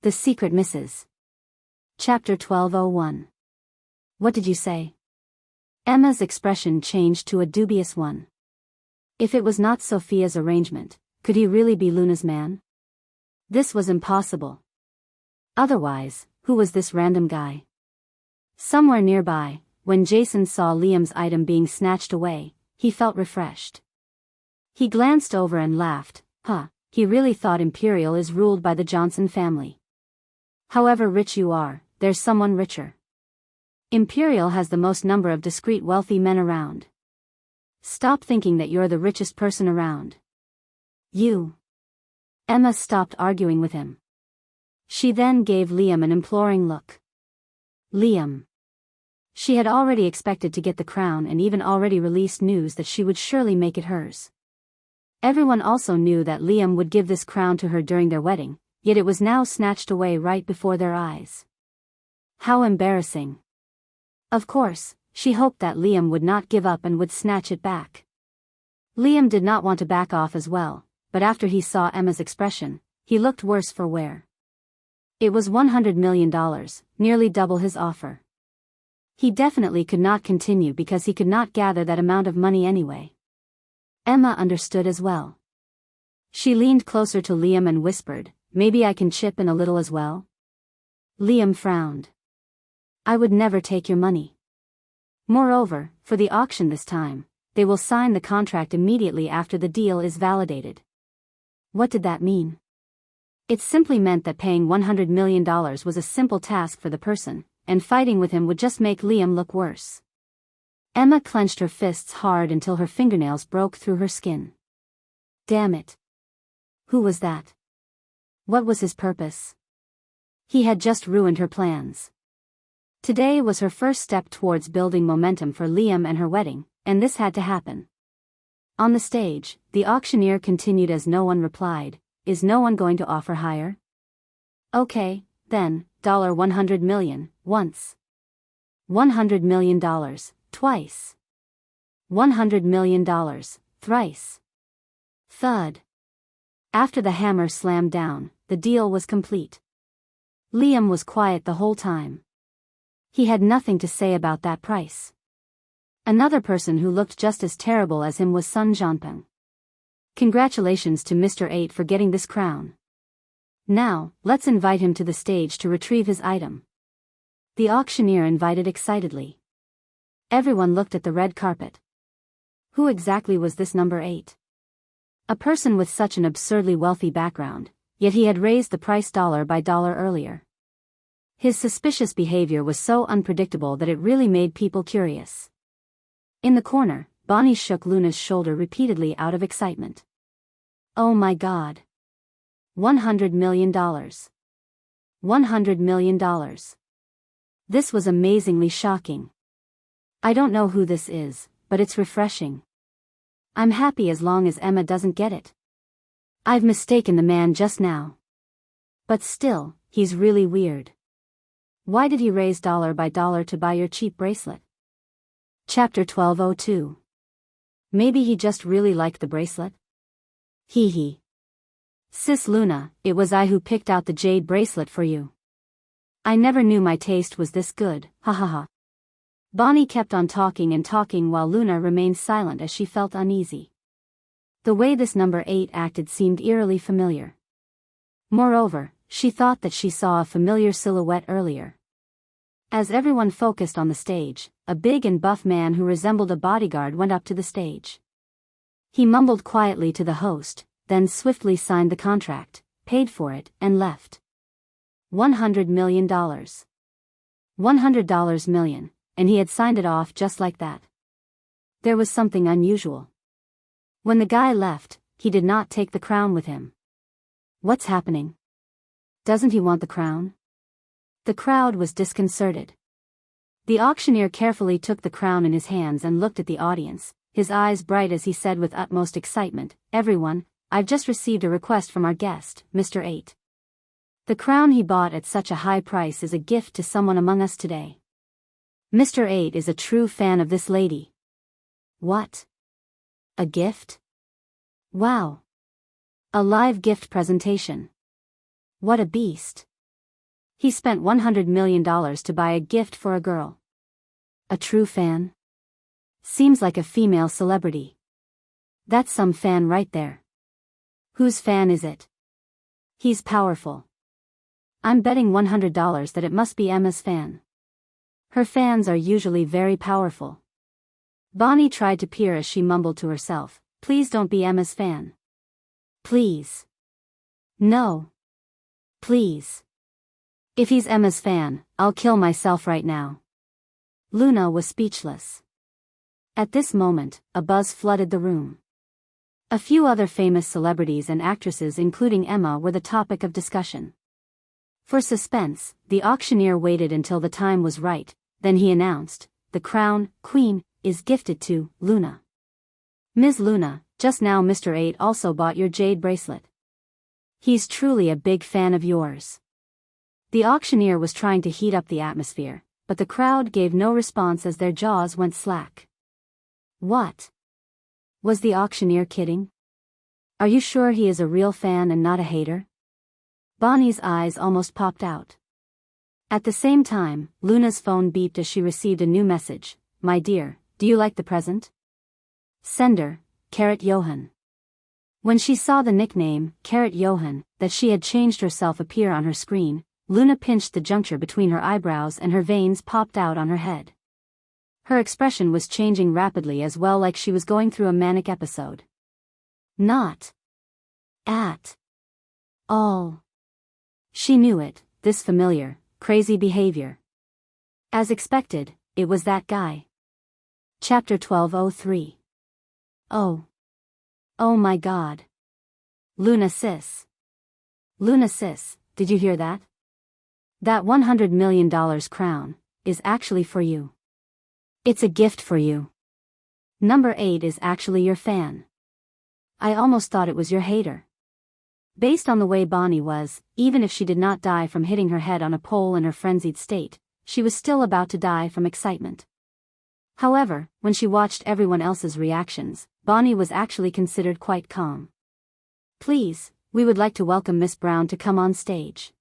The Secret Misses. Chapter 1201. What did you say? Emma's expression changed to a dubious one. If it was not Sophia's arrangement, could he really be Luna's man? This was impossible. Otherwise, who was this random guy? Somewhere nearby, when Jason saw Liam's item being snatched away, he felt refreshed. He glanced over and laughed. He really thought Imperial is ruled by the Johnson family. However rich you are, there's someone richer. Imperial has the most number of discreet wealthy men around. Stop thinking that you're the richest person around. You. Emma stopped arguing with him. She then gave Liam an imploring look. Liam. She had already expected to get the crown and even already released news that she would surely make it hers. Everyone also knew that Liam would give this crown to her during their wedding, yet it was now snatched away right before their eyes. How embarrassing. Of course, she hoped that Liam would not give up and would snatch it back. Liam did not want to back off as well, but after he saw Emma's expression, he looked worse for wear. It was $100 million, nearly double his offer. He definitely could not continue because he could not gather that amount of money anyway. Emma understood as well. She leaned closer to Liam and whispered, "Maybe I can chip in a little as well?" Liam frowned. "I would never take your money. Moreover, for the auction this time, they will sign the contract immediately after the deal is validated." What did that mean? It simply meant that paying $100 million was a simple task for the person, and fighting with him would just make Liam look worse. Emma clenched her fists hard until her fingernails broke through her skin. Damn it. Who was that? What was his purpose? He had just ruined her plans. Today was her first step towards building momentum for Liam and her wedding, and this had to happen. On the stage, the auctioneer continued as no one replied. Is no one going to offer higher? Okay, then, $100 million, once. $100 million, twice. $100 million, thrice. Thud. After the hammer slammed down, the deal was complete. Liam was quiet the whole time. He had nothing to say about that price. Another person who looked just as terrible as him was Sun Jianpeng. Congratulations to Mr. 8 for getting this crown. Now, let's invite him to the stage to retrieve his item. The auctioneer invited excitedly. Everyone looked at the red carpet. Who exactly was this number 8? A person with such an absurdly wealthy background, yet he had raised the price dollar by dollar earlier. His suspicious behavior was so unpredictable that it really made people curious. In the corner, Bonnie shook Luna's shoulder repeatedly out of excitement. Oh my God. $100 million. $100 million. This was amazingly shocking. I don't know who this is, but it's refreshing. I'm happy as long as Emma doesn't get it. I've mistaken the man just now. But still, he's really weird. Why did he raise dollar by dollar to buy your cheap bracelet? Chapter 1202. Maybe he just really liked the bracelet? Hee hee. Sis Luna, it was I who picked out the jade bracelet for you. I never knew my taste was this good, ha ha ha. Bonnie kept on talking and talking while Luna remained silent as she felt uneasy. The way this number 8 acted seemed eerily familiar. Moreover, she thought that she saw a familiar silhouette earlier. As everyone focused on the stage, a big and buff man who resembled a bodyguard went up to the stage. He mumbled quietly to the host, then swiftly signed the contract, paid for it, and left. $100 million. $100 million, and he had signed it off just like that. There was something unusual. When the guy left, he did not take the crown with him. What's happening? Doesn't he want the crown? The crowd was disconcerted. The auctioneer carefully took the crown in his hands and looked at the audience, his eyes bright as he said with utmost excitement, "Everyone, I've just received a request from our guest, Mr. 8. The crown he bought at such a high price is a gift to someone among us today. Mr. 8 is a true fan of this lady." What? A gift? Wow. A live gift presentation. What a beast. He spent $100 million to buy a gift for a girl. A true fan? Seems like a female celebrity. That's some fan right there. Whose fan is it? He's powerful. I'm betting $100 that it must be Emma's fan. Her fans are usually very powerful. Bonnie tried to peer as she mumbled to herself, "Please don't be Emma's fan. Please. No. Please. If he's Emma's fan, I'll kill myself right now." Luna was speechless. At this moment, a buzz flooded the room. A few other famous celebrities and actresses including Emma were the topic of discussion. For suspense, the auctioneer waited until the time was right, then he announced, "The crown, Queen, is gifted to Luna. Ms. Luna, just now Mr. 8 also bought your jade bracelet. He's truly a big fan of yours." The auctioneer was trying to heat up the atmosphere, but the crowd gave no response as their jaws went slack. What? Was the auctioneer kidding? Are you sure he is a real fan and not a hater? Bonnie's eyes almost popped out. At the same time, Luna's phone beeped as she received a new message. "My dear, do you like the present?" Sender, Carrot Johan. When she saw the nickname, Carrot Johan, that she had changed herself appear on her screen, Luna pinched the juncture between her eyebrows and her veins popped out on her head. Her expression was changing rapidly as well, like she was going through a manic episode. Not at all. She knew it, this familiar, crazy behavior. As expected, it was that guy. Chapter 1203. Oh. Oh my God. Luna sis. Luna sis, did you hear that? That $100 million crown is actually for you. It's a gift for you. Number 8 is actually your fan. I almost thought it was your hater. Based on the way Bonnie was, even if she did not die from hitting her head on a pole in her frenzied state, she was still about to die from excitement. However, when she watched everyone else's reactions, Bonnie was actually considered quite calm. "Please, we would like to welcome Miss Brown to come on stage."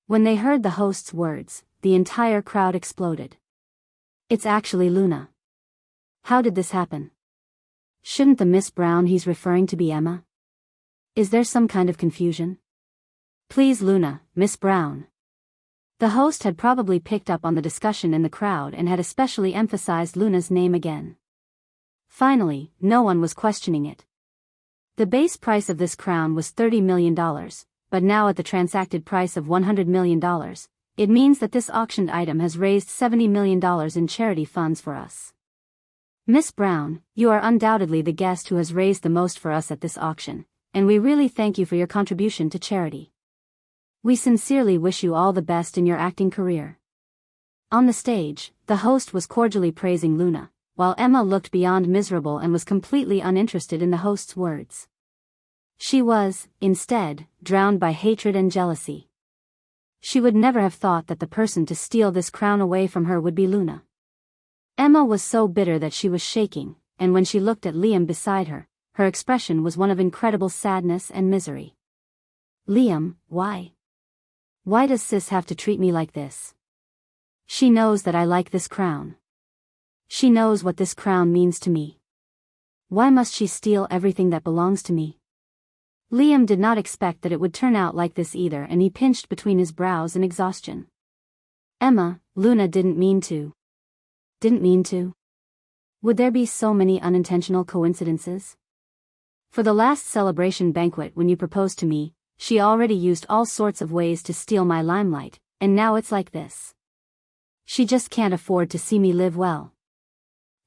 When they heard the host's words, the entire crowd exploded. It's actually Luna. How did this happen? Shouldn't the Miss Brown he's referring to be Emma? Is there some kind of confusion? Please Luna, Miss Brown. The host had probably picked up on the discussion in the crowd and had especially emphasized Luna's name again. Finally, no one was questioning it. The base price of this crown was $30 million, but now at the transacted price of $100 million, it means that this auctioned item has raised $70 million in charity funds for us. Miss Brown, you are undoubtedly the guest who has raised the most for us at this auction, and we really thank you for your contribution to charity. We sincerely wish you all the best in your acting career. On the stage, the host was cordially praising Luna, while Emma looked beyond miserable and was completely uninterested in the host's words. She was, instead, drowned by hatred and jealousy. She would never have thought that the person to steal this crown away from her would be Luna. Emma was so bitter that she was shaking, and when she looked at Liam beside her, her expression was one of incredible sadness and misery. "Liam, why? Why does sis have to treat me like this? She knows that I like this crown. She knows what this crown means to me. Why must she steal everything that belongs to me?" Liam did not expect that it would turn out like this either, and he pinched between his brows in exhaustion. "Emma, Luna didn't mean to. Didn't mean to. Would there be so many unintentional coincidences? For the last celebration banquet when you proposed to me, she already used all sorts of ways to steal my limelight, and now it's like this. She just can't afford to see me live well.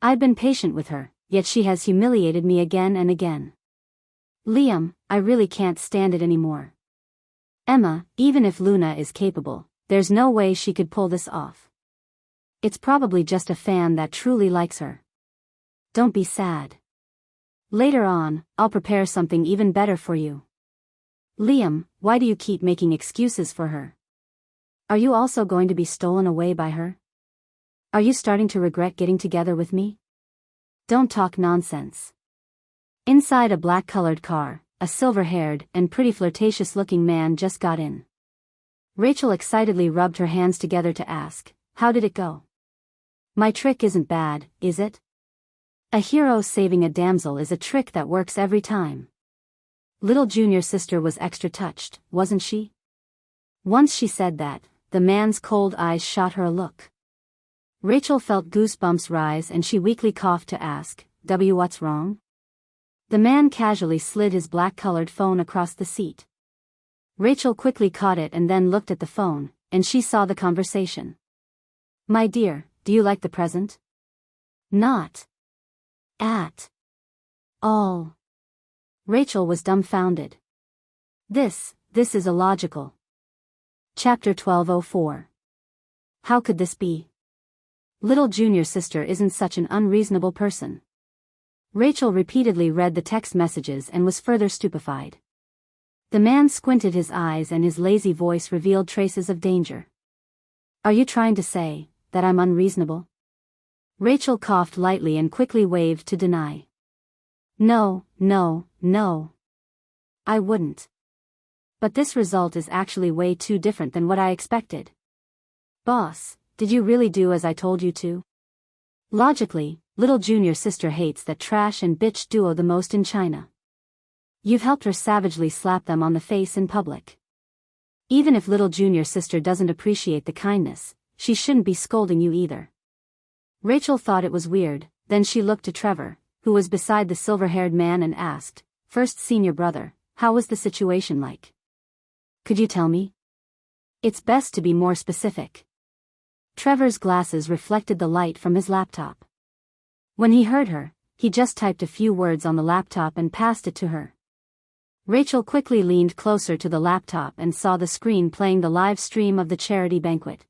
I've been patient with her, yet she has humiliated me again and again. Liam, I really can't stand it anymore. Emma, even if Luna is capable, there's no way she could pull this off. It's probably just a fan that truly likes her. Don't be sad. Later on, I'll prepare something even better for you. Liam, why do you keep making excuses for her? Are you also going to be stolen away by her? Are you starting to regret getting together with me? Don't talk nonsense." Inside a black-colored car, a silver-haired and pretty flirtatious-looking man just got in. Rachel excitedly rubbed her hands together to ask, "How did it go?" "My trick isn't bad, is it? A hero saving a damsel is a trick that works every time." Little junior sister was extra touched, wasn't she? Once she said that, the man's cold eyes shot her a look. Rachel felt goosebumps rise and she weakly coughed to ask, What's wrong?" The man casually slid his black-colored phone across the seat. Rachel quickly caught it and then looked at the phone, and she saw the conversation. "My dear, do you like the present?" "Not at all." Rachel was dumbfounded. This is illogical. Chapter 1204. How could this be? Little junior sister isn't such an unreasonable person. Rachel repeatedly read the text messages and was further stupefied. The man squinted his eyes and his lazy voice revealed traces of danger. "Are you trying to say that I'm unreasonable?" Rachel coughed lightly and quickly waved to deny. No. I wouldn't. But this result is actually way too different than what I expected. Boss, did you really do as I told you to? Logically, little junior sister hates that trash and bitch duo the most in China. You've helped her savagely slap them on the face in public. Even if little junior sister doesn't appreciate the kindness, she shouldn't be scolding you either. Rachel thought it was weird, then she looked to Trevor, who was beside the silver-haired man and asked, "First senior brother, how was the situation like? Could you tell me?" "It's best to be more specific." Trevor's glasses reflected the light from his laptop. When he heard her, he just typed a few words on the laptop and passed it to her. Rachel quickly leaned closer to the laptop and saw the screen playing the live stream of the charity banquet.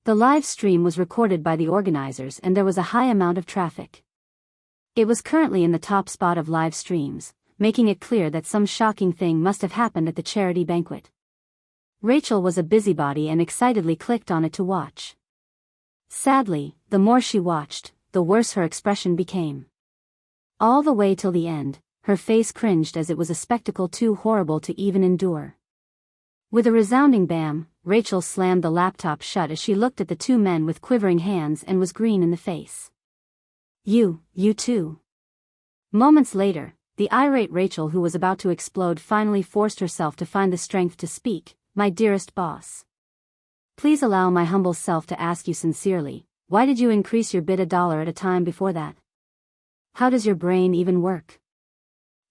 The live stream was recorded by the organizers and there was a high amount of traffic. It was currently in the top spot of live streams, making it clear that some shocking thing must have happened at the charity banquet. Rachel was a busybody and excitedly clicked on it to watch. Sadly, the more she watched, the worse her expression became. All the way till the end, her face cringed as it was a spectacle too horrible to even endure. With a resounding bam, Rachel slammed the laptop shut as she looked at the two men with quivering hands and was green in the face. You too." Moments later, the irate Rachel, who was about to explode, finally forced herself to find the strength to speak. "My dearest boss. Please allow my humble self to ask you sincerely, why did you increase your bid $1 at a time before that? How does your brain even work?"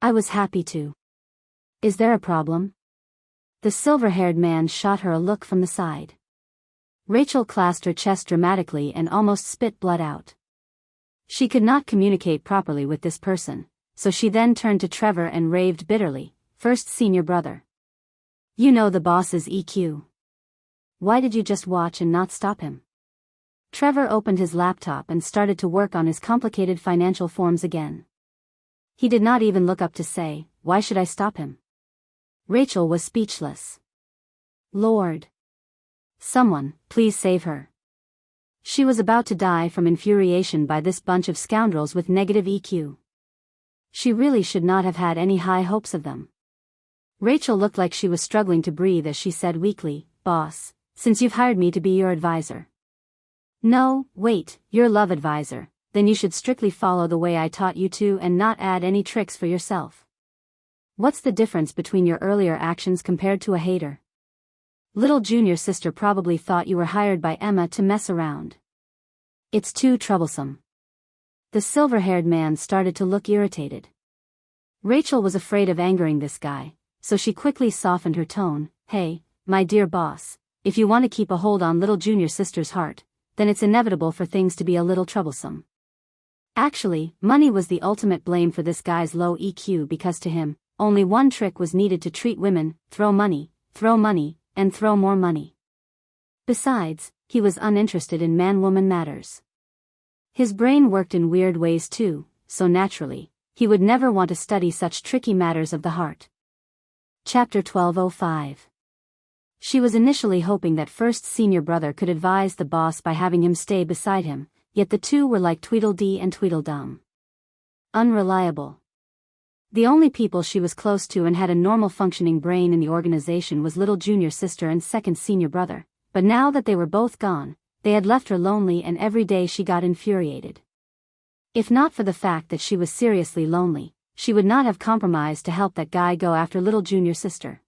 "I was happy to." "Is there a problem?" The silver-haired man shot her a look from the side. Rachel clasped her chest dramatically and almost spit blood out. She could not communicate properly with this person, so she then turned to Trevor and raved bitterly, "First senior brother. You know the boss's EQ. Why did you just watch and not stop him?" Trevor opened his laptop and started to work on his complicated financial forms again. He did not even look up to say, "Why should I stop him?" Rachel was speechless. Lord! Someone, please save her. She was about to die from infuriation by this bunch of scoundrels with negative EQ. She really should not have had any high hopes of them. Rachel looked like she was struggling to breathe as she said weakly, "Boss, since you've hired me to be your advisor." "No, wait, your love advisor, then you should strictly follow the way I taught you to and not add any tricks for yourself. What's the difference between your earlier actions compared to a hater? Little junior sister probably thought you were hired by Emma to mess around. It's too troublesome." The silver-haired man started to look irritated. Rachel was afraid of angering this guy, so she quickly softened her tone. "Hey, my dear boss, if you want to keep a hold on little junior sister's heart, then it's inevitable for things to be a little troublesome. Actually, money was the ultimate blame for this guy's low EQ because to him, only one trick was needed to treat women: throw money, and throw more money. Besides, he was uninterested in man-woman matters. His brain worked in weird ways too, so naturally, he would never want to study such tricky matters of the heart. Chapter 1205. She was initially hoping that first senior brother could advise the boss by having him stay beside him, yet the two were like Tweedledee and Tweedledum. Unreliable. The only people she was close to and had a normal functioning brain in the organization was little junior sister and second senior brother, but now that they were both gone, they had left her lonely, and every day she got infuriated. If not for the fact that she was seriously lonely, she would not have compromised to help that guy go after little junior sister.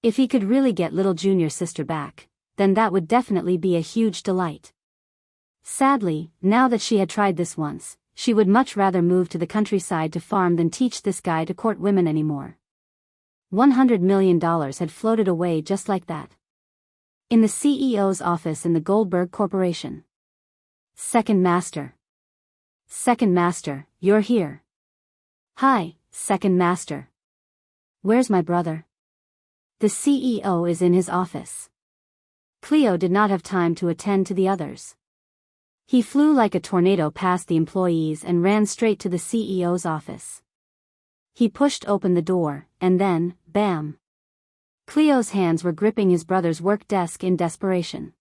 If he could really get little junior sister back, then that would definitely be a huge delight. Sadly, now that she had tried this once, she would much rather move to the countryside to farm than teach this guy to court women anymore. $100 million had floated away just like that. In the CEO's office in the Goldberg Corporation. Second Master. Second Master, you're here. Hi, Second Master. Where's my brother? The CEO is in his office. Cleo did not have time to attend to the others. He flew like a tornado past the employees and ran straight to the CEO's office. He pushed open the door, and then, bam! Cleo's hands were gripping his brother's work desk in desperation.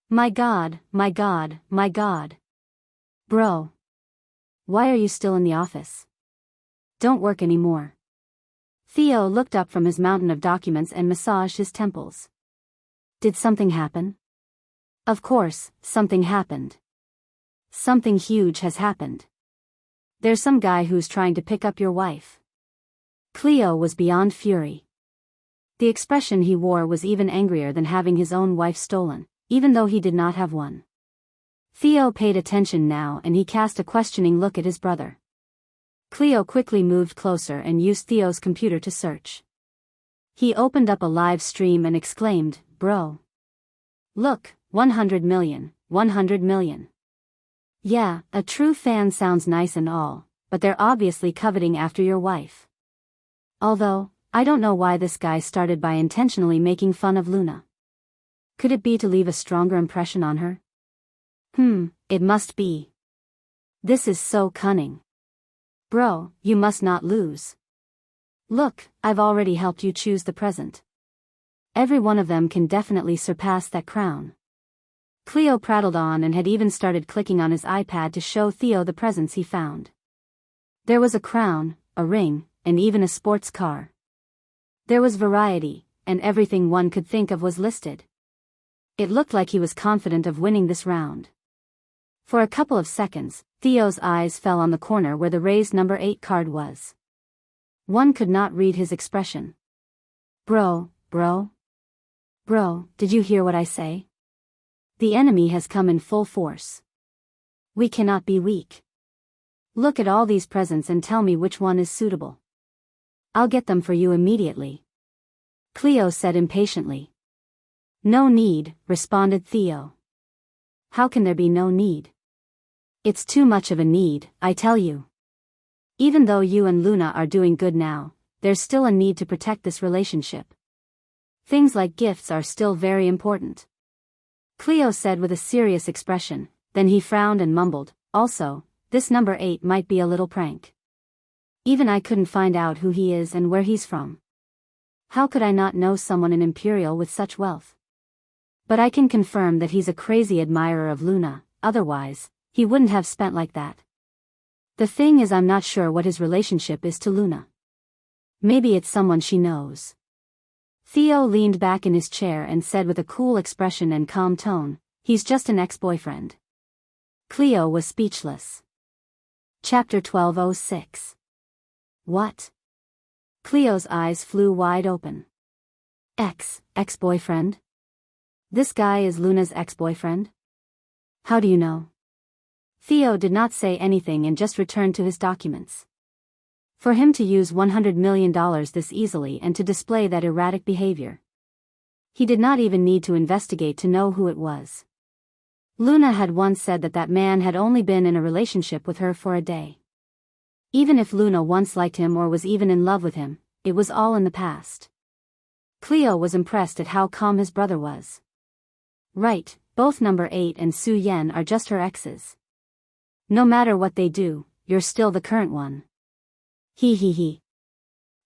My God, my God, my God. Bro. Why are you still in the office? Don't work anymore. Theo looked up from his mountain of documents and massaged his temples. Did something happen? Of course, something happened. Something huge has happened. There's some guy who's trying to pick up your wife. Cleo was beyond fury. The expression he wore was even angrier than having his own wife stolen, even though he did not have one. Theo paid attention now, and he cast a questioning look at his brother. Cleo quickly moved closer and used Theo's computer to search. He opened up a live stream and exclaimed, Bro. Look, 100 million, 100 million. Yeah, a true fan sounds nice and all, but they're obviously coveting after your wife. Although, I don't know why this guy started by intentionally making fun of Luna. Could it be to leave a stronger impression on her? It must be. This is so cunning. Bro, you must not lose. Look, I've already helped you choose the present. Every one of them can definitely surpass that crown. Cleo prattled on and had even started clicking on his iPad to show Theo the presents he found. There was a crown, a ring, and even a sports car. There was variety, and everything one could think of was listed. It looked like he was confident of winning this round. For a couple of seconds, Theo's eyes fell on the corner where the raised number 8 card was. One could not read his expression. Bro, did you hear what I say? The enemy has come in full force. We cannot be weak. Look at all these presents and tell me which one is suitable. I'll get them for you immediately. Cleo said impatiently. No need, responded Theo. How can there be no need? It's too much of a need, I tell you. Even though you and Luna are doing good now, there's still a need to protect this relationship. Things like gifts are still very important. Cleo said with a serious expression, then he frowned and mumbled, also, this number 8 might be a little prank. Even I couldn't find out who he is and where he's from. How could I not know someone in Imperial with such wealth? But I can confirm that he's a crazy admirer of Luna, otherwise, he wouldn't have spent like that. The thing is, I'm not sure what his relationship is to Luna. Maybe it's someone she knows. Theo leaned back in his chair and said with a cool expression and calm tone, he's just an ex-boyfriend. Cleo was speechless. Chapter 1206. What? Cleo's eyes flew wide open. Ex-boyfriend? This guy is Luna's ex-boyfriend? How do you know? Theo did not say anything and just returned to his documents. For him to use $100 million this easily and to display that erratic behavior. He did not even need to investigate to know who it was. Luna had once said that that man had only been in a relationship with her for a day. Even if Luna once liked him or was even in love with him, it was all in the past. Cleo was impressed at how calm his brother was. Right, both number 8 and Su Yen are just her exes. No matter what they do, you're still the current one. He.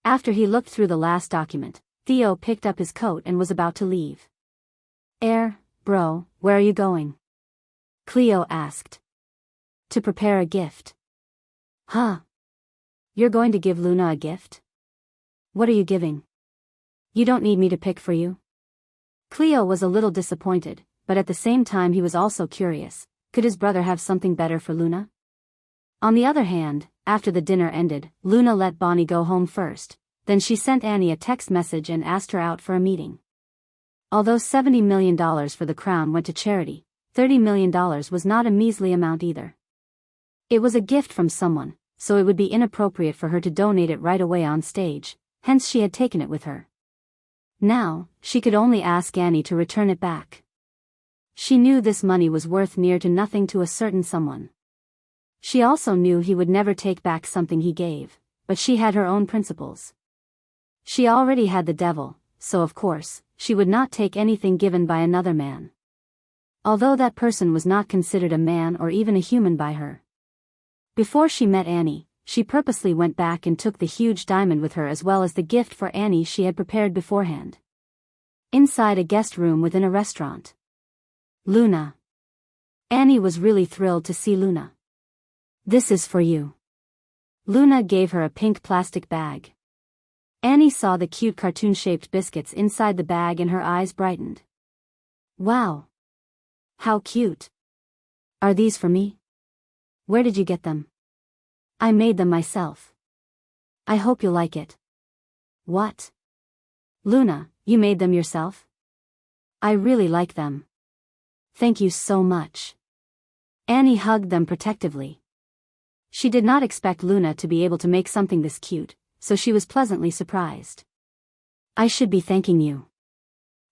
After he looked through the last document, Theo picked up his coat and was about to leave. Bro, where are you going? Cleo asked. To prepare a gift. Huh? You're going to give Luna a gift? What are you giving? You don't need me to pick for you? Cleo was a little disappointed, but at the same time he was also curious. Could his brother have something better for Luna? On the other hand, after the dinner ended, Luna let Bonnie go home first, then she sent Annie a text message and asked her out for a meeting. Although $70 million for the crown went to charity, $30 million was not a measly amount either. It was a gift from someone, so it would be inappropriate for her to donate it right away on stage, hence she had taken it with her. Now, she could only ask Annie to return it back. She knew this money was worth near to nothing to a certain someone. She also knew he would never take back something he gave, but she had her own principles. She already had the devil, so of course, she would not take anything given by another man. Although that person was not considered a man or even a human by her. Before she met Annie, she purposely went back and took the huge diamond with her as well as the gift for Annie she had prepared beforehand. Inside a guest room within a restaurant. Luna. Annie was really thrilled to see Luna. This is for you. Luna gave her a pink plastic bag. Annie saw the cute cartoon-shaped biscuits inside the bag and her eyes brightened. Wow. How cute. Are these for me? Where did you get them? I made them myself. I hope you'll like it. What? Luna, you made them yourself? I really like them. Thank you so much. Annie hugged them protectively. She did not expect Luna to be able to make something this cute, so she was pleasantly surprised. I should be thanking you.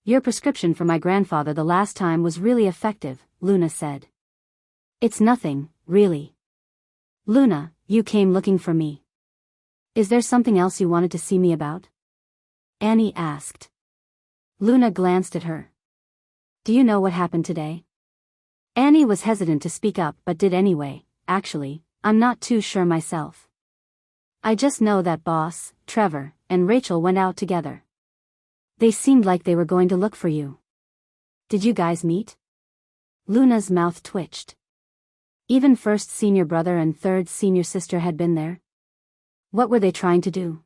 Your prescription for my grandfather the last time was really effective, Luna said. It's nothing, really. Luna, you came looking for me. Is there something else you wanted to see me about? Annie asked. Luna glanced at her. Do you know what happened today? Annie was hesitant to speak up but did anyway. Actually, I'm not too sure myself. I just know that Boss, Trevor, and Rachel went out together. They seemed like they were going to look for you. Did you guys meet? Luna's mouth twitched. Even first senior brother and third senior sister had been there. What were they trying to do?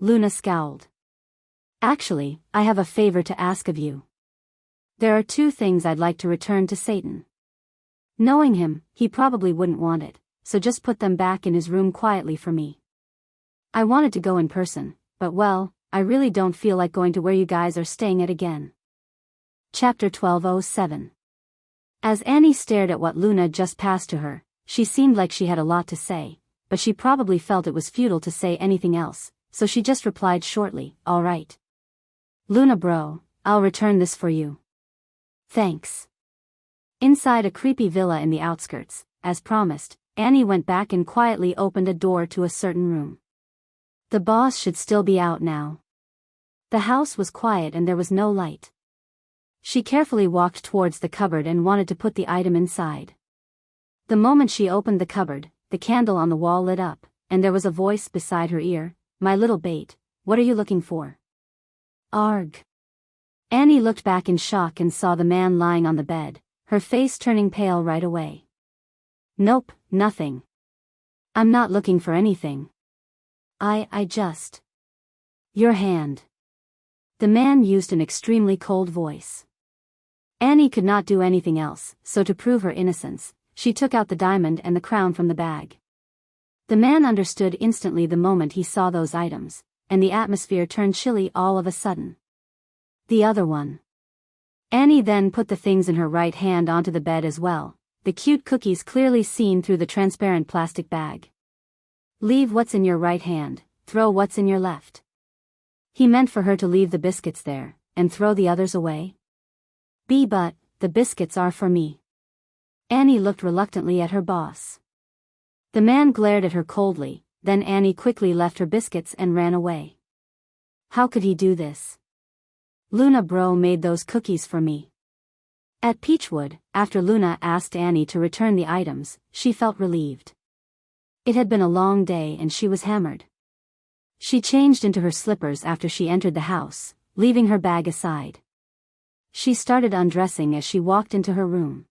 Luna scowled. Actually, I have a favor to ask of you. There are 2 things I'd like to return to Satan. Knowing him, he probably wouldn't want it, so just put them back in his room quietly for me. I wanted to go in person, but well, I really don't feel like going to where you guys are staying at again. Chapter 1207. As Annie stared at what Luna just passed to her, she seemed like she had a lot to say, but she probably felt it was futile to say anything else, so she just replied shortly, all right. Luna bro, I'll return this for you. Thanks. Inside a creepy villa in the outskirts, as promised, Annie went back and quietly opened a door to a certain room. The boss should still be out now. The house was quiet and there was no light. She carefully walked towards the cupboard and wanted to put the item inside. The moment she opened the cupboard, the candle on the wall lit up, and there was a voice beside her ear, my little bait, what are you looking for? Arg. Annie looked back in shock and saw the man lying on the bed, her face turning pale right away. Nope, nothing. I'm not looking for anything. I just... Your hand. The man used an extremely cold voice. Annie could not do anything else, so to prove her innocence, she took out the diamond and the crown from the bag. The man understood instantly the moment he saw those items, and the atmosphere turned chilly all of a sudden. The other one. Annie then put the things in her right hand onto the bed as well, the cute cookies clearly seen through the transparent plastic bag. Leave what's in your right hand, throw what's in your left. He meant for her to leave the biscuits there, and throw the others away? But, the biscuits are for me. Annie looked reluctantly at her boss. The man glared at her coldly, then Annie quickly left her biscuits and ran away. How could he do this? Luna bro made those cookies for me. At Peachwood, after Luna asked Annie to return the items, she felt relieved. It had been a long day and she was hammered. She changed into her slippers after she entered the house, leaving her bag aside. She started undressing as she walked into her room.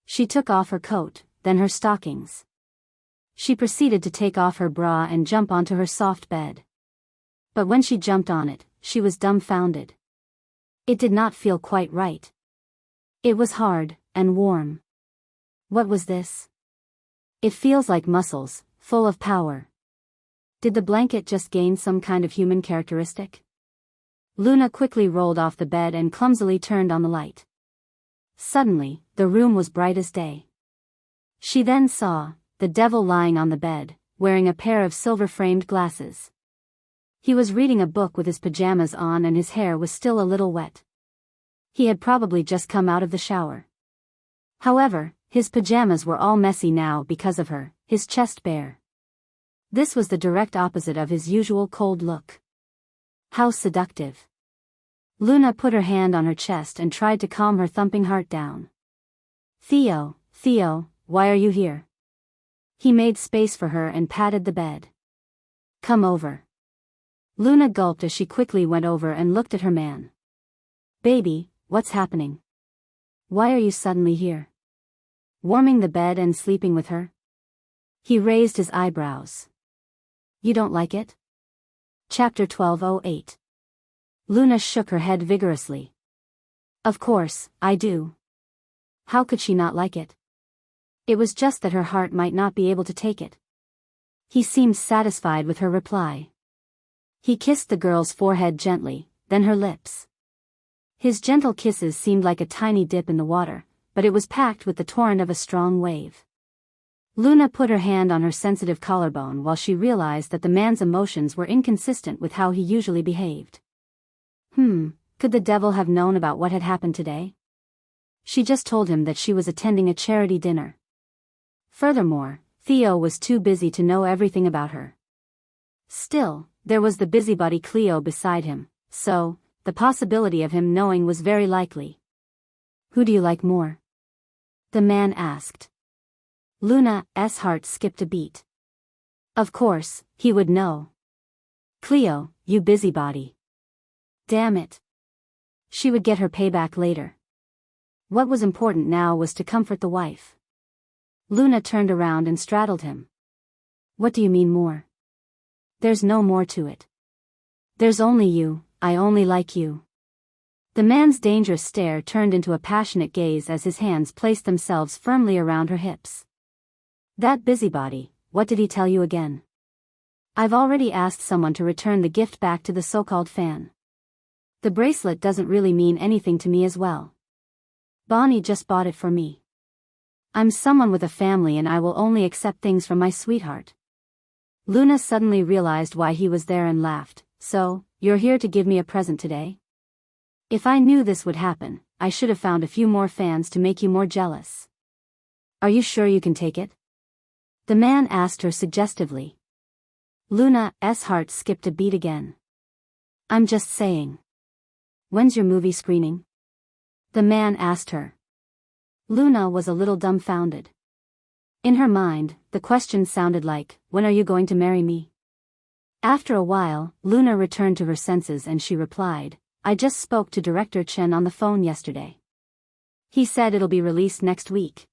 She took off her coat, then her stockings. She proceeded to take off her bra and jump onto her soft bed. But when she jumped on it, she was dumbfounded. It did not feel quite right. It was hard and warm. What was this? It feels like muscles, full of power. Did the blanket just gain some kind of human characteristic? Luna quickly rolled off the bed and clumsily turned on the light. Suddenly, the room was bright as day. She then saw the devil lying on the bed, wearing a pair of silver-framed glasses. He was reading a book with his pajamas on and his hair was still a little wet. He had probably just come out of the shower. However, his pajamas were all messy now because of her, his chest bare. This was the direct opposite of his usual cold look. How seductive. Luna put her hand on her chest and tried to calm her thumping heart down. Theo, why are you here? He made space for her and patted the bed. Come over. Luna gulped as she quickly went over and looked at her man. Baby, what's happening? Why are you suddenly here? Warming the bed and sleeping with her? He raised his eyebrows. You don't like it? Chapter 12:08. Luna shook her head vigorously. Of course, I do. How could she not like it? It was just that her heart might not be able to take it. He seemed satisfied with her reply. He kissed the girl's forehead gently, then her lips. His gentle kisses seemed like a tiny dip in the water, but it was packed with the torrent of a strong wave. Luna put her hand on her sensitive collarbone while she realized that the man's emotions were inconsistent with how he usually behaved. Could the devil have known about what had happened today? She just told him that she was attending a charity dinner. Furthermore, Theo was too busy to know everything about her. Still, there was the busybody Cleo beside him, so the possibility of him knowing was very likely. Who do you like more? The man asked. Luna's heart skipped a beat. Of course, he would know. Cleo, you busybody. Damn it. She would get her payback later. What was important now was to comfort the wife. Luna turned around and straddled him. What do you mean more? There's no more to it. There's only you, I only like you. The man's dangerous stare turned into a passionate gaze as his hands placed themselves firmly around her hips. That busybody, what did he tell you again? I've already asked someone to return the gift back to the so-called fan. The bracelet doesn't really mean anything to me as well. Bonnie just bought it for me. I'm someone with a family and I will only accept things from my sweetheart. Luna suddenly realized why he was there and laughed. So, you're here to give me a present today? If I knew this would happen, I should have found a few more fans to make you more jealous. Are you sure you can take it? The man asked her suggestively. Luna's heart skipped a beat again. I'm just saying. When's your movie screening? The man asked her. Luna was a little dumbfounded. In her mind, the question sounded like, when are you going to marry me? After a while, Luna returned to her senses and she replied, I just spoke to Director Chen on the phone yesterday. He said it'll be released next week.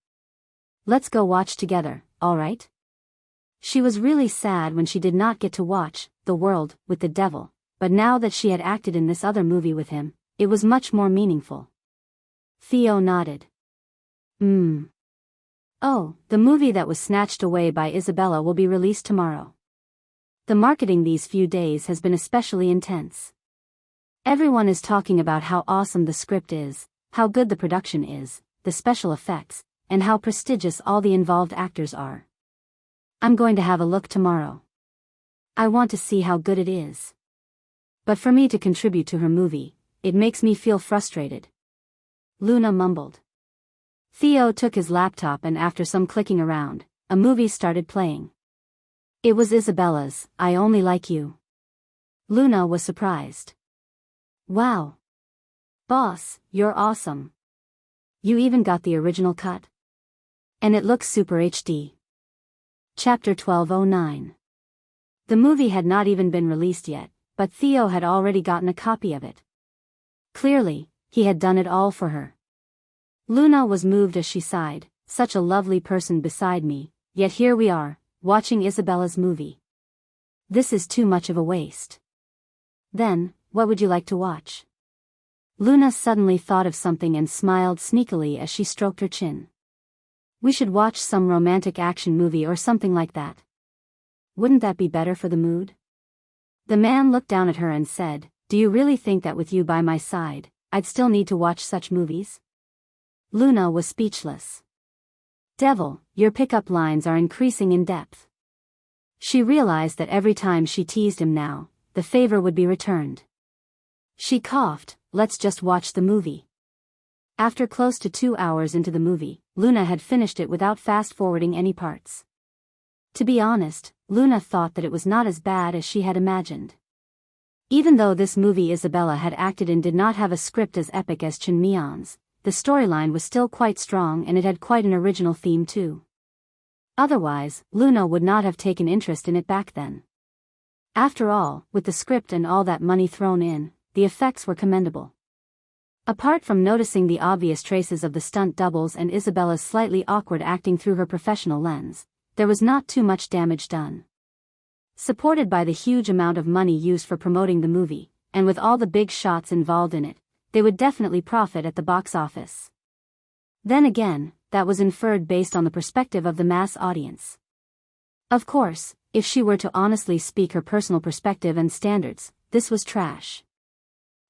Let's go watch together, alright? She was really sad when she did not get to watch The World with the Devil, but now that she had acted in this other movie with him, it was much more meaningful. Theo nodded. Oh, the movie that was snatched away by Isabella will be released tomorrow. The marketing these few days has been especially intense. Everyone is talking about how awesome the script is, how good the production is, the special effects, and how prestigious all the involved actors are. I'm going to have a look tomorrow. I want to see how good it is. But for me to contribute to her movie, it makes me feel frustrated. Luna mumbled. Theo took his laptop and after some clicking around, a movie started playing. It was Isabella's I Only Like You. Luna was surprised. Wow. Boss, you're awesome. You even got the original cut. And it looks super HD. Chapter 12:09. The movie had not even been released yet, but Theo had already gotten a copy of it. Clearly, he had done it all for her. Luna was moved as she sighed, such a lovely person beside me, yet here we are, watching Isabella's movie. This is too much of a waste. Then, what would you like to watch? Luna suddenly thought of something and smiled sneakily as she stroked her chin. We should watch some romantic action movie or something like that. Wouldn't that be better for the mood? The man looked down at her and said, Do you really think that with you by my side, I'd still need to watch such movies? Luna was speechless. Devil, your pickup lines are increasing in depth. She realized that every time she teased him now, the favor would be returned. She coughed, Let's just watch the movie. After close to 2 hours into the movie, Luna had finished it without fast-forwarding any parts. To be honest, Luna thought that it was not as bad as she had imagined. Even though this movie Isabella had acted in did not have a script as epic as Chen Mian's, the storyline was still quite strong and it had quite an original theme too. Otherwise, Luna would not have taken interest in it back then. After all, with the script and all that money thrown in, the effects were commendable. Apart from noticing the obvious traces of the stunt doubles and Isabella's slightly awkward acting through her professional lens, there was not too much damage done. Supported by the huge amount of money used for promoting the movie, and with all the big shots involved in it, they would definitely profit at the box office. Then again, that was inferred based on the perspective of the mass audience. Of course, if she were to honestly speak her personal perspective and standards, this was trash.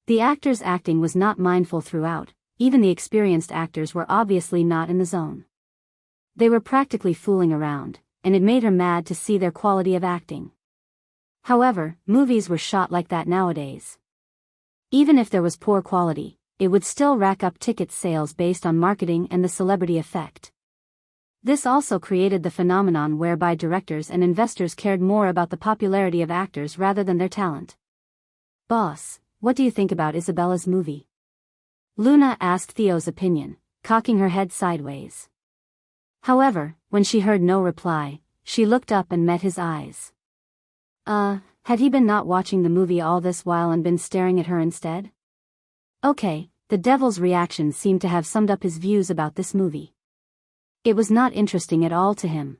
The actors' acting was not mindful throughout, even the experienced actors were obviously not in the zone. They were practically fooling around, and it made her mad to see their quality of acting. However, movies were shot like that nowadays. Even if there was poor quality, it would still rack up ticket sales based on marketing and the celebrity effect. This also created the phenomenon whereby directors and investors cared more about the popularity of actors rather than their talent. Boss, what do you think about Isabella's movie? Luna asked Theo's opinion, cocking her head sideways. However, when she heard no reply, she looked up and met his eyes. Had he been not watching the movie all this while and been staring at her instead? Okay, the devil's reaction seemed to have summed up his views about this movie. It was not interesting at all to him.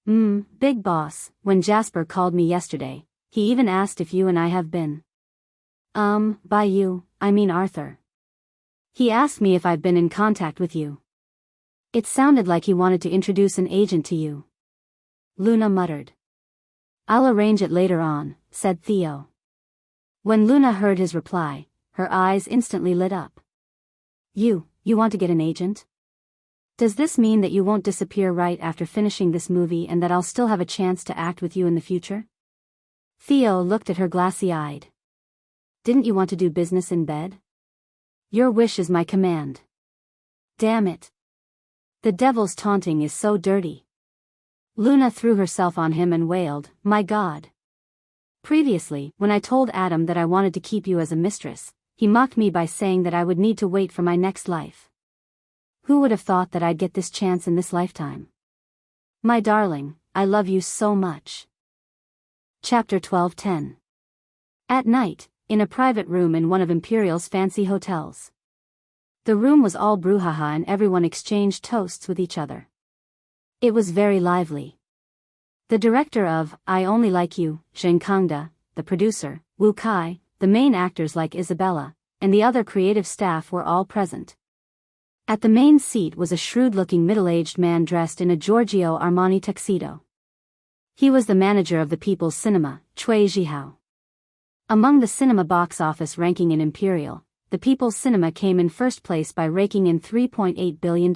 Big boss, when Jasper called me yesterday, he even asked if you and I have been. By you, I mean Arthur. He asked me if I've been in contact with you. It sounded like he wanted to introduce an agent to you. Luna muttered. I'll arrange it later on, said Theo. When Luna heard his reply, her eyes instantly lit up. You want to get an agent? Does this mean that you won't disappear right after finishing this movie and that I'll still have a chance to act with you in the future? Theo looked at her glassy-eyed. Didn't you want to do business in bed? Your wish is my command. Damn it. The devil's taunting is so dirty. Luna threw herself on him and wailed, My God. Previously, when I told Adam that I wanted to keep you as a mistress, he mocked me by saying that I would need to wait for my next life. Who would have thought that I'd get this chance in this lifetime? My darling, I love you so much. Chapter 12:10. At night, in a private room in one of Imperial's fancy hotels. The room was all brouhaha and everyone exchanged toasts with each other. It was very lively. The director of I Only Like You, Zheng Kangda, the producer, Wu Kai, the main actors like Isabella, and the other creative staff were all present. At the main seat was a shrewd-looking middle-aged man dressed in a Giorgio Armani tuxedo. He was the manager of the People's Cinema, Cui Zhihao. Among the cinema box office ranking in Imperial, the People's Cinema came in first place by raking in $3.8 billion.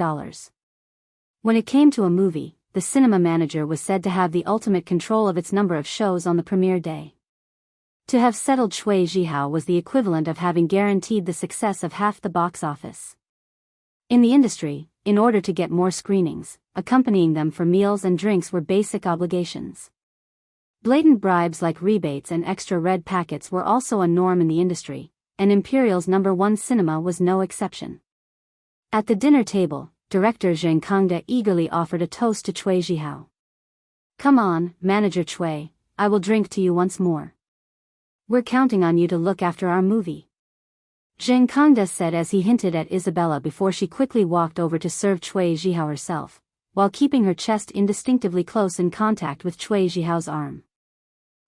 When it came to a movie, the cinema manager was said to have the ultimate control of its number of shows on the premiere day. To have settled Cui Zhihao was the equivalent of having guaranteed the success of half the box office. In the industry, in order to get more screenings, accompanying them for meals and drinks were basic obligations. Blatant bribes like rebates and extra red packets were also a norm in the industry, and Imperial's #1 cinema was no exception. At the dinner table, director Zheng Kangda eagerly offered a toast to Cui Zhihao. Come on, Manager Cui, I will drink to you once more. We're counting on you to look after our movie. Zheng Kangda said as he hinted at Isabella before she quickly walked over to serve Cui Zhihao herself, while keeping her chest indistinctively close in contact with Cui Jihao's arm.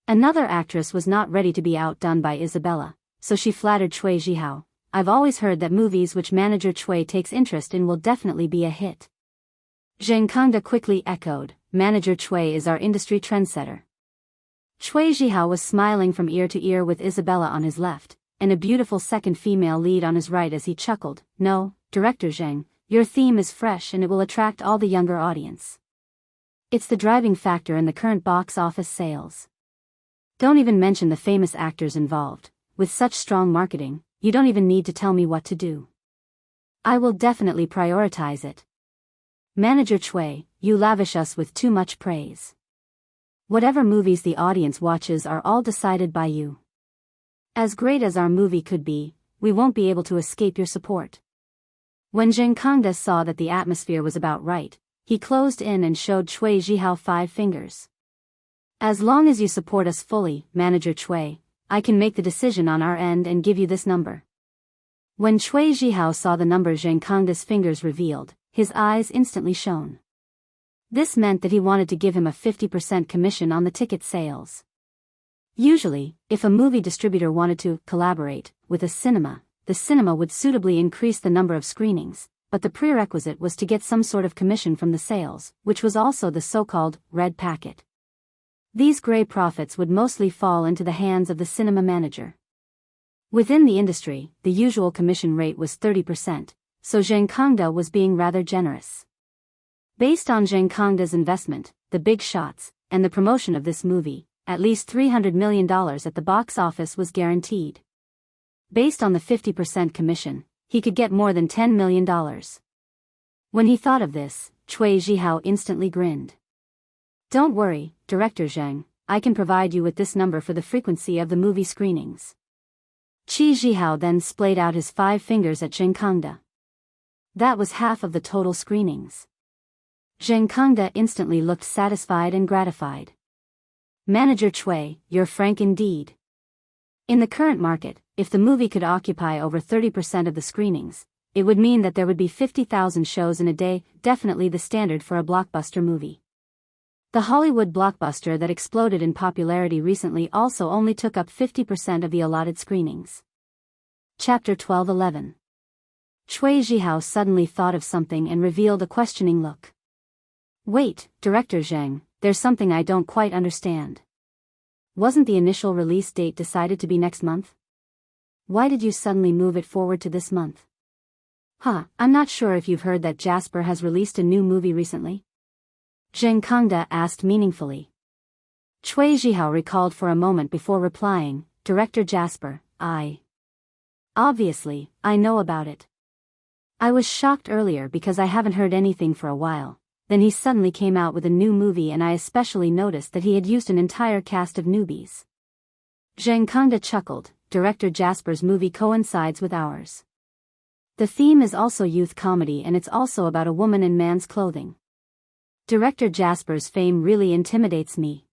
Another actress was not ready to be outdone by Isabella, so she flattered Cui Jihao. I've always heard that movies which manager Cui takes interest in will definitely be a hit. Zheng Kangde quickly echoed, Manager Cui is our industry trendsetter. Cui Jihao was smiling from ear to ear with Isabella on his left, and a beautiful second female lead on his right as he chuckled, No, Director Zheng, your theme is fresh and it will attract all the younger audience. It's the driving factor in the current box office sales. Don't even mention the famous actors involved. With such strong marketing, you don't even need to tell me what to do. I will definitely prioritize it. Manager Cui, you lavish us with too much praise. Whatever movies the audience watches are all decided by you. As great as our movie could be, we won't be able to escape your support. When Zheng Kangde saw that the atmosphere was about right, he closed in and showed Cui Jihao 5 fingers. As long as you support us fully, Manager Cui, I can make the decision on our end and give you this number. When Cui Jihao saw the number Zheng Kangde's fingers revealed, his eyes instantly shone. This meant that he wanted to give him a 50% commission on the ticket sales. Usually, if a movie distributor wanted to collaborate with a cinema, the cinema would suitably increase the number of screenings, but the prerequisite was to get some sort of commission from the sales, which was also the so-called red packet. These gray profits would mostly fall into the hands of the cinema manager. Within the industry, the usual commission rate was 30%, so Zheng Kangde was being rather generous. Based on Zheng Kangde's investment, the big shots, and the promotion of this movie, at least $300 million at the box office was guaranteed. Based on the 50% commission, he could get more than $10 million. When he thought of this, Cui Jihao instantly grinned. Don't worry, Director Zheng, I can provide you with this number for the frequency of the movie screenings. Cui Jihao then splayed out his 5 fingers at Zheng Kangde. That was half of the total screenings. Zheng Kangde instantly looked satisfied and gratified. Manager Cui, you're frank indeed. In the current market, if the movie could occupy over 30% of the screenings, it would mean that there would be 50,000 shows in a day, definitely the standard for a blockbuster movie. The Hollywood blockbuster that exploded in popularity recently also only took up 50% of the allotted screenings. Chapter 12:11. Cui Jihao suddenly thought of something and revealed a questioning look. Wait, Director Zheng, there's something I don't quite understand. Wasn't the initial release date decided to be next month? Why did you suddenly move it forward to this month? I'm not sure if you've heard that Jasper has released a new movie recently? Zheng Kangde asked meaningfully. Cui Jihao recalled for a moment before replying, Director Jasper, Obviously, I know about it. I was shocked earlier because I haven't heard anything for a while. Then he suddenly came out with a new movie and I especially noticed that he had used an entire cast of newbies. Zheng Kangde chuckled, Director Jasper's movie coincides with ours. The theme is also youth comedy and it's also about a woman in man's clothing. Director Jasper's fame really intimidates me.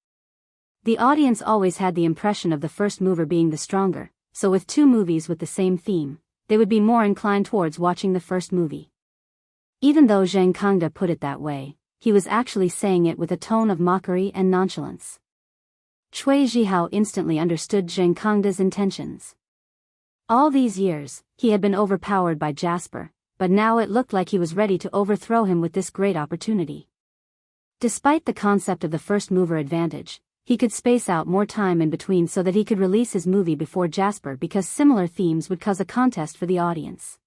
The audience always had the impression of the first mover being the stronger, so with 2 movies with the same theme, they would be more inclined towards watching the first movie. Even though Zheng Kangde put it that way, he was actually saying it with a tone of mockery and nonchalance. Cui Jihao instantly understood Zheng Kangde's intentions. All these years, he had been overpowered by Jasper, but now it looked like he was ready to overthrow him with this great opportunity. Despite the concept of the first mover advantage, he could space out more time in between so that he could release his movie before Jasper because similar themes would cause a contest for the audience.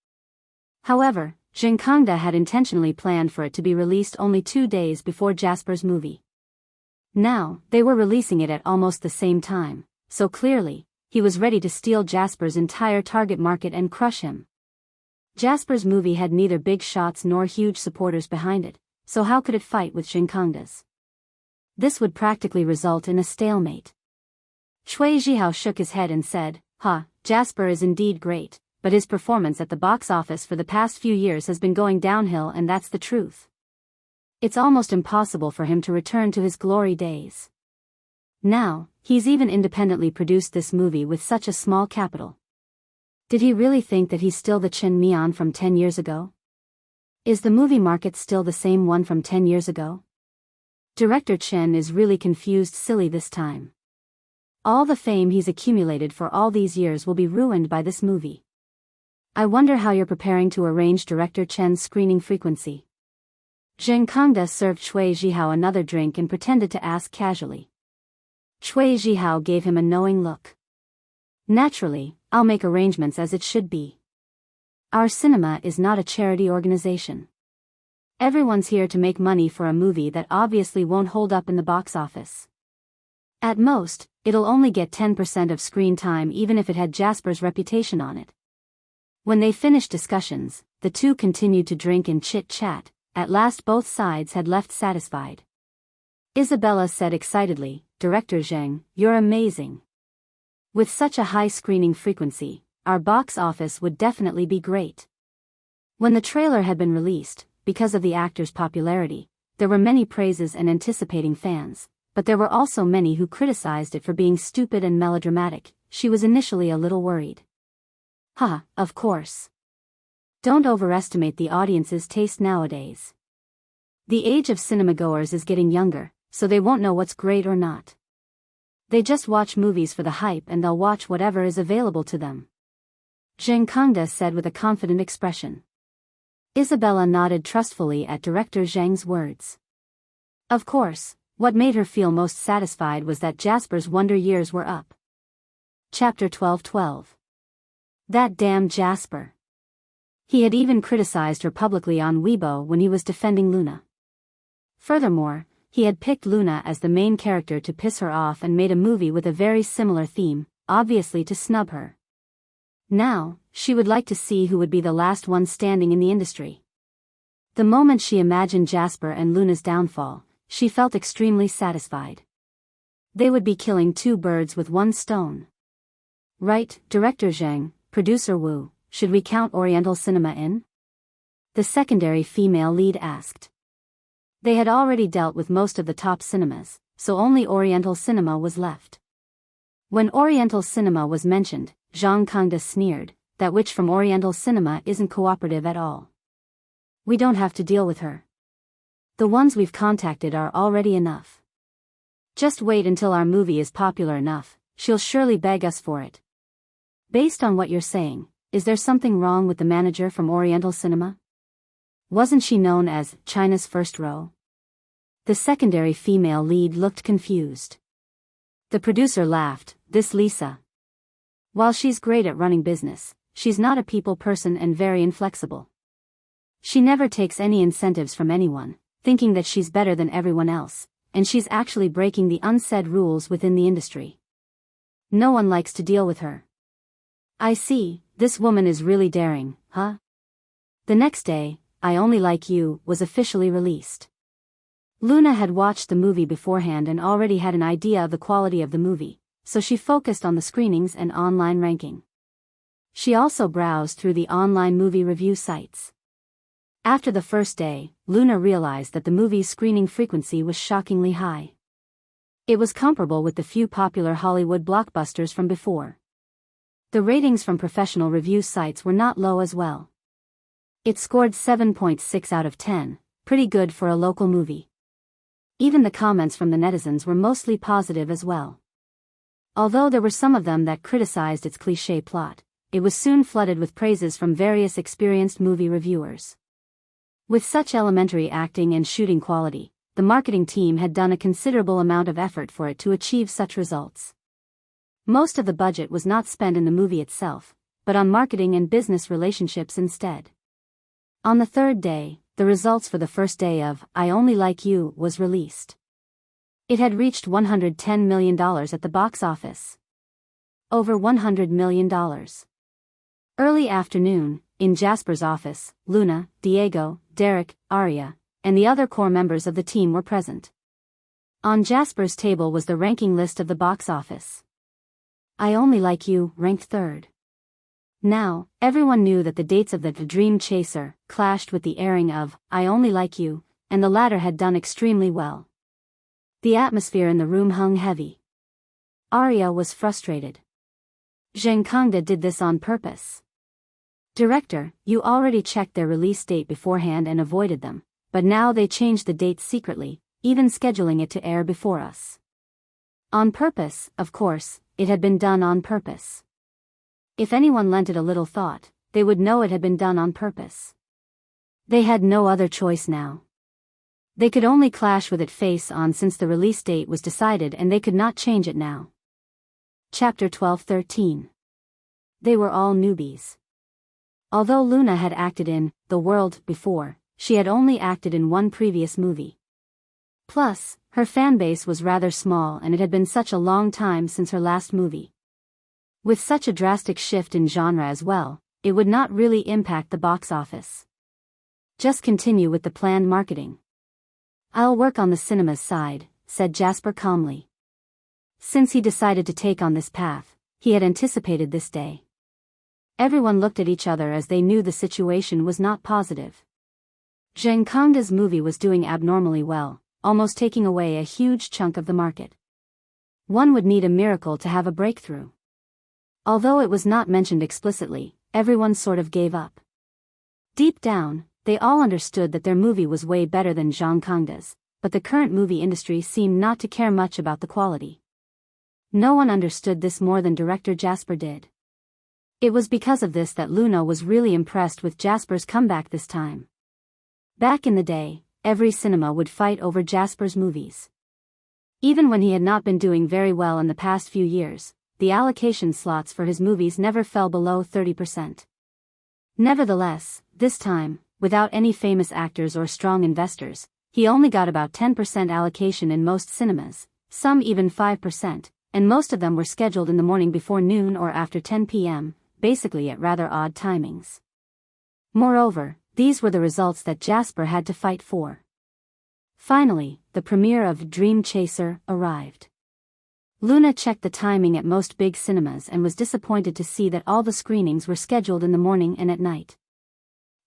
However, Zheng Kangde had intentionally planned for it to be released only 2 days before Jasper's movie. Now, they were releasing it at almost the same time, so clearly, he was ready to steal Jasper's entire target market and crush him. Jasper's movie had neither big shots nor huge supporters behind it, so how could it fight with Zheng Kangde's? This would practically result in a stalemate. Cui Jihao shook his head and said, Jasper is indeed great, but his performance at the box office for the past few years has been going downhill and that's the truth. It's almost impossible for him to return to his glory days. Now, he's even independently produced this movie with such a small capital. Did he really think that he's still the Chen Mian from 10 years ago? Is the movie market still the same one from 10 years ago? Director Chen is really confused silly this time. All the fame he's accumulated for all these years will be ruined by this movie. I wonder how you're preparing to arrange Director Chen's screening frequency. Zheng Kongda served Cui Zhihao another drink and pretended to ask casually. Cui Zhihao gave him a knowing look. Naturally, I'll make arrangements as it should be. Our cinema is not a charity organization. Everyone's here to make money for a movie that obviously won't hold up in the box office. At most, it'll only get 10% of screen time even if it had Jasper's reputation on it. When they finished discussions, the two continued to drink and chit-chat. At last both sides had left satisfied. Isabella said excitedly, "Director Zheng, you're amazing. With such a high screening frequency, our box office would definitely be great." When the trailer had been released, because of the actor's popularity, there were many praises and anticipating fans, but there were also many who criticized it for being stupid and melodramatic. She was initially a little worried. Of course. Don't overestimate the audience's taste nowadays. The age of cinemagoers is getting younger, so they won't know what's great or not. They just watch movies for the hype and they'll watch whatever is available to them. Zheng Kongda said with a confident expression. Isabella nodded trustfully at Director Zheng's words. Of course, what made her feel most satisfied was that Jasper's wonder years were up. Chapter 12:12. That damn Jasper. He had even criticized her publicly on Weibo when he was defending Luna. Furthermore, he had picked Luna as the main character to piss her off and made a movie with a very similar theme, obviously to snub her. Now, she would like to see who would be the last one standing in the industry. The moment she imagined Jasper and Luna's downfall, she felt extremely satisfied. They would be killing two birds with one stone. Right, Director Zheng, Producer Wu, should we count Oriental cinema in? The secondary female lead asked. They had already dealt with most of the top cinemas, so only Oriental cinema was left. When Oriental cinema was mentioned, Zhang Kongda sneered, that witch from Oriental cinema isn't cooperative at all. We don't have to deal with her. The ones we've contacted are already enough. Just wait until our movie is popular enough, she'll surely beg us for it. Based on what you're saying, is there something wrong with the manager from Oriental cinema? Wasn't she known as China's first row? The secondary female lead looked confused. The producer laughed, this Lisa. While she's great at running business, she's not a people person and very inflexible. She never takes any incentives from anyone, thinking that she's better than everyone else, and she's actually breaking the unsaid rules within the industry. No one likes to deal with her. I see, this woman is really daring, huh? The next day, I Only Like You was officially released. Luna had watched the movie beforehand and already had an idea of the quality of the movie, so she focused on the screenings and online ranking. She also browsed through the online movie review sites. After the first day, Luna realized that the movie's screening frequency was shockingly high. It was comparable with the few popular Hollywood blockbusters from before. The ratings from professional review sites were not low as well. It scored 7.6 out of 10, pretty good for a local movie. Even the comments from the netizens were mostly positive as well. Although there were some of them that criticized its cliché plot, it was soon flooded with praises from various experienced movie reviewers. With such elementary acting and shooting quality, the marketing team had done a considerable amount of effort for it to achieve such results. Most of the budget was not spent in the movie itself, but on marketing and business relationships instead. On the third day, the results for the first day of I Only Like You was released. It had reached $110 million at the box office. Over $100 million. Early afternoon, in Jasper's office, Luna, Diego, Derek, Aria, and the other core members of the team were present. On Jasper's table was the ranking list of the box office. I Only Like You ranked third. Now, everyone knew that the dates of The Dream Chaser clashed with the airing of I Only Like You, and the latter had done extremely well. The atmosphere in the room hung heavy. Aria was frustrated. Zheng Kongda did this on purpose. Director, you already checked their release date beforehand and avoided them, but now they changed the date secretly, even scheduling it to air before us. On purpose, of course, it had been done on purpose. If anyone lent it a little thought, they would know it had been done on purpose. They had no other choice now. They could only clash with it face on since the release date was decided and they could not change it now. Chapter 12-13. They were all newbies. Although Luna had acted in The World before, she had only acted in one previous movie. Plus, her fanbase was rather small and it had been such a long time since her last movie. With such a drastic shift in genre as well, it would not really impact the box office. Just continue with the planned marketing. I'll work on the cinema's side, said Jasper calmly. Since he decided to take on this path, he had anticipated this day. Everyone looked at each other as they knew the situation was not positive. Zheng Kongda's movie was doing abnormally well, almost taking away a huge chunk of the market. One would need a miracle to have a breakthrough. Although it was not mentioned explicitly, everyone sort of gave up. Deep down, they all understood that their movie was way better than Zheng Kongda's, but the current movie industry seemed not to care much about the quality. No one understood this more than director Jasper did. It was because of this that Luna was really impressed with Jasper's comeback this time. Back in the day, every cinema would fight over Jasper's movies. Even when he had not been doing very well in the past few years, the allocation slots for his movies never fell below 30%. Nevertheless, this time, without any famous actors or strong investors, he only got about 10% allocation in most cinemas, some even 5%, and most of them were scheduled in the morning before noon or after 10 p.m., basically at rather odd timings. Moreover, these were the results that Jasper had to fight for. Finally, the premiere of Dream Chaser arrived. Luna checked the timing at most big cinemas and was disappointed to see that all the screenings were scheduled in the morning and at night.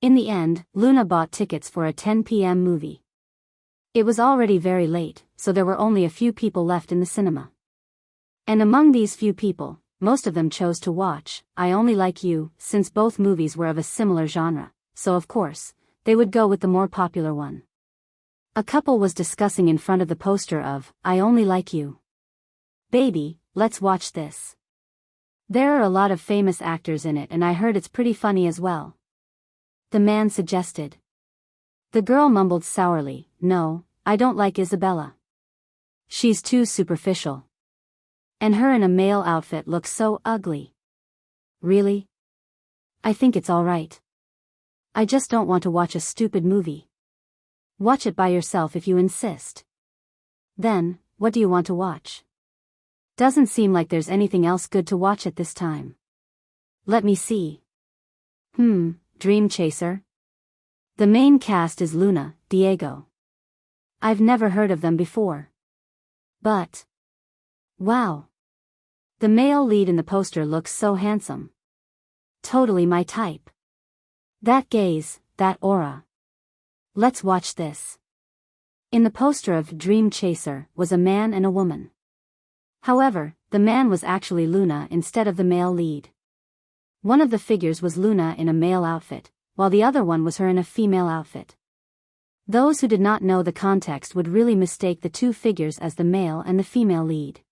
In the end, Luna bought tickets for a 10 p.m. movie. It was already very late, so there were only a few people left in the cinema. And among these few people, most of them chose to watch I Only Like You, since both movies were of a similar genre, so of course, they would go with the more popular one. A couple was discussing in front of the poster of I Only Like You. Baby, let's watch this. There are a lot of famous actors in it and I heard it's pretty funny as well. The man suggested. The girl mumbled sourly, no, I don't like Isabella. She's too superficial. And her in a male outfit looks so ugly. Really? I think it's alright. I just don't want to watch a stupid movie. Watch it by yourself if you insist. Then, what do you want to watch? Doesn't seem like there's anything else good to watch at this time. Let me see. Dream Chaser? The main cast is Luna, Diego. I've never heard of them before. But... wow. The male lead in the poster looks so handsome. Totally my type. That gaze, that aura. Let's watch this. In the poster of Dream Chaser was a man and a woman. However, the man was actually Luna instead of the male lead. One of the figures was Luna in a male outfit, while the other one was her in a female outfit. Those who did not know the context would really mistake the two figures as the male and the female lead.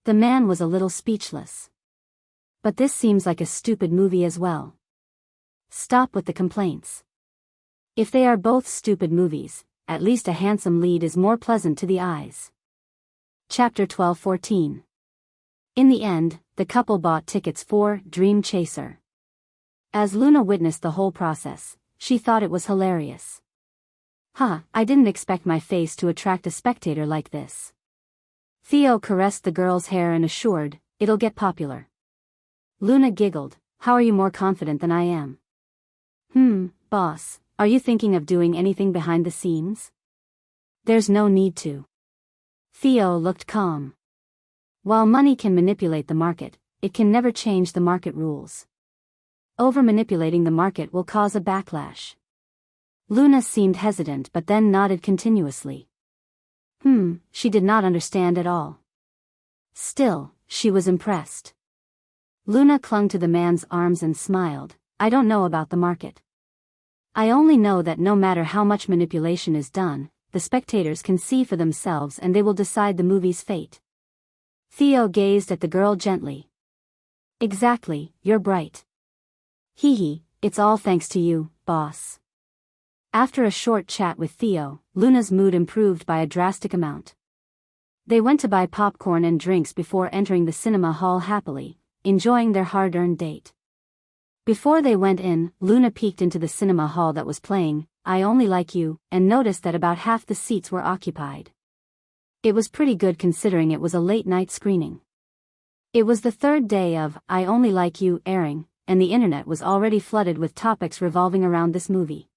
The man was a little speechless. But this seems like a stupid movie as well. Stop with the complaints. If they are both stupid movies, at least a handsome lead is more pleasant to the eyes. Chapter 12-14. In the end, the couple bought tickets for Dream Chaser. As Luna witnessed the whole process, she thought it was hilarious. I didn't expect my face to attract a spectator like this. Theo caressed the girl's hair and assured, it'll get popular. Luna giggled, how are you more confident than I am? Boss, are you thinking of doing anything behind the scenes? There's no need to. Theo looked calm. While money can manipulate the market, it can never change the market rules. Over-manipulating the market will cause a backlash. Luna seemed hesitant but then nodded continuously. She did not understand at all. Still, she was impressed. Luna clung to the man's arms and smiled, I don't know about the market. I only know that no matter how much manipulation is done, the spectators can see for themselves and they will decide the movie's fate. Theo gazed at the girl gently. Exactly, you're bright. Hee hee, it's all thanks to you, boss. After a short chat with Theo, Luna's mood improved by a drastic amount. They went to buy popcorn and drinks before entering the cinema hall happily, enjoying their hard-earned date. Before they went in, Luna peeked into the cinema hall that was playing I Only Like You, and noticed that about half the seats were occupied. It was pretty good considering it was a late-night screening. It was the third day of I Only Like You airing, and the internet was already flooded with topics revolving around this movie.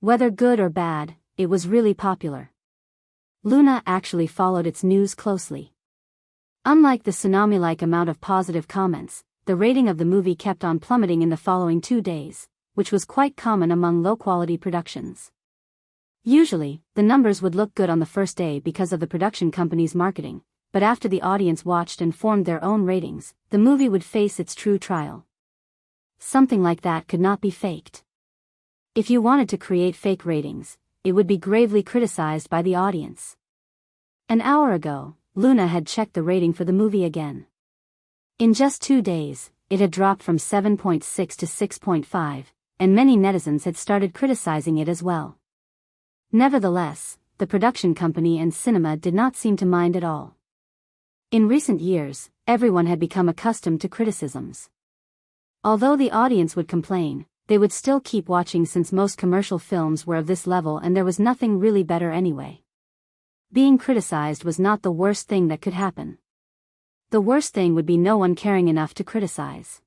Whether good or bad, it was really popular. Luna actually followed its news closely. Unlike the tsunami-like amount of positive comments, the rating of the movie kept on plummeting in the following 2 days, which was quite common among low-quality productions. Usually, the numbers would look good on the first day because of the production company's marketing, but after the audience watched and formed their own ratings, the movie would face its true trial. Something like that could not be faked. If you wanted to create fake ratings, it would be gravely criticized by the audience. An hour ago, Luna had checked the rating for the movie again. In just 2 days, it had dropped from 7.6 to 6.5, and many netizens had started criticizing it as well. Nevertheless, the production company and cinema did not seem to mind at all. In recent years, everyone had become accustomed to criticisms. Although the audience would complain, they would still keep watching since most commercial films were of this level and there was nothing really better anyway. Being criticized was not the worst thing that could happen. The worst thing would be no one caring enough to criticize.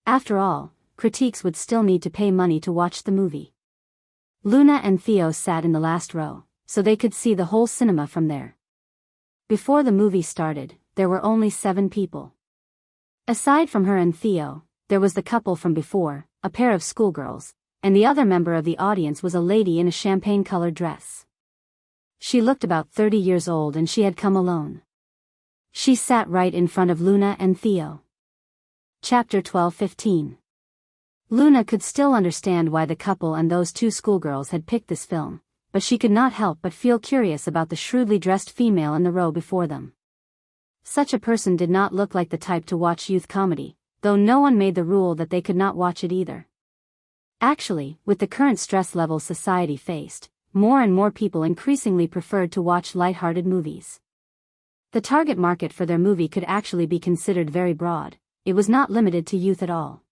After all, critiques would still need to pay money to watch the movie. Luna and Theo sat in the last row, so they could see the whole cinema from there. Before the movie started, there were only 7 people. Aside from her and Theo, there was the couple from before, a pair of schoolgirls, and the other member of the audience was a lady in a champagne-colored dress. She looked about 30 years old and she had come alone. She sat right in front of Luna and Theo. Chapter 12:15. Luna could still understand why the couple and those 2 schoolgirls had picked this film, but she could not help but feel curious about the shrewdly dressed female in the row before them. Such a person did not look like the type to watch youth comedy, though no one made the rule that they could not watch it either. Actually, with the current stress level society faced, more and more people increasingly preferred to watch light-hearted movies. The target market for their movie could actually be considered very broad. It was not limited to youth at all.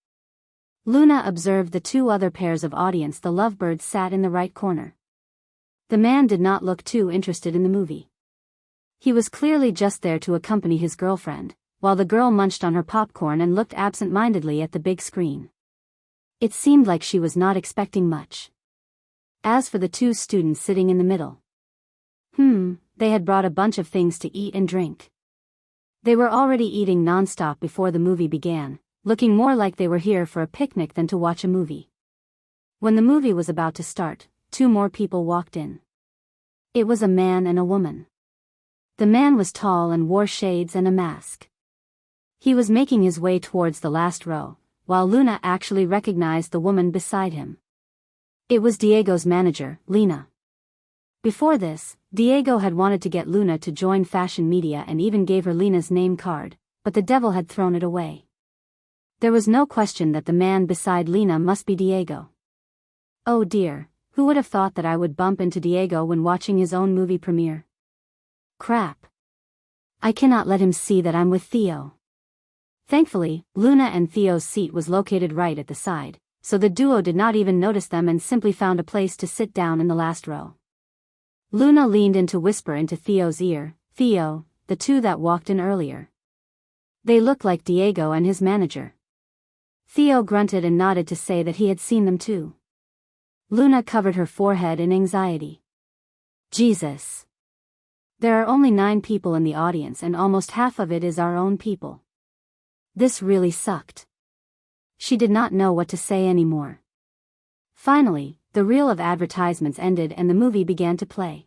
Luna observed the 2 other pairs of audience. The lovebirds sat in the right corner. The man did not look too interested in the movie. He was clearly just there to accompany his girlfriend, while the girl munched on her popcorn and looked absent-mindedly at the big screen. It seemed like she was not expecting much. As for the 2 students sitting in the middle, they had brought a bunch of things to eat and drink. They were already eating non-stop before the movie began, looking more like they were here for a picnic than to watch a movie. When the movie was about to start, 2 more people walked in. It was a man and a woman. The man was tall and wore shades and a mask. He was making his way towards the last row, while Luna actually recognized the woman beside him. It was Diego's manager, Lena. Before this, Diego had wanted to get Luna to join fashion media and even gave her Lena's name card, but the devil had thrown it away. There was no question that the man beside Lena must be Diego. Oh dear, who would have thought that I would bump into Diego when watching his own movie premiere? Crap. I cannot let him see that I'm with Theo. Thankfully, Luna and Theo's seat was located right at the side, so the duo did not even notice them and simply found a place to sit down in the last row. Luna leaned in to whisper into Theo's ear, "Theo, the 2 that walked in earlier. They look like Diego and his manager." Theo grunted and nodded to say that he had seen them too. Luna covered her forehead in anxiety. Jesus. There are only 9 people in the audience and almost half of it is our own people. This really sucked. She did not know what to say anymore. Finally, the reel of advertisements ended and the movie began to play.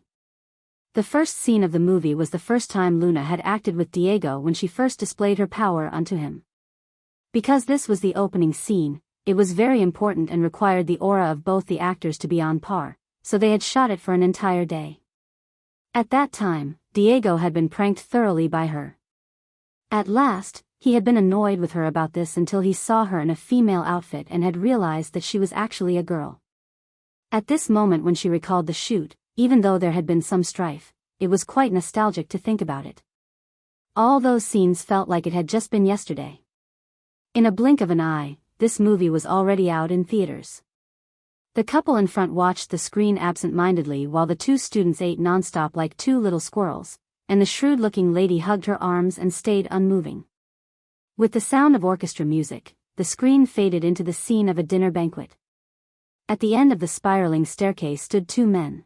The first scene of the movie was the first time Luna had acted with Diego when she first displayed her power unto him. Because this was the opening scene, it was very important and required the aura of both the actors to be on par, so they had shot it for an entire day. At that time, Diego had been pranked thoroughly by her. At last, he had been annoyed with her about this until he saw her in a female outfit and had realized that she was actually a girl. At this moment when she recalled the shoot, even though there had been some strife, it was quite nostalgic to think about it. All those scenes felt like it had just been yesterday. In a blink of an eye, this movie was already out in theaters. The couple in front watched the screen absent-mindedly while the two students ate nonstop like two little squirrels, and the shrewd-looking lady hugged her arms and stayed unmoving. With the sound of orchestra music, the screen faded into the scene of a dinner banquet. At the end of the spiraling staircase stood two men.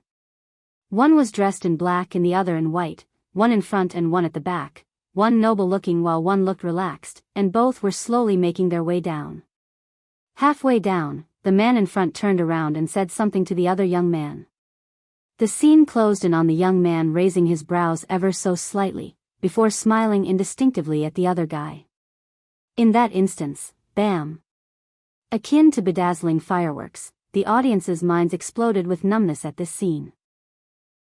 One was dressed in black and the other in white, one in front and one at the back, one noble-looking while one looked relaxed, and both were slowly making their way down. Halfway down, the man in front turned around and said something to the other young man. The scene closed in on the young man raising his brows ever so slightly, before smiling indistinctively at the other guy. In that instance, bam! Akin to bedazzling fireworks, the audience's minds exploded with numbness at this scene.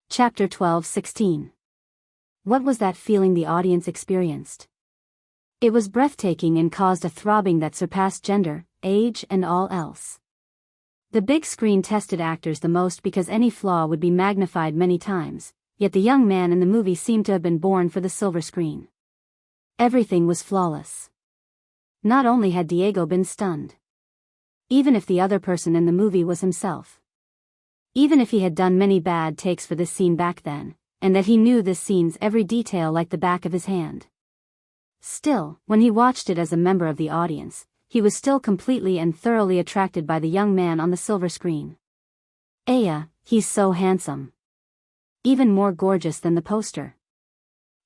Chapter 12:16. What was that feeling the audience experienced? It was breathtaking and caused a throbbing that surpassed gender, age, and all else. The big screen tested actors the most because any flaw would be magnified many times, yet the young man in the movie seemed to have been born for the silver screen. Everything was flawless. Not only had Diego been stunned. Even if the other person in the movie was himself. Even if he had done many bad takes for this scene back then, and that he knew this scene's every detail like the back of his hand. Still, when he watched it as a member of the audience, he was still completely and thoroughly attracted by the young man on the silver screen. Aya, he's so handsome. Even more gorgeous than the poster.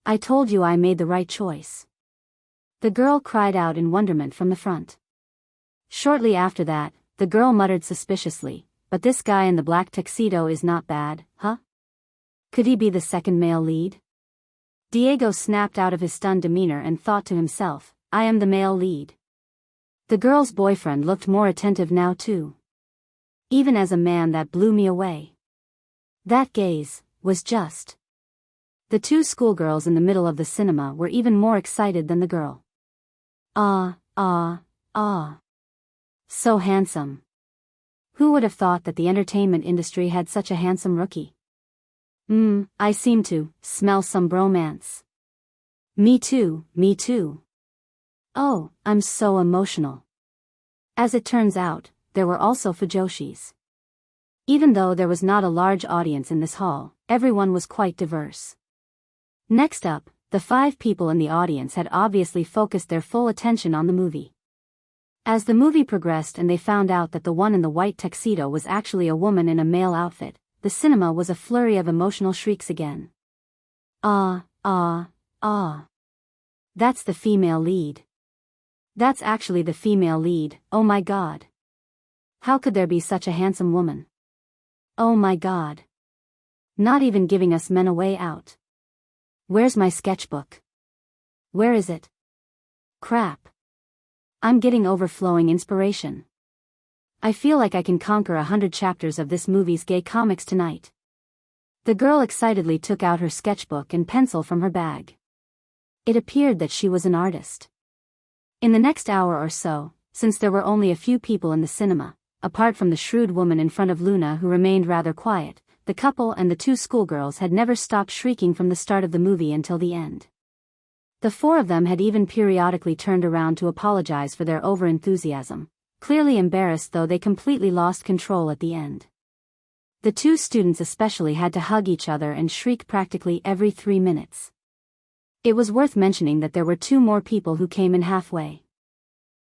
I told you I made the right choice. The girl cried out in wonderment from the front. Shortly after that, the girl muttered suspiciously, but this guy in the black tuxedo is not bad, huh? Could he be the second male lead? Diego snapped out of his stunned demeanor and thought to himself, I am the male lead. The girl's boyfriend looked more attentive now too. Even as a man that blew me away. That gaze was just. The two schoolgirls in the middle of the cinema were even more excited than the girl. Ah. So handsome. Who would have thought that the entertainment industry had such a handsome rookie? I seem to smell some bromance. Me too. Oh, I'm so emotional. As it turns out, there were also fujoshis. Even though there was not a large audience in this hall, everyone was quite diverse. Next up, the 5 people in the audience had obviously focused their full attention on the movie. As the movie progressed and they found out that the one in the white tuxedo was actually a woman in a male outfit, the cinema was a flurry of emotional shrieks again. Ah. That's the female lead. That's actually the female lead, oh my god. How could there be such a handsome woman? Oh my god. Not even giving us men a way out. Where's my sketchbook? Where is it? Crap. I'm getting overflowing inspiration. I feel like I can conquer 100 chapters of this movie's gay comics tonight. The girl excitedly took out her sketchbook and pencil from her bag. It appeared that she was an artist. In the next hour or so, since there were only a few people in the cinema, apart from the shrewd woman in front of Luna who remained rather quiet, the couple and the 2 schoolgirls had never stopped shrieking from the start of the movie until the end. The 4 of them had even periodically turned around to apologize for their overenthusiasm, clearly embarrassed though they completely lost control at the end. The 2 students especially had to hug each other and shriek practically every 3 minutes. It was worth mentioning that there were 2 more people who came in halfway.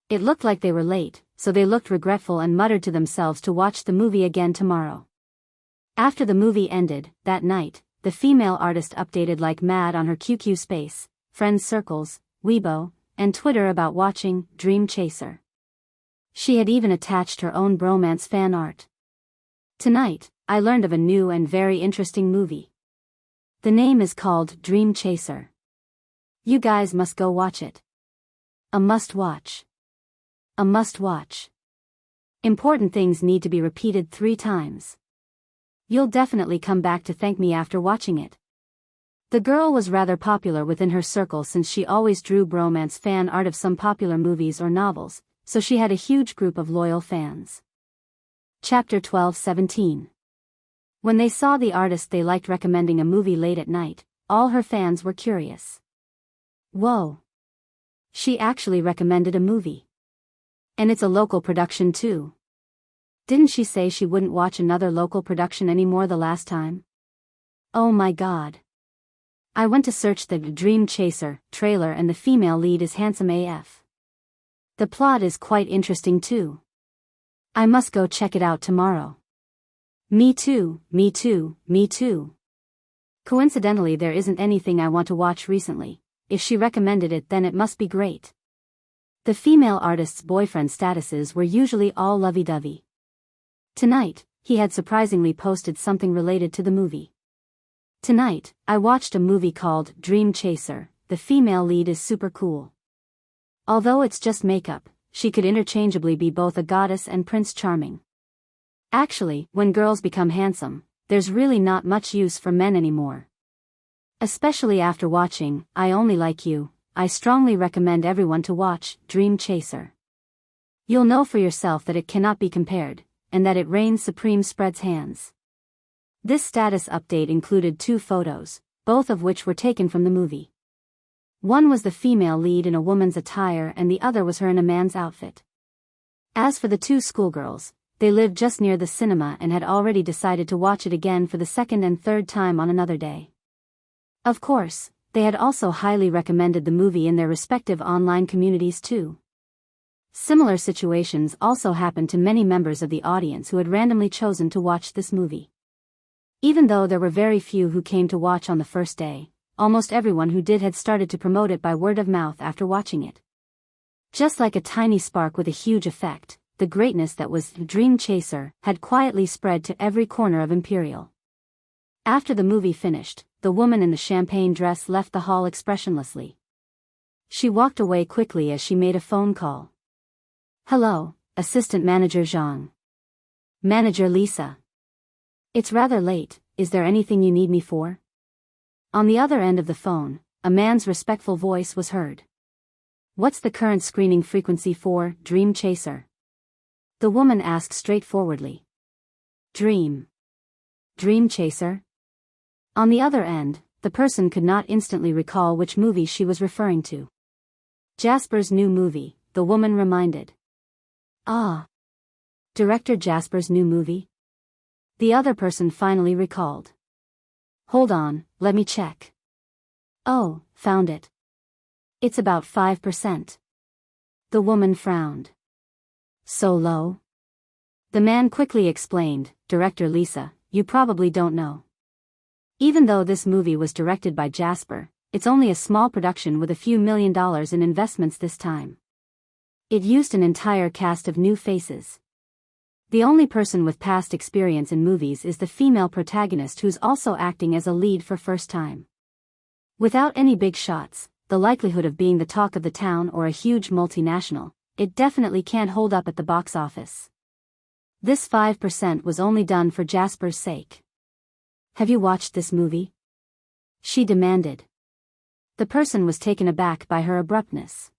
It looked like they were late, so they looked regretful and muttered to themselves to watch the movie again tomorrow. After the movie ended, that night, the female artist updated like mad on her QQ space, friends circles, Weibo, and Twitter about watching Dream Chaser. She had even attached her own bromance fan art. Tonight, I learned of a new and very interesting movie. The name is called Dream Chaser. You guys must go watch it. A must watch. A must watch. Important things need to be repeated 3 times. You'll definitely come back to thank me after watching it. The girl was rather popular within her circle since she always drew bromance fan art of some popular movies or novels, so she had a huge group of loyal fans. Chapter 12:17. When they saw the artist they liked recommending a movie late at night, all her fans were curious. Whoa! She actually recommended a movie. And it's a local production too. Didn't she say she wouldn't watch another local production anymore the last time? Oh my god. I went to search the Dream Chaser trailer and the female lead is handsome AF. The plot is quite interesting too. I must go check it out tomorrow. Me too, me too, me too. Coincidentally, there isn't anything I want to watch recently. If she recommended it, then it must be great. The female artist's boyfriend statuses were usually all lovey-dovey. Tonight, he had surprisingly posted something related to the movie. Tonight, I watched a movie called Dream Chaser. The female lead is super cool. Although it's just makeup, she could interchangeably be both a goddess and Prince Charming. Actually, when girls become handsome, there's really not much use for men anymore. Especially after watching I Only Like You, I strongly recommend everyone to watch Dream Chaser. You'll know for yourself that it cannot be compared, and that it reigns supreme spreads hands. This status update included 2 photos, both of which were taken from the movie. One was the female lead in a woman's attire and the other was her in a man's outfit. As for the 2 schoolgirls, they lived just near the cinema and had already decided to watch it again for the 2nd and 3rd time on another day. Of course, they had also highly recommended the movie in their respective online communities too. Similar situations also happened to many members of the audience who had randomly chosen to watch this movie. Even though there were very few who came to watch on the first day, almost everyone who did had started to promote it by word of mouth after watching it. Just like a tiny spark with a huge effect, the greatness that was Dream Chaser had quietly spread to every corner of Imperial. After the movie finished, the woman in the champagne dress left the hall expressionlessly. She walked away quickly as she made a phone call. Hello, Assistant Manager Zhang. Manager Lisa. It's rather late, is there anything you need me for? On the other end of the phone, a man's respectful voice was heard. What's the current screening frequency for Dream Chaser? The woman asked straightforwardly. Dream Chaser? On the other end, the person could not instantly recall which movie she was referring to. Jasper's new movie, the woman reminded. Ah. Director Jasper's new movie? The other person finally recalled. Hold on, let me check. Oh, found it. It's about 5%. The woman frowned. So low? The man quickly explained, Director Lisa, you probably don't know. Even though this movie was directed by Jasper, it's only a small production with a few $1 million in investments this time. It used an entire cast of new faces. The only person with past experience in movies is the female protagonist who's also acting as a lead for first time. Without any big shots, the likelihood of being the talk of the town or a huge multinational, it definitely can't hold up at the box office. This 5% was only done for Jasper's sake. Have you watched this movie? She demanded. The person was taken aback by her abruptness.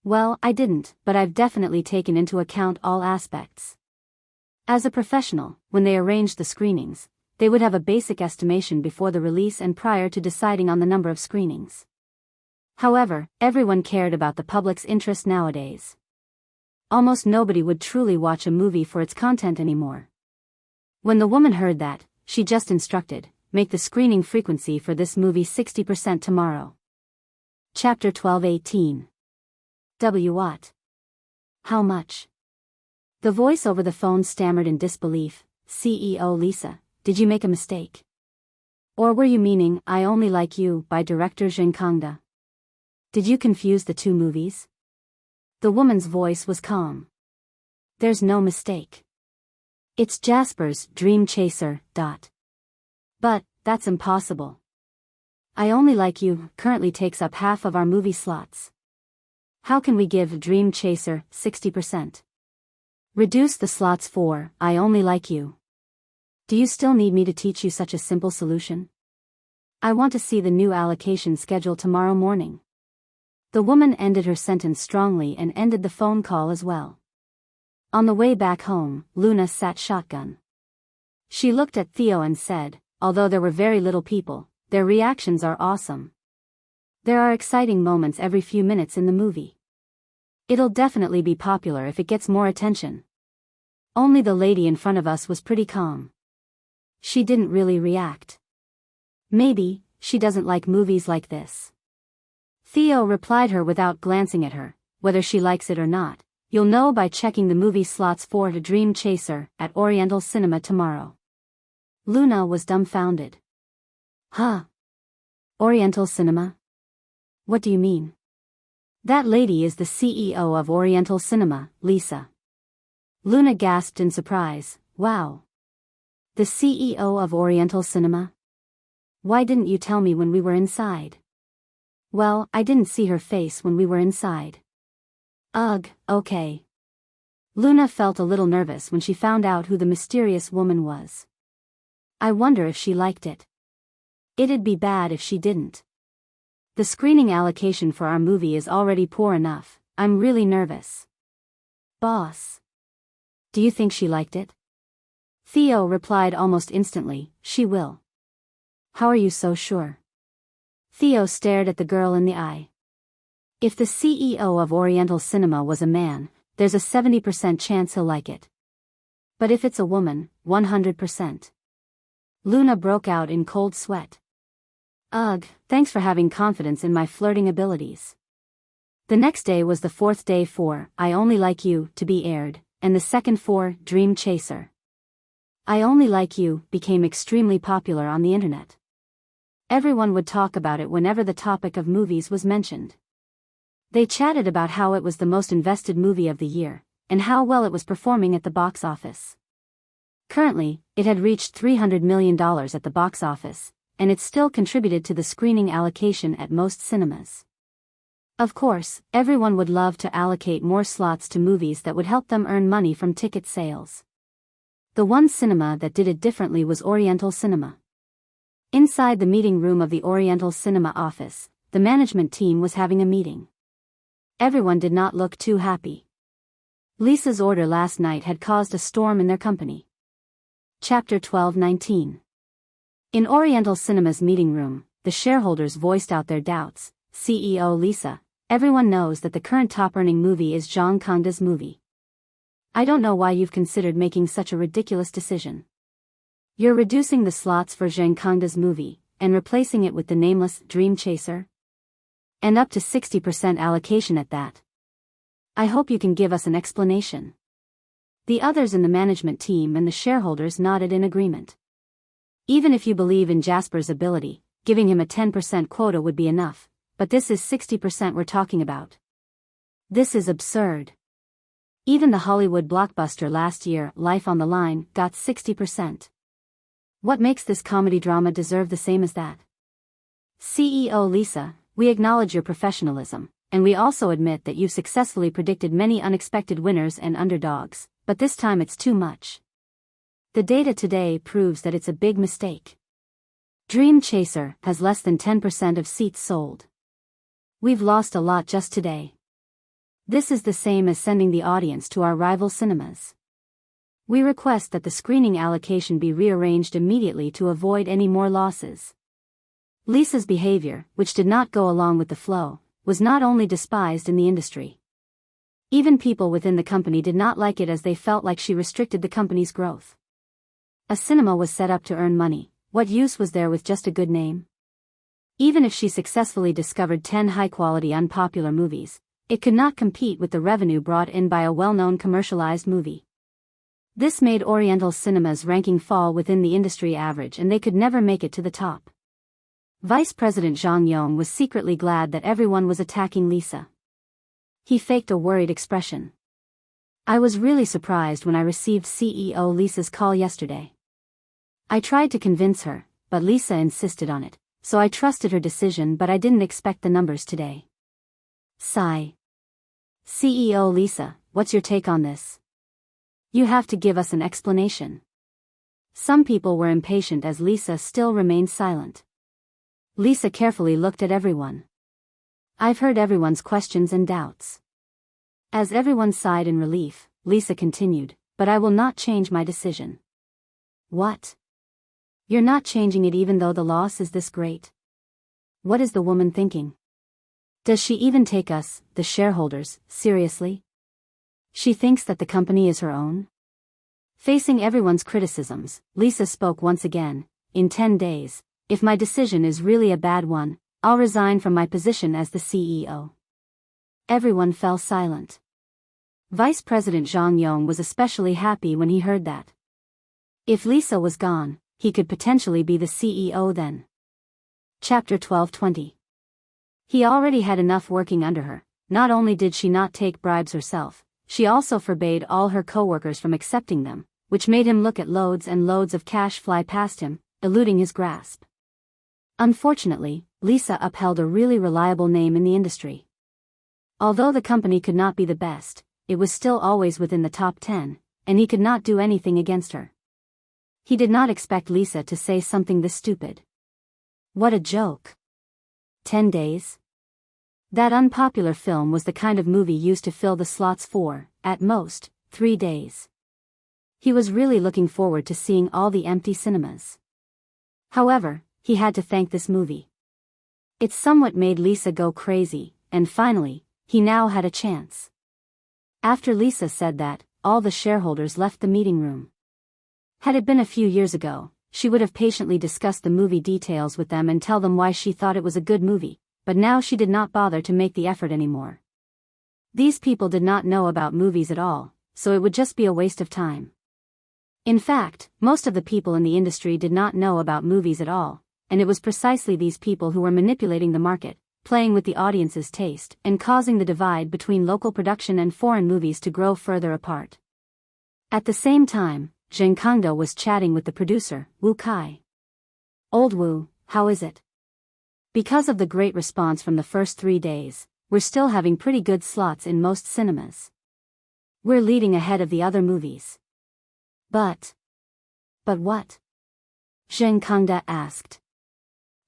Well, I didn't, but I've definitely taken into account all aspects. As a professional, when they arranged the screenings, they would have a basic estimation before the release and prior to deciding on the number of screenings. However, everyone cared about the public's interest nowadays. Almost nobody would truly watch a movie for its content anymore. When the woman heard that, she just instructed, make the screening frequency for this movie 60% tomorrow. Chapter 12:18. What? How much? The voice over the phone stammered in disbelief. CEO Lisa, did you make a mistake? Or were you meaning I Only Like You by director Zheng Kangda? Did you confuse the 2 movies? The woman's voice was calm. There's no mistake. It's Jasper's Dream Chaser. But, that's impossible. I Only Like You currently takes up half of our movie slots. How can we give Dream Chaser 60%? Reduce the slots for I only like you. Do you still need me to teach you such a simple solution? I want to see the new allocation schedule tomorrow morning. The woman ended her sentence strongly and ended the phone call as well. On the way back home, Luna sat shotgun. She looked at Theo and said, although there were very little people, their reactions are awesome. There are exciting moments every few minutes in the movie. It'll definitely be popular if it gets more attention. Only the lady in front of us was pretty calm. She didn't really react. Maybe, she doesn't like movies like this. Theo replied her without glancing at her, whether she likes it or not. You'll know by checking the movie slots for The Dream Chaser at Oriental Cinema tomorrow. Luna was dumbfounded. Huh? Oriental Cinema? What do you mean? That lady is the CEO of Oriental Cinema, Lisa. Luna gasped in surprise. Wow. The CEO of Oriental Cinema? Why didn't you tell me when we were inside? Well, I didn't see her face when we were inside. Ugh, okay. Luna felt a little nervous when she found out who the mysterious woman was. I wonder if she liked it. It'd be bad if she didn't. The screening allocation for our movie is already poor enough. I'm really nervous. Boss. Do you think she liked it? Theo replied almost instantly, she will. How are you so sure? Theo stared at the girl in the eye. If the CEO of Oriental Cinema was a man, there's a 70% chance he'll like it. But if it's a woman, 100%. Luna broke out in cold sweat. Ugh, thanks for having confidence in my flirting abilities. The next day was the fourth day for I Only Like You to be aired, and the second for Dream Chaser. I Only Like You became extremely popular on the internet. Everyone would talk about it whenever the topic of movies was mentioned. They chatted about how it was the most invested movie of the year, and how well it was performing at the box office. Currently, it had reached $300 million at the box office, and it still contributed to the screening allocation at most cinemas. Of course, everyone would love to allocate more slots to movies that would help them earn money from ticket sales. The one cinema that did it differently was Oriental Cinema. Inside the meeting room of the Oriental Cinema office, the management team was having a meeting. Everyone did not look too happy. Lisa's order last night had caused a storm in their company. Chapter 12:19. In Oriental Cinema's meeting room, the shareholders voiced out their doubts. CEO Lisa, everyone knows that the current top-earning movie is Zhang Kangda's movie. I don't know why you've considered making such a ridiculous decision. You're reducing the slots for Zhang Kangda's movie, and replacing it with the nameless Dream Chaser? And up to 60% allocation at that. I hope you can give us an explanation. The others in the management team and the shareholders nodded in agreement. Even if you believe in Jasper's ability, giving him a 10% quota would be enough, but this is 60% we're talking about. This is absurd. Even the Hollywood blockbuster last year, Life on the Line, got 60%. What makes this comedy drama deserve the same as that? CEO Lisa, we acknowledge your professionalism, and we also admit that you've successfully predicted many unexpected winners and underdogs, but this time it's too much. The data today proves that it's a big mistake. Dream Chaser has less than 10% of seats sold. We've lost a lot just today. This is the same as sending the audience to our rival cinemas. We request that the screening allocation be rearranged immediately to avoid any more losses. Lisa's behavior, which did not go along with the flow, was not only despised in the industry. Even people within the company did not like it as they felt like she restricted the company's growth. A cinema was set up to earn money. What use was there with just a good name? Even if she successfully discovered 10 high-quality unpopular movies, it could not compete with the revenue brought in by a well-known commercialized movie. This made Oriental Cinema's ranking fall within the industry average, and they could never make it to the top. Vice President Zhang Yong was secretly glad that everyone was attacking Lisa. He faked a worried expression. I was really surprised when I received CEO Lisa's call yesterday. I tried to convince her, but Lisa insisted on it, so I trusted her decision, but I didn't expect the numbers today. Sigh. CEO Lisa, what's your take on this? You have to give us an explanation. Some people were impatient as Lisa still remained silent. Lisa carefully looked at everyone. I've heard everyone's questions and doubts. As everyone sighed in relief, Lisa continued, but I will not change my decision. What? You're not changing it even though the loss is this great? What is the woman thinking? Does she even take us, the shareholders, seriously? She thinks that the company is her own? Facing everyone's criticisms, Lisa spoke once again. In 10 days, if my decision is really a bad one, I'll resign from my position as the CEO. Everyone fell silent. Vice President Zhang Yong was especially happy when he heard that. If Lisa was gone, he could potentially be the CEO then. Chapter 12:20. He already had enough working under her. Not only did she not take bribes herself, she also forbade all her co-workers from accepting them, which made him look at loads and loads of cash fly past him, eluding his grasp. Unfortunately, Lisa upheld a really reliable name in the industry. Although the company could not be the best, it was still always within the top 10, and he could not do anything against her. He did not expect Lisa to say something this stupid. What a joke. 10 days? That unpopular film was the kind of movie used to fill the slots for, at most, 3 days. He was really looking forward to seeing all the empty cinemas. However, he had to thank this movie. It somewhat made Lisa go crazy, and finally, he now had a chance. After Lisa said that, all the shareholders left the meeting room. Had it been a few years ago, she would have patiently discussed the movie details with them and tell them why she thought it was a good movie, but now she did not bother to make the effort anymore. These people did not know about movies at all, so it would just be a waste of time. In fact, most of the people in the industry did not know about movies at all, and it was precisely these people who were manipulating the market, playing with the audience's taste, and causing the divide between local production and foreign movies to grow further apart. At the same time, Zheng Kangde was chatting with the producer, Wu Kai. Old Wu, how is it? Because of the great response from the first 3 days, we're still having pretty good slots in most cinemas. We're leading ahead of the other movies. But what? Zheng Kangde asked.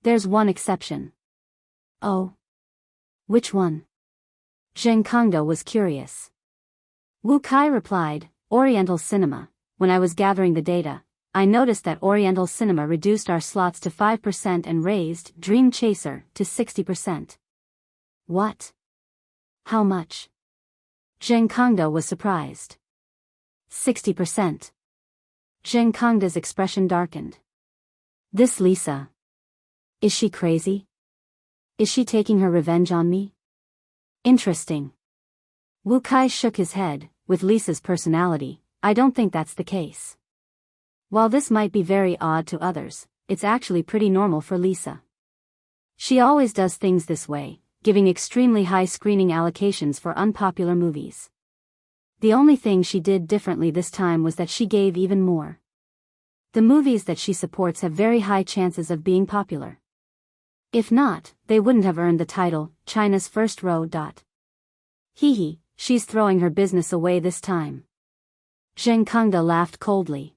There's one exception. Oh. Which one? Zheng Kangde was curious. Wu Kai replied, Oriental cinema. When I was gathering the data, I noticed that Oriental cinema reduced our slots to 5% and raised Dream Chaser to 60%. What? How much? Zheng Kangde was surprised. 60%. Zheng Kangde's expression darkened. This Lisa. Is she crazy? Is she taking her revenge on me? Interesting. Wu Kai shook his head. With Lisa's personality, I don't think that's the case. While this might be very odd to others, it's actually pretty normal for Lisa. She always does things this way, giving extremely high screening allocations for unpopular movies. The only thing she did differently this time was that she gave even more. The movies that she supports have very high chances of being popular. If not, they wouldn't have earned the title, China's First Row. Hee, she's throwing her business away this time. Zheng Kangde laughed coldly.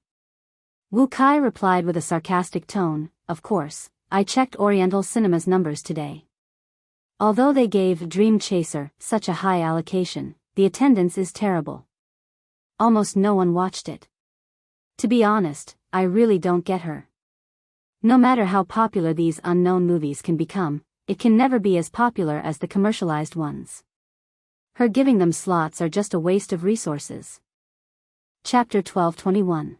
Wu Kai replied with a sarcastic tone, of course, I checked Oriental Cinema's numbers today. Although they gave Dream Chaser such a high allocation, the attendance is terrible. Almost no one watched it. To be honest, I really don't get her. No matter how popular these unknown movies can become, it can never be as popular as the commercialized ones. Her giving them slots are just a waste of resources. Chapter 12:21.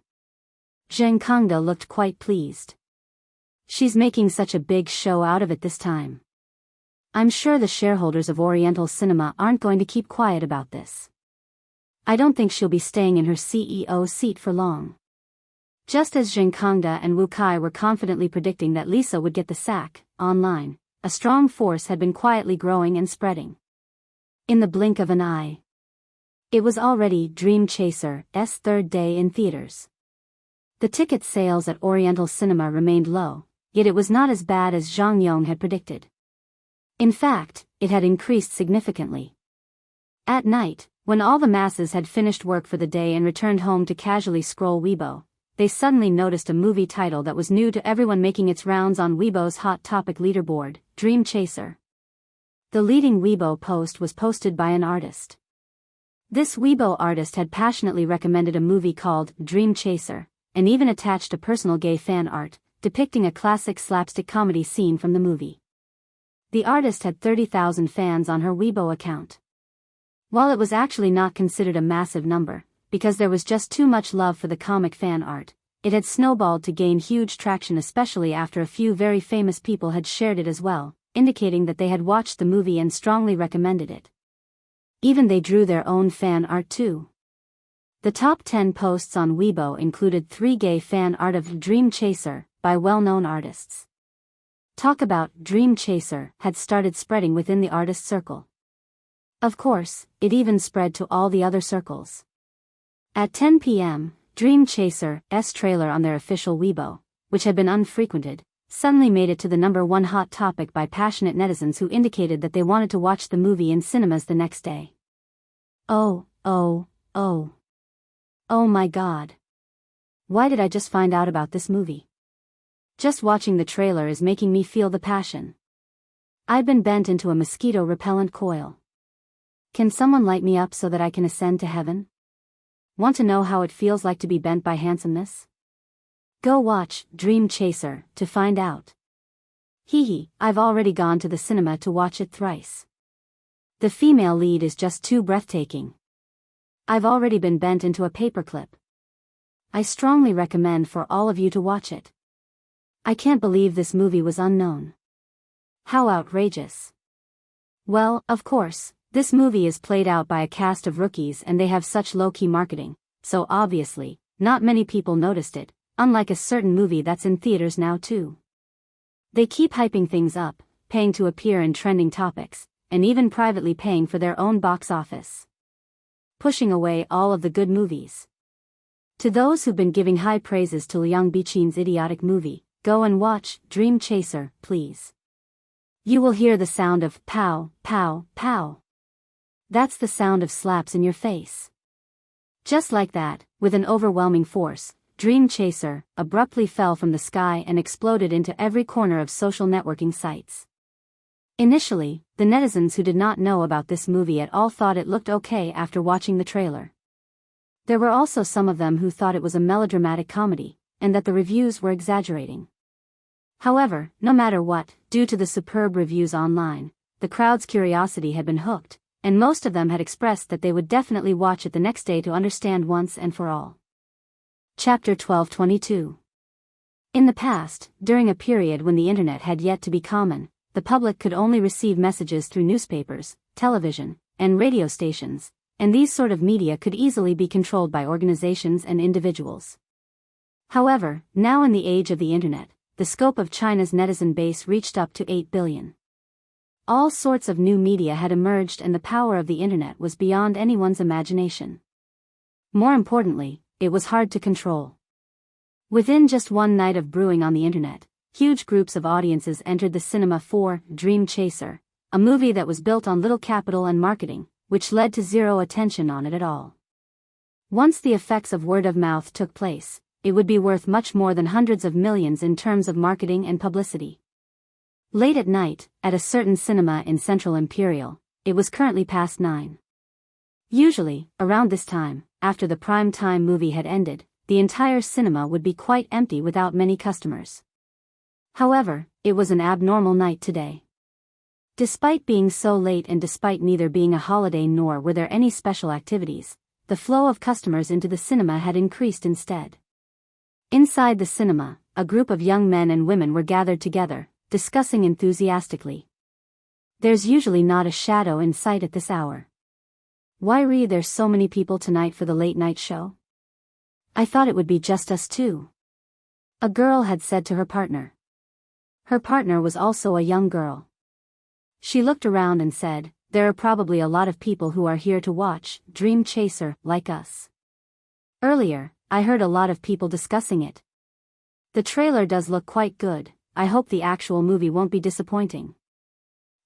Zheng Kangde looked quite pleased. She's making such a big show out of it this time. I'm sure the shareholders of Oriental Cinema aren't going to keep quiet about this. I don't think she'll be staying in her CEO seat for long. Just as Zheng Kangde and Wu Kai were confidently predicting that Lisa would get the sack, online, a strong force had been quietly growing and spreading. In the blink of an eye. It was already Dream Chaser's third day in theaters. The ticket sales at Oriental Cinema remained low, yet it was not as bad as Zhang Yong had predicted. In fact, it had increased significantly. At night, When all the masses had finished work for the day and returned home to casually scroll Weibo, they suddenly noticed a movie title that was new to everyone making its rounds on Weibo's hot topic leaderboard, Dream Chaser. The leading Weibo post was posted by an artist. This Weibo artist had passionately recommended a movie called Dream Chaser, and even attached a personal gay fan art, depicting a classic slapstick comedy scene from the movie. The artist had 30,000 fans on her Weibo account. While it was actually not considered a massive number, because there was just too much love for the comic fan art, it had snowballed to gain huge traction, especially after a few very famous people had shared it as well, indicating that they had watched the movie and strongly recommended it. Even they drew their own fan art too. The top 10 posts on Weibo included 3 gay fan art of Dream Chaser by well-known artists. Talk about Dream Chaser had started spreading within the artist circle. Of course, it even spread to all the other circles. At 10 p.m., Dream Chaser's trailer on their official Weibo, which had been unfrequented, suddenly made it to the #1 hot topic by passionate netizens who indicated that they wanted to watch the movie in cinemas the next day. Oh my God. Why did I just find out about this movie? Just watching the trailer is making me feel the passion. I've been bent into a mosquito-repellent coil. Can someone light me up so that I can ascend to heaven? Want to know how it feels like to be bent by handsomeness? Go watch Dream Chaser to find out. I've already gone to the cinema to watch it thrice. The female lead is just too breathtaking. I've already been bent into a paperclip. I strongly recommend for all of you to watch it. I can't believe this movie was unknown. How outrageous. Well, of course, this movie is played out by a cast of rookies and they have such low-key marketing, so obviously, not many people noticed it, unlike a certain movie that's in theaters now too. They keep hyping things up, paying to appear in trending topics, and even privately paying for their own box office. Pushing away all of the good movies. To those who've been giving high praises to Liang Bichin's idiotic movie, go and watch Dream Chaser, please. You will hear the sound of pow, pow, pow. That's the sound of slaps in your face. Just like that, with an overwhelming force, Dream Chaser abruptly fell from the sky and exploded into every corner of social networking sites. Initially, the netizens who did not know about this movie at all thought it looked okay after watching the trailer. There were also some of them who thought it was a melodramatic comedy, and that the reviews were exaggerating. However, no matter what, due to the superb reviews online, the crowd's curiosity had been hooked, and most of them had expressed that they would definitely watch it the next day to understand once and for all. Chapter 12:22. In the past, during a period when the internet had yet to be common, the public could only receive messages through newspapers, television, and radio stations, and these sort of media could easily be controlled by organizations and individuals. However, now in the age of the internet, the scope of China's netizen base reached up to 8 billion. All sorts of new media had emerged and the power of the internet was beyond anyone's imagination. More importantly, it was hard to control. Within just one night of brewing on the internet, huge groups of audiences entered the cinema for Dream Chaser, a movie that was built on little capital and marketing, which led to zero attention on it at all. Once the effects of word of mouth took place, it would be worth much more than hundreds of millions in terms of marketing and publicity. Late at night, at a certain cinema in Central Imperial, it was currently past 9. Usually, around this time, after the prime time movie had ended, the entire cinema would be quite empty without many customers. However, it was an abnormal night today. Despite being so late and despite neither being a holiday nor were there any special activities, the flow of customers into the cinema had increased instead. Inside the cinema, a group of young men and women were gathered together, discussing enthusiastically. There's usually not a shadow in sight at this hour. Why there's so many people tonight for the late night show? I thought it would be just us two. A girl had said to her partner. Her partner was also a young girl. She looked around and said, there are probably a lot of people who are here to watch Dream Chaser like us. Earlier, I heard a lot of people discussing it. The trailer does look quite good. I hope the actual movie won't be disappointing.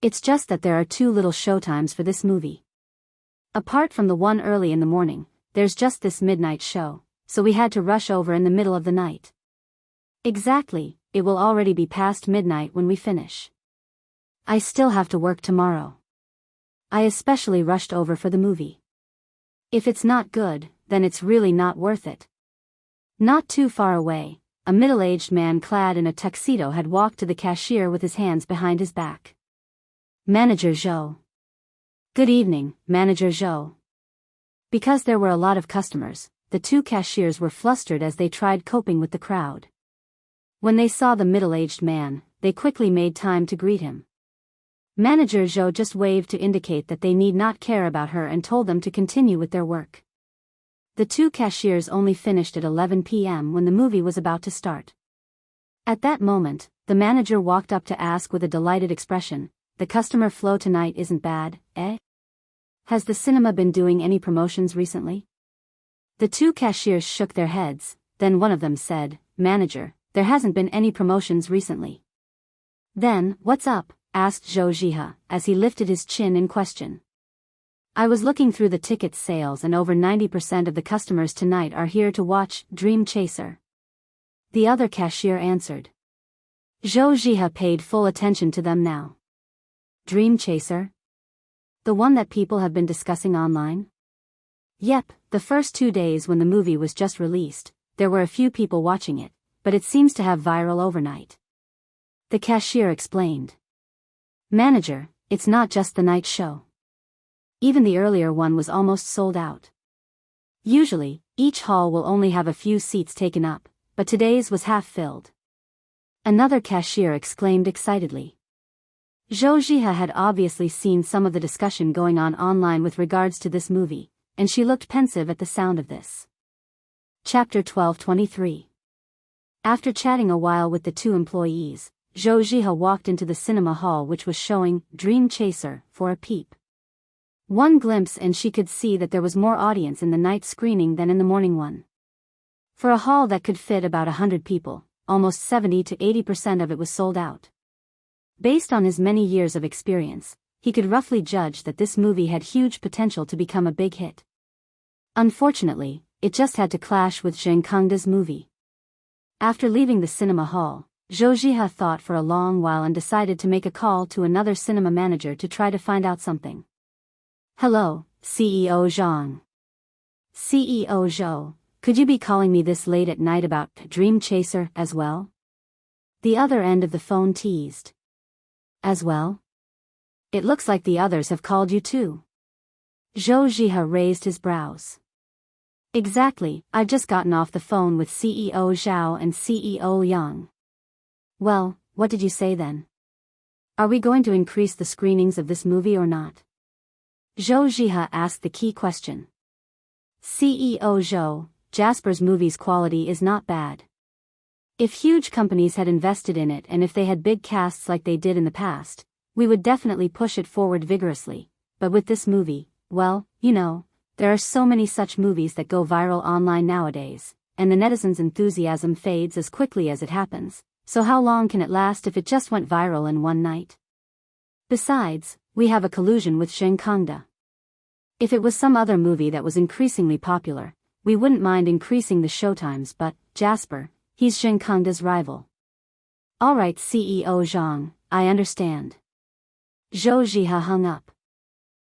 It's just that there are too little showtimes for this movie. Apart from the one early in the morning, there's just this midnight show, so we had to rush over in the middle of the night. Exactly, it will already be past midnight when we finish. I still have to work tomorrow. I especially rushed over for the movie. If it's not good, then it's really not worth it. Not too far away, a middle-aged man clad in a tuxedo had walked to the cashier with his hands behind his back. Manager Zhou. Good evening, Manager Zhou. Because there were a lot of customers, the two cashiers were flustered as they tried coping with the crowd. When they saw the middle-aged man, they quickly made time to greet him. Manager Zhou just waved to indicate that they need not care about her and told them to continue with their work. The two cashiers only finished at 11 p.m. when the movie was about to start. At that moment, the manager walked up to ask with a delighted expression, "The customer flow tonight isn't bad, eh? Has the cinema been doing any promotions recently?" The two cashiers shook their heads, then one of them said, "Manager, there hasn't been any promotions recently." "Then, what's up?" asked Zhou Zhihe, as he lifted his chin in question. "I was looking through the ticket sales and over 90% of the customers tonight are here to watch Dream Chaser." The other cashier answered. Zhou Zhihe paid full attention to them now. Dream Chaser? The one that people have been discussing online? Yep, the first 2 days when the movie was just released, there were a few people watching it, but it seems to have viral overnight. The cashier explained. "Manager, it's not just the night show. Even the earlier one was almost sold out. Usually, each hall will only have a few seats taken up, but today's was half filled." Another cashier exclaimed excitedly. Zhou Zhihe had obviously seen some of the discussion going on online with regards to this movie, and she looked pensive at the sound of this. Chapter 12:23. After chatting a while with the two employees, Zhou Zhihe walked into the cinema hall which was showing Dream Chaser for a peep. One glimpse and she could see that there was more audience in the night screening than in the morning one. For a hall that could fit about 100 people, almost 70 to 80% of it was sold out. Based on his many years of experience, he could roughly judge that this movie had huge potential to become a big hit. Unfortunately, it just had to clash with Zheng Kangda's movie. After leaving the cinema hall, Zhou Zhihe thought for a long while and decided to make a call to another cinema manager to try to find out something. "Hello, CEO Zhang. CEO Zhou, could you be calling me this late at night about Dream Chaser as well?" The other end of the phone teased. "As well? It looks like the others have called you too." Zhou Zhihe raised his brows. "Exactly, I've just gotten off the phone with CEO Zhao and CEO Yang." "Well, what did you say then? Are we going to increase the screenings of this movie or not?" Zhou Zhihe asked the key question. "CEO Zhou, Jasper's movie's quality is not bad. If huge companies had invested in it and if they had big casts like they did in the past, we would definitely push it forward vigorously, but with this movie, well, there are so many such movies that go viral online nowadays, and the netizens' enthusiasm fades as quickly as it happens, so how long can it last if it just went viral in one night? Besides, we have a collusion with Zheng Kangda. If it was some other movie that was increasingly popular, we wouldn't mind increasing the showtimes, but Jasper, he's Zheng Kangda's rival." "Alright CEO Zhang, I understand." Zhou Zhihe hung up.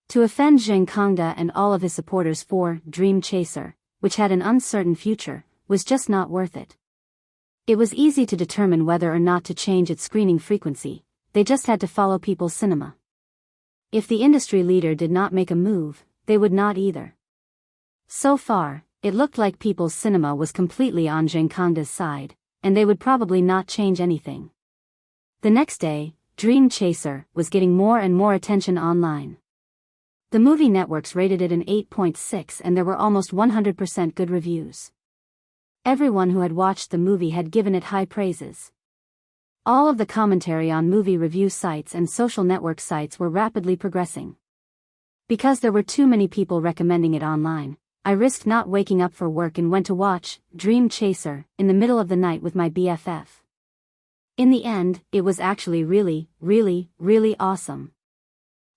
To offend Zheng Kangda and all of his supporters for Dream Chaser, which had an uncertain future, was just not worth it. It was easy to determine whether or not to change its screening frequency, they just had to follow People's Cinema. If the industry leader did not make a move, they would not either. So far, it looked like People's Cinema was completely on Zheng Kangda's side, and they would probably not change anything. The next day, Dream Chaser was getting more and more attention online. The movie networks rated it an 8.6 and there were almost 100% good reviews. Everyone who had watched the movie had given it high praises. All of the commentary on movie review sites and social network sites were rapidly progressing. Because there were too many people recommending it online, I risked not waking up for work and went to watch Dream Chaser in the middle of the night with my BFF. In the end, it was actually really, really, really awesome.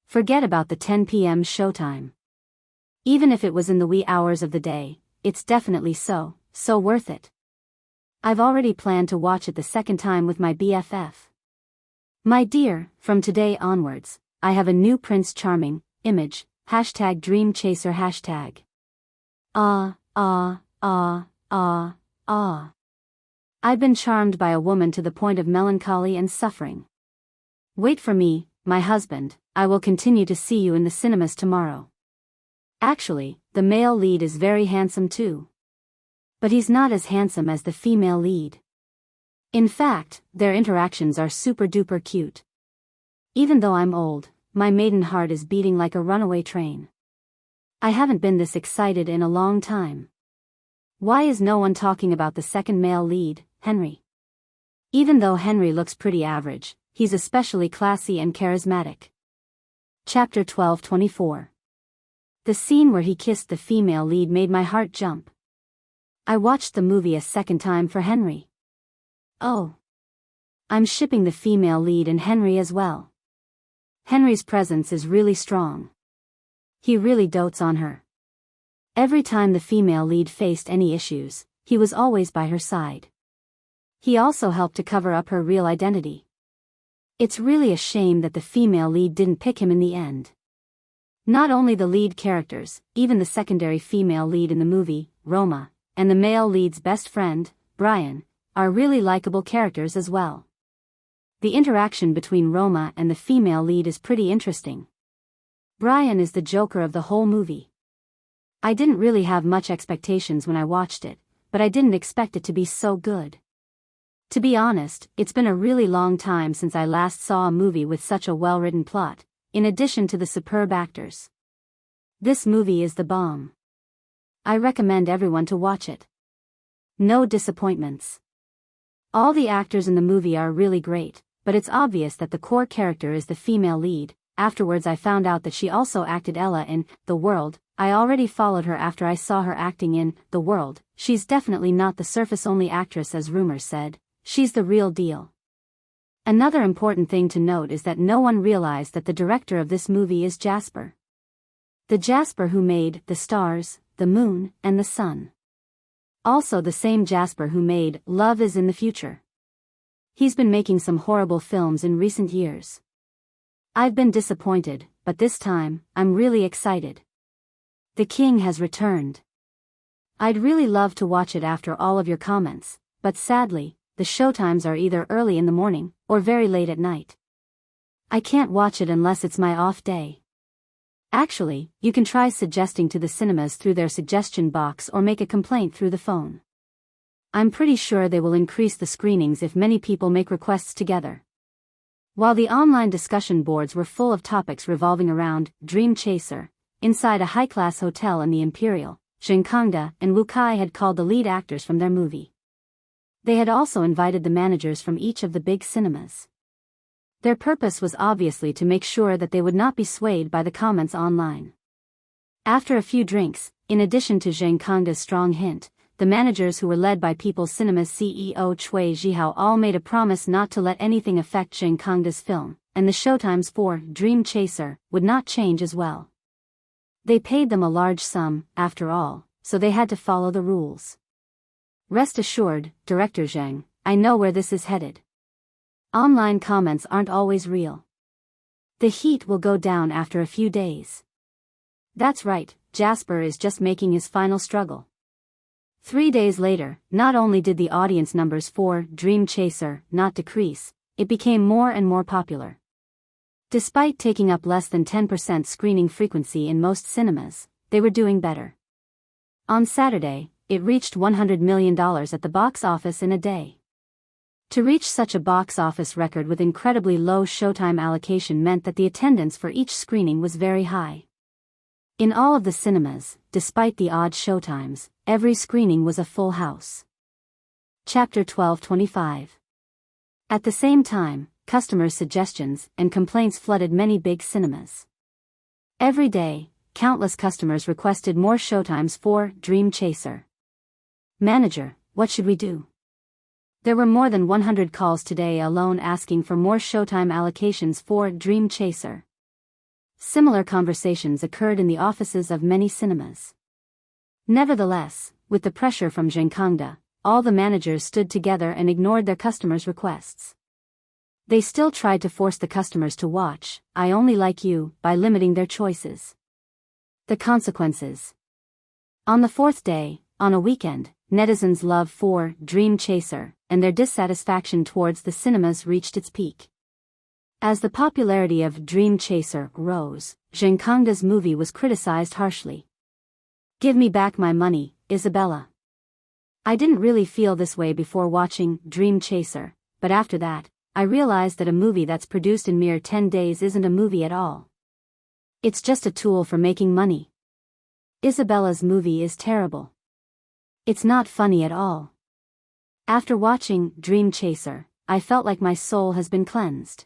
Forget about the 10 p.m. showtime. Even if it was in the wee hours of the day, it's definitely so worth it. I've already planned to watch it the second time with my BFF. My dear, from today onwards, I have a new Prince Charming image, #Dream Chaser #. I've been charmed by a woman to the point of melancholy and suffering. Wait for me, my husband, I will continue to see you in the cinemas tomorrow. Actually, the male lead is very handsome too. But he's not as handsome as the female lead. In fact, their interactions are super duper cute. Even though I'm old, my maiden heart is beating like a runaway train. I haven't been this excited in a long time. Why is no one talking about the second male lead, Henry? Even though Henry looks pretty average, he's especially classy and charismatic. Chapter 12:24. The scene where he kissed the female lead made my heart jump. I watched the movie a second time for Henry. Oh. I'm shipping the female lead and Henry as well. Henry's presence is really strong. He really dotes on her. Every time the female lead faced any issues, he was always by her side. He also helped to cover up her real identity. It's really a shame that the female lead didn't pick him in the end. Not only the lead characters, even the secondary female lead in the movie, Roma, and the male lead's best friend, Brian, are really likable characters as well. The interaction between Roma and the female lead is pretty interesting. Brian is the joker of the whole movie. I didn't really have much expectations when I watched it, but I didn't expect it to be so good. To be honest, it's been a really long time since I last saw a movie with such a well-written plot, in addition to the superb actors. This movie is the bomb. I recommend everyone to watch it. No disappointments. All the actors in the movie are really great, but it's obvious that the core character is the female lead. Afterwards I found out that she also acted Ella in The World. I already followed her after I saw her acting in The World. She's definitely not the surface-only actress as rumors said. She's the real deal. Another important thing to note is that no one realized that the director of this movie is Jasper. The Jasper who made The Stars, The Moon, and the Sun. Also the same Jasper who made Love Is in the Future. He's been making some horrible films in recent years. I've been disappointed, but this time, I'm really excited. The King has returned. I'd really love to watch it after all of your comments, but sadly, the showtimes are either early in the morning, or very late at night. I can't watch it unless it's my off day. Actually, you can try suggesting to the cinemas through their suggestion box or make a complaint through the phone. I'm pretty sure they will increase the screenings if many people make requests together. While the online discussion boards were full of topics revolving around Dream Chaser, inside a high-class hotel in the Imperial, Zheng Kangde and Wu Kai had called the lead actors from their movie. They had also invited the managers from each of the big cinemas. Their purpose was obviously to make sure that they would not be swayed by the comments online. After a few drinks, in addition to Zheng Kangde's strong hint, the managers who were led by People's Cinema's CEO Cui Zhihao all made a promise not to let anything affect Zheng Kangde's film, and the showtimes for Dream Chaser would not change as well. They paid them a large sum, after all, so they had to follow the rules. Rest assured, Director Zheng, I know where this is headed. Online comments aren't always real. The heat will go down after a few days. That's right, Jasper is just making his final struggle. 3 days later, not only did the audience numbers for Dream Chaser not decrease, it became more and more popular. Despite taking up less than 10% screening frequency in most cinemas, they were doing better. On Saturday, it reached $100 million at the box office in a day. To reach such a box office record with incredibly low showtime allocation meant that the attendance for each screening was very high. In all of the cinemas, despite the odd showtimes, every screening was a full house. Chapter 12:25. At the same time, customers' suggestions and complaints flooded many big cinemas. Every day, countless customers requested more showtimes for Dream Chaser. Manager, what should we do? There were more than 100 calls today alone asking for more showtime allocations for Dream Chaser. Similar conversations occurred in the offices of many cinemas. Nevertheless, with the pressure from Gyeongkangda, all the managers stood together and ignored their customers' requests. They still tried to force the customers to watch I Only Like You by limiting their choices. The consequences. On the fourth day, on a weekend, netizens' love for Dream Chaser and their dissatisfaction towards the cinemas reached its peak. As the popularity of Dream Chaser rose, Gyeongkangda's movie was criticized harshly. "Give me back my money, Isabella. I didn't really feel this way before watching Dream Chaser, but after that, I realized that a movie that's produced in mere 10 days isn't a movie at all. It's just a tool for making money. Isabella's movie is terrible. It's not funny at all. After watching Dream Chaser, I felt like my soul has been cleansed.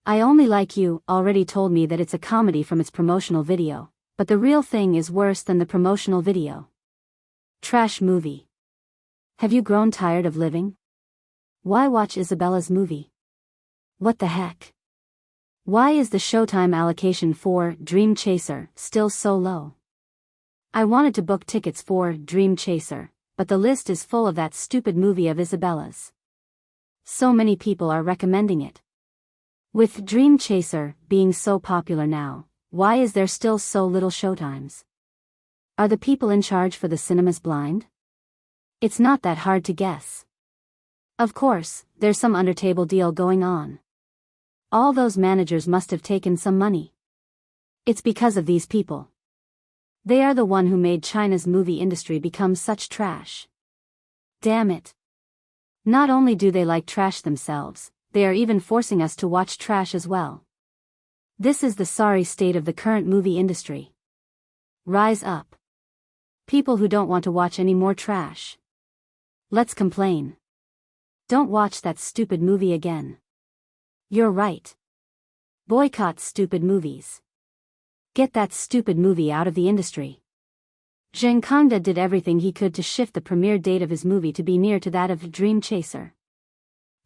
I Only Like You already told me that it's a comedy from its promotional video, but the real thing is worse than the promotional video. Trash movie. Have you grown tired of living? Why watch Isabella's movie? What the heck? Why is the showtime allocation for Dream Chaser still so low? I wanted to book tickets for Dream Chaser, but the list is full of that stupid movie of Isabella's. So many people are recommending it. With Dream Chaser being so popular now, why is there still so little showtimes? Are the people in charge for the cinemas blind? It's not that hard to guess. Of course, there's some under-table deal going on. All those managers must have taken some money. It's because of these people. They are the one who made China's movie industry become such trash. Damn it. Not only do they like trash themselves, they are even forcing us to watch trash as well. This is the sorry state of the current movie industry. Rise up. People who don't want to watch any more trash. Let's complain. Don't watch that stupid movie again. You're right. Boycott stupid movies. Get that stupid movie out of the industry. Gyeongkangda did everything he could to shift the premiere date of his movie to be near to that of Dream Chaser.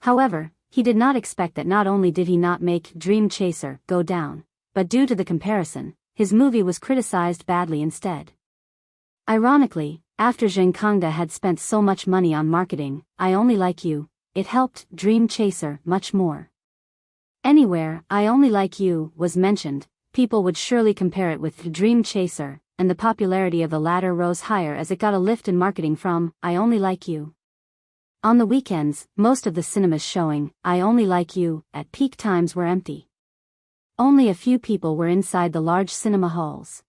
However, he did not expect that not only did he not make Dream Chaser go down, but due to the comparison, his movie was criticized badly instead. Ironically, after Gyeongkangda had spent so much money on marketing I Only Like You, it helped Dream Chaser much more. Anywhere I Only Like You was mentioned, people would surely compare it with Dream Chaser, and the popularity of the latter rose higher as it got a lift in marketing from I Only Like You. On the weekends, most of the cinemas showing I Only Like You at peak times were empty. Only a few people were inside the large cinema halls.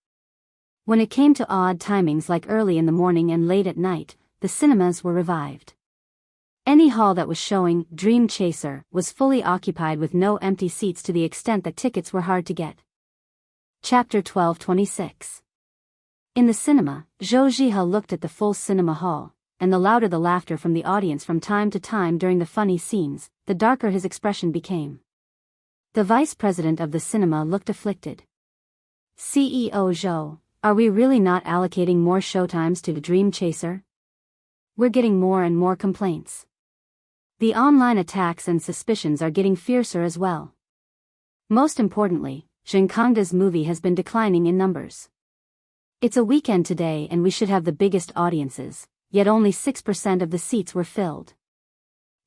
When it came to odd timings like early in the morning and late at night, the cinemas were revived. Any hall that was showing Dream Chaser was fully occupied with no empty seats to the extent that tickets were hard to get. Chapter 12:26. In the cinema, Zhou Jihe looked at the full cinema hall, and the louder the laughter from the audience from time to time during the funny scenes, the darker his expression became. The vice president of the cinema looked afflicted. CEO Zhou, are we really not allocating more showtimes to Dream Chaser? We're getting more and more complaints. The online attacks and suspicions are getting fiercer as well. Most importantly, Gyeongkangda's movie has been declining in numbers. It's a weekend today and we should have the biggest audiences, yet only 6% of the seats were filled.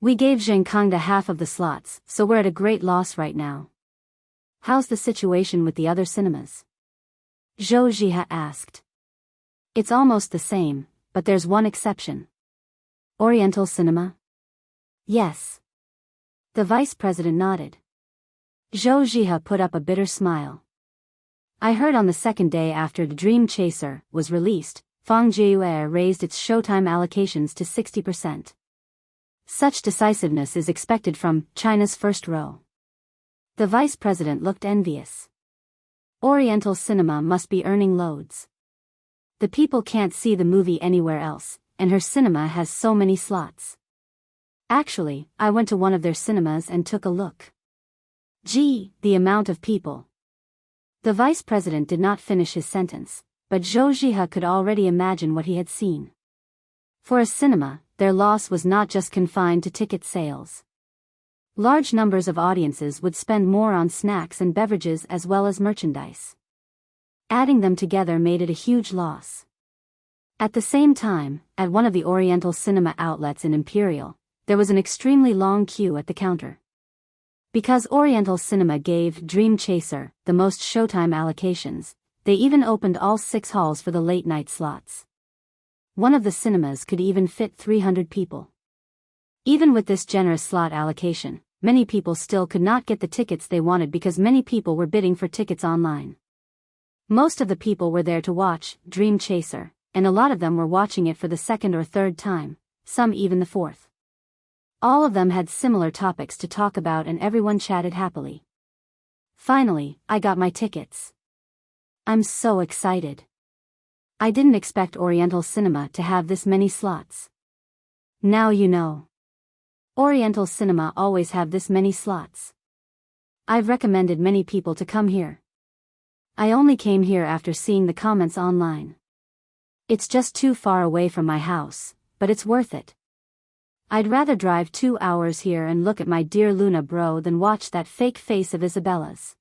We gave Gyeongkangda half of the slots, so we're at a great loss right now. How's the situation with the other cinemas? Zhou Jihe asked. It's almost the same, but there's one exception. Oriental cinema? Yes. The vice president nodded. Zhou Jihe put up a bitter smile. I heard on the second day after the Dream Chaser was released, Fangjiue raised its showtime allocations to 60%. Such decisiveness is expected from China's first row. The vice president looked envious. Oriental cinema must be earning loads. The people can't see the movie anywhere else, and her cinema has so many slots. Actually, I went to one of their cinemas and took a look. Gee, the amount of people. The vice president did not finish his sentence, but Zhou Jihe could already imagine what he had seen. For a cinema, their loss was not just confined to ticket sales. Large numbers of audiences would spend more on snacks and beverages as well as merchandise. Adding them together made it a huge loss. At the same time, at one of the Oriental cinema outlets in Imperial, there was an extremely long queue at the counter. Because Oriental Cinema gave Dream Chaser the most showtime allocations, they even opened all 6 halls for the late-night slots. One of the cinemas could even fit 300 people. Even with this generous slot allocation, many people still could not get the tickets they wanted because many people were bidding for tickets online. Most of the people were there to watch Dream Chaser, and a lot of them were watching it for the 2nd or 3rd time, some even the 4th. All of them had similar topics to talk about and everyone chatted happily. Finally, I got my tickets. I'm so excited. I didn't expect Oriental Cinema to have this many slots. Now you know. Oriental Cinema always have this many slots. I've recommended many people to come here. I only came here after seeing the comments online. It's just too far away from my house, but it's worth it. I'd rather drive 2 hours here and look at my dear Luna bro than watch that fake face of Isabella's.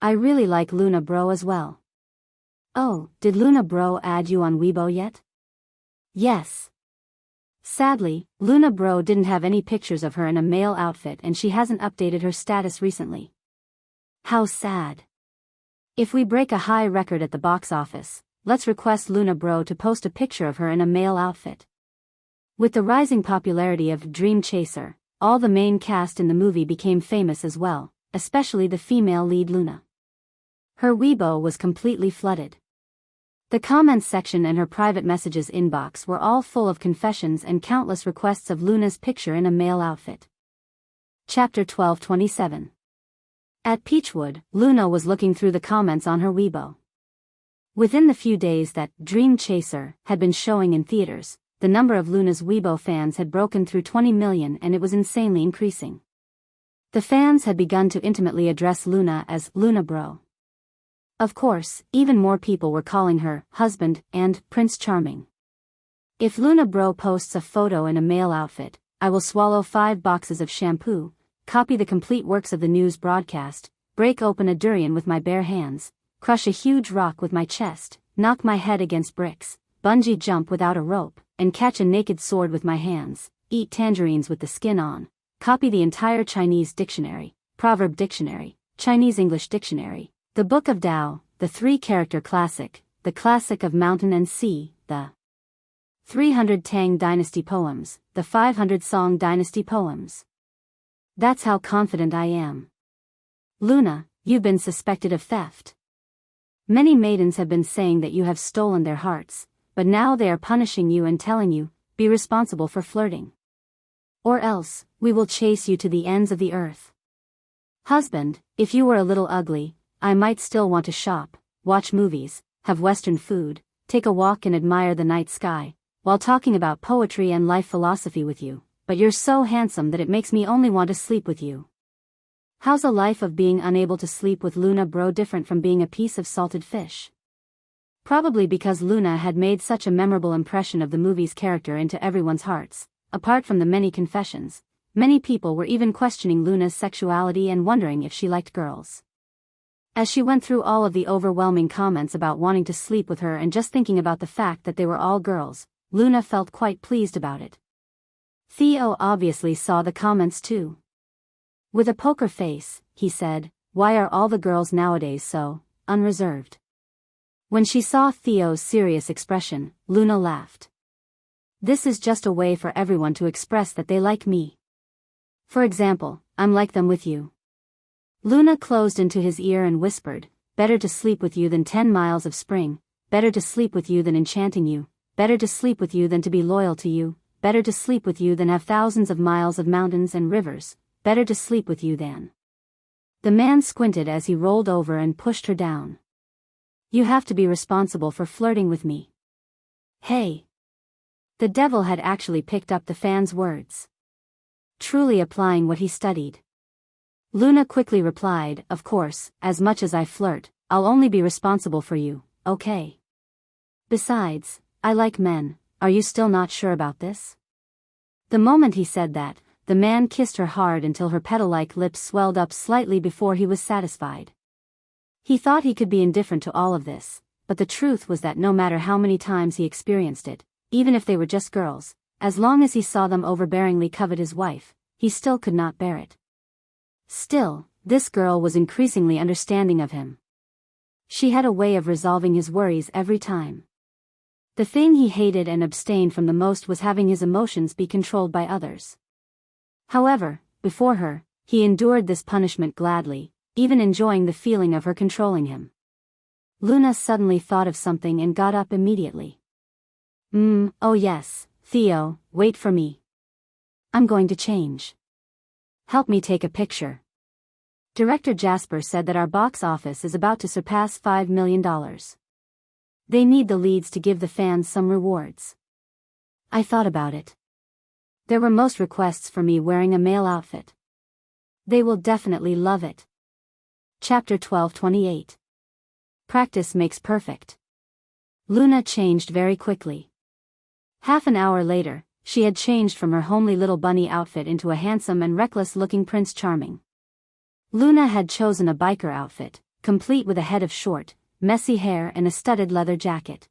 I really like Luna bro as well. Oh, did Luna bro add you on Weibo yet? Yes. Sadly, Luna bro didn't have any pictures of her in a male outfit and she hasn't updated her status recently. How sad. If we break a high record at the box office, let's request Luna bro to post a picture of her in a male outfit. With the rising popularity of Dream Chaser, all the main cast in the movie became famous as well, especially the female lead Luna. Her Weibo was completely flooded. The comments section and her private messages inbox were all full of confessions and countless requests of Luna's picture in a male outfit. Chapter 12:27. At Peachwood, Luna was looking through the comments on her Weibo. Within the few days that Dream Chaser had been showing in theaters, the number of Luna's Weibo fans had broken through 20 million and it was insanely increasing. The fans had begun to intimately address Luna as Luna bro. Of course, even more people were calling her husband and Prince Charming. If Luna bro posts a photo in a male outfit, I will swallow 5 boxes of shampoo, copy the complete works of the news broadcast, break open a durian with my bare hands, crush a huge rock with my chest, knock my head against bricks, bungee jump without a rope, and catch a naked sword with my hands, eat tangerines with the skin on, copy the entire Chinese dictionary, proverb dictionary, Chinese-English dictionary, the Book of Tao, the 3-character classic, the classic of mountain and sea, the 300 Tang dynasty poems, the 500 Song dynasty poems. That's how confident I am. Luna, you've been suspected of theft. Many maidens have been saying that you have stolen their hearts, but now they are punishing you and telling you, be responsible for flirting. Or else, we will chase you to the ends of the earth. Husband, if you were a little ugly, I might still want to shop, watch movies, have Western food, take a walk and admire the night sky, while talking about poetry and life philosophy with you, but you're so handsome that it makes me only want to sleep with you. How's a life of being unable to sleep with Luna bro different from being a piece of salted fish? Probably because Luna had made such a memorable impression of the movie's character into everyone's hearts. Apart from the many confessions, many people were even questioning Luna's sexuality and wondering if she liked girls. As she went through all of the overwhelming comments about wanting to sleep with her and just thinking about the fact that they were all girls, Luna felt quite pleased about it. Theo obviously saw the comments too. With a poker face, he said, "Why are all the girls nowadays so unreserved?" When she saw Theo's serious expression, Luna laughed. This is just a way for everyone to express that they like me. For example, I'm like them with you. Luna closed into his ear and whispered, "Better to sleep with you than 10 miles of spring, better to sleep with you than enchanting you, better to sleep with you than to be loyal to you, better to sleep with you than have thousands of miles of mountains and rivers, better to sleep with you than." The man squinted as he rolled over and pushed her down. "You have to be responsible for flirting with me." Hey! The devil had actually picked up the fan's words. Truly applying what he studied. Luna quickly replied, "Of course, as much as I flirt, I'll only be responsible for you, okay? Besides, I like men, are you still not sure about this?" The moment he said that, the man kissed her hard until her petal-like lips swelled up slightly before he was satisfied. He thought he could be indifferent to all of this, but the truth was that no matter how many times he experienced it, even if they were just girls, as long as he saw them overbearingly covet his wife, he still could not bear it. Still, this girl was increasingly understanding of him. She had a way of resolving his worries every time. The thing he hated and abstained from the most was having his emotions be controlled by others. However, before her, he endured this punishment gladly, even enjoying the feeling of her controlling him. Luna suddenly thought of something and got up immediately. Oh yes, Theo, wait for me. I'm going to change. Help me take a picture. Director Jasper said that our box office is about to surpass $5 million. They need the leads to give the fans some rewards. I thought about it. There were most requests for me wearing a male outfit. They will definitely love it. Chapter 12:28. Practice makes perfect. Luna changed very quickly. Half an hour later, she had changed from her homely little bunny outfit into a handsome and reckless-looking Prince Charming. Luna had chosen a biker outfit, complete with a head of short, messy hair and a studded leather jacket.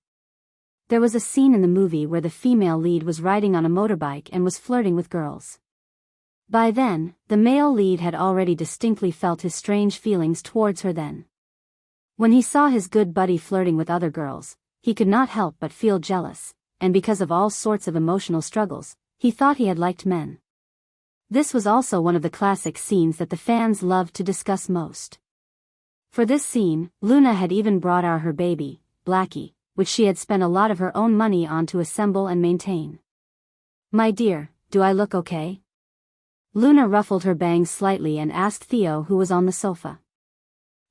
There was a scene in the movie where the female lead was riding on a motorbike and was flirting with girls. By then, the male lead had already distinctly felt his strange feelings towards her then. When he saw his good buddy flirting with other girls, he could not help but feel jealous, and because of all sorts of emotional struggles, he thought he had liked men. This was also one of the classic scenes that the fans loved to discuss most. For this scene, Luna had even brought her baby, Blackie, which she had spent a lot of her own money on to assemble and maintain. My dear, do I look okay? Luna ruffled her bangs slightly and asked Theo, who was on the sofa.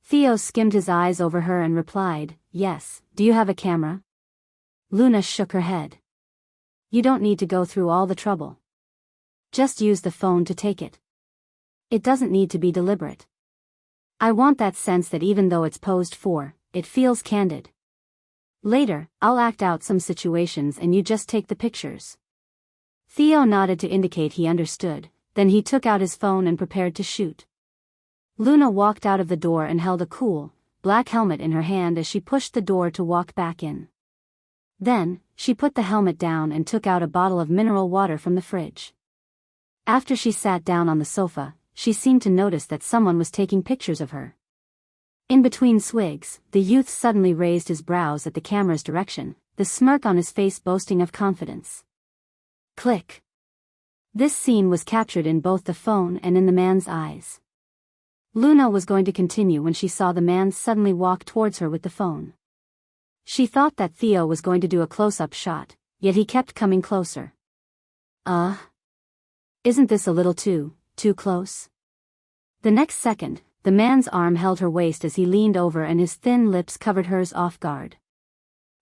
Theo skimmed his eyes over her and replied, yes, do you have a camera? Luna shook her head. You don't need to go through all the trouble. Just use the phone to take it. It doesn't need to be deliberate. I want that sense that even though it's posed for, it feels candid. Later, I'll act out some situations and you just take the pictures. Theo nodded to indicate he understood, then he took out his phone and prepared to shoot. Luna walked out of the door and held a cool, black helmet in her hand as she pushed the door to walk back in. Then, she put the helmet down and took out a bottle of mineral water from the fridge. After she sat down on the sofa, she seemed to notice that someone was taking pictures of her. In between swigs, the youth suddenly raised his brows at the camera's direction, the smirk on his face boasting of confidence. Click. This scene was captured in both the phone and in the man's eyes. Luna was going to continue when she saw the man suddenly walk towards her with the phone. She thought that Theo was going to do a close-up shot, yet he kept coming closer. Isn't this a little too close? The next second, the man's arm held her waist as he leaned over and his thin lips covered hers off guard.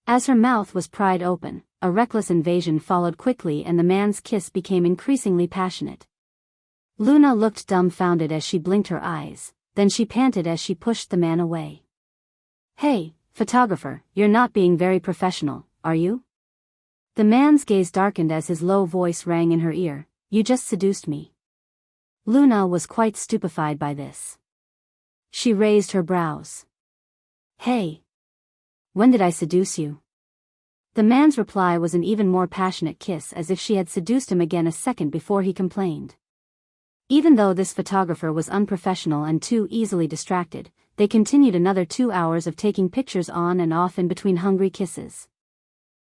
As her mouth was pried open, a reckless invasion followed quickly and the man's kiss became increasingly passionate. Luna looked dumbfounded as she blinked her eyes, then she panted as she pushed the man away. Hey, photographer, you're not being very professional, are you? The man's gaze darkened as his low voice rang in her ear, you just seduced me. Luna was quite stupefied by this. She raised her brows. Hey. When did I seduce you? The man's reply was an even more passionate kiss as if she had seduced him again a second before he complained. Even though this photographer was unprofessional and too easily distracted, they continued another 2 hours of taking pictures on and off in between hungry kisses.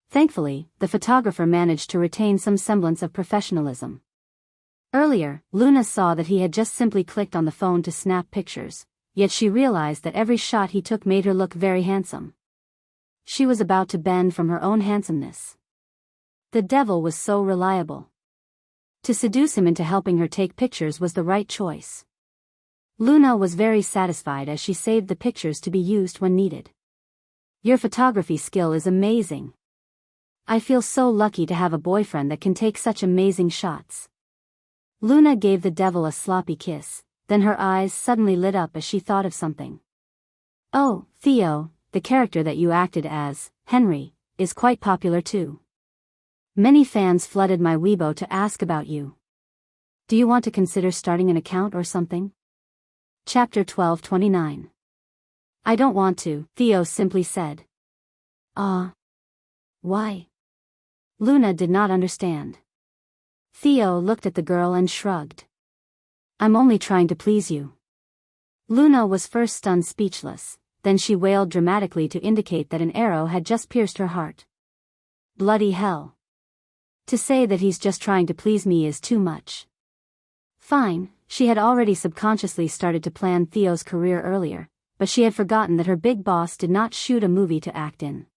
Thankfully, the photographer managed to retain some semblance of professionalism. Earlier, Luna saw that he had just simply clicked on the phone to snap pictures, yet she realized that every shot he took made her look very handsome. She was about to bend from her own handsomeness. The devil was so reliable. To seduce him into helping her take pictures was the right choice. Luna was very satisfied as she saved the pictures to be used when needed. Your photography skill is amazing. I feel so lucky to have a boyfriend that can take such amazing shots. Luna gave the devil a sloppy kiss, then her eyes suddenly lit up as she thought of something. Oh, Theo, the character that you acted as, Henry, is quite popular too. Many fans flooded my Weibo to ask about you. Do you want to consider starting an account or something? Chapter 12:29. I don't want to, Theo simply said. Why? Luna did not understand. Theo looked at the girl and shrugged. I'm only trying to please you. Luna was first stunned speechless, then she wailed dramatically to indicate that an arrow had just pierced her heart. Bloody hell. To say that he's just trying to please me is too much. Fine, she had already subconsciously started to plan Theo's career earlier, but she had forgotten that her big boss did not shoot a movie to act in.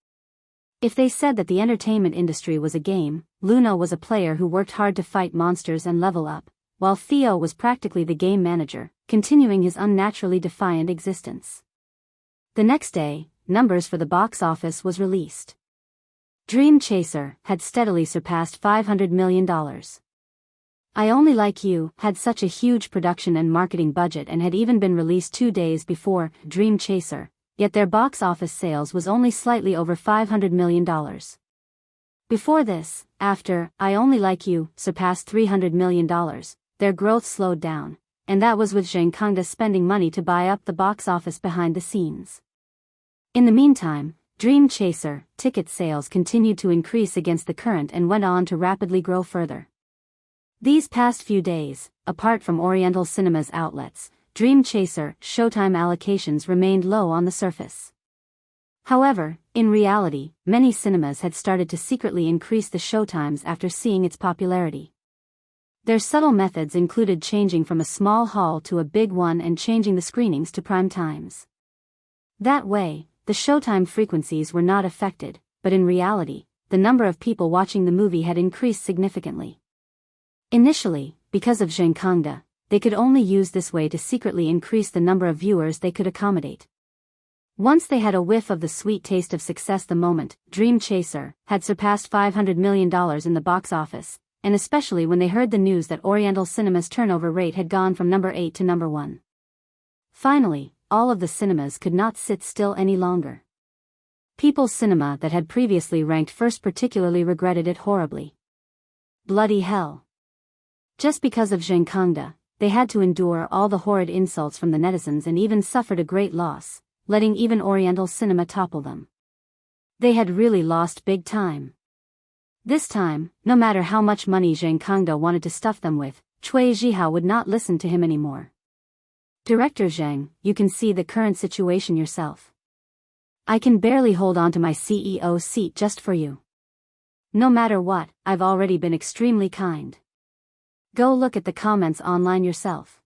If they said that the entertainment industry was a game, Luna was a player who worked hard to fight monsters and level up, while Theo was practically the game manager, continuing his unnaturally defiant existence. The next day, numbers for the box office was released. Dream Chaser had steadily surpassed $500 million. I Only Like You had such a huge production and marketing budget and had even been released 2 days before Dream Chaser, yet their box office sales was only slightly over $500 million. Before this, after I Only Like You surpassed $300 million, their growth slowed down, and that was with Zhang Kangda spending money to buy up the box office behind the scenes. In the meantime, Dream Chaser ticket sales continued to increase against the current and went on to rapidly grow further. These past few days, apart from Oriental Cinema's outlets, Dream Chaser showtime allocations remained low on the surface. However, in reality, many cinemas had started to secretly increase the showtimes after seeing its popularity. Their subtle methods included changing from a small hall to a big one and changing the screenings to prime times. That way, the showtime frequencies were not affected, but in reality, the number of people watching the movie had increased significantly. Initially, because of Zhang Kangda, they could only use this way to secretly increase the number of viewers they could accommodate. Once they had a whiff of the sweet taste of success the moment Dream Chaser had surpassed $500 million in the box office, and especially when they heard the news that Oriental Cinema's turnover rate had gone from number 8 to number 1. Finally, all of the cinemas could not sit still any longer. People's Cinema that had previously ranked first particularly regretted it horribly. Bloody hell. Just because of Zhang Kangda, they had to endure all the horrid insults from the netizens and even suffered a great loss, letting even Oriental Cinema topple them. They had really lost big time. This time, no matter how much money Zhang Kangda wanted to stuff them with, Cui Zhihao would not listen to him anymore. Director Zhang, you can see the current situation yourself. I can barely hold on to my CEO seat just for you. No matter what, I've already been extremely kind. Go look at the comments online yourself.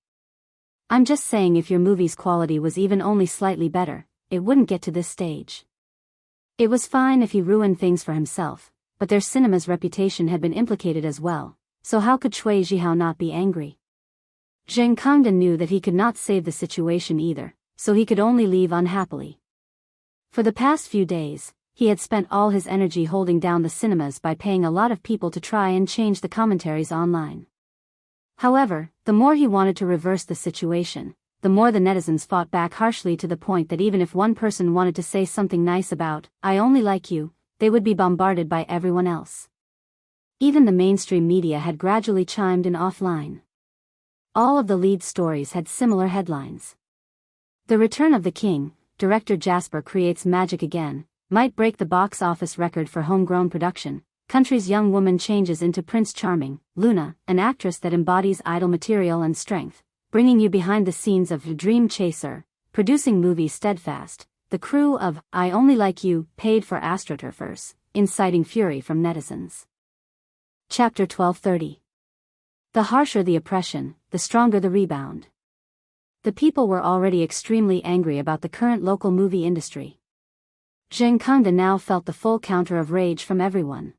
I'm just saying if your movie's quality was even only slightly better, it wouldn't get to this stage. It was fine if he ruined things for himself, but their cinema's reputation had been implicated as well, so how could Cui Zhihao not be angry? Zhang Kangda knew that he could not save the situation either, so he could only leave unhappily. For the past few days, he had spent all his energy holding down the cinemas by paying a lot of people to try and change the commentaries online. However, the more he wanted to reverse the situation, the more the netizens fought back harshly to the point that even if one person wanted to say something nice about I Only Like You, they would be bombarded by everyone else. Even the mainstream media had gradually chimed in offline. All of the lead stories had similar headlines. The Return of the King, director Jasper creates magic again, might break the box office record for homegrown production. Country's young woman changes into Prince Charming, Luna, an actress that embodies idol material and strength, bringing you behind the scenes of Dream Chaser, producing movie Steadfast. The crew of I Only Like You paid for astroturfers, inciting fury from netizens. Chapter 12:30. The harsher the oppression, the stronger the rebound. The people were already extremely angry about the current local movie industry. Zhang Kangda now felt the full counter of rage from everyone.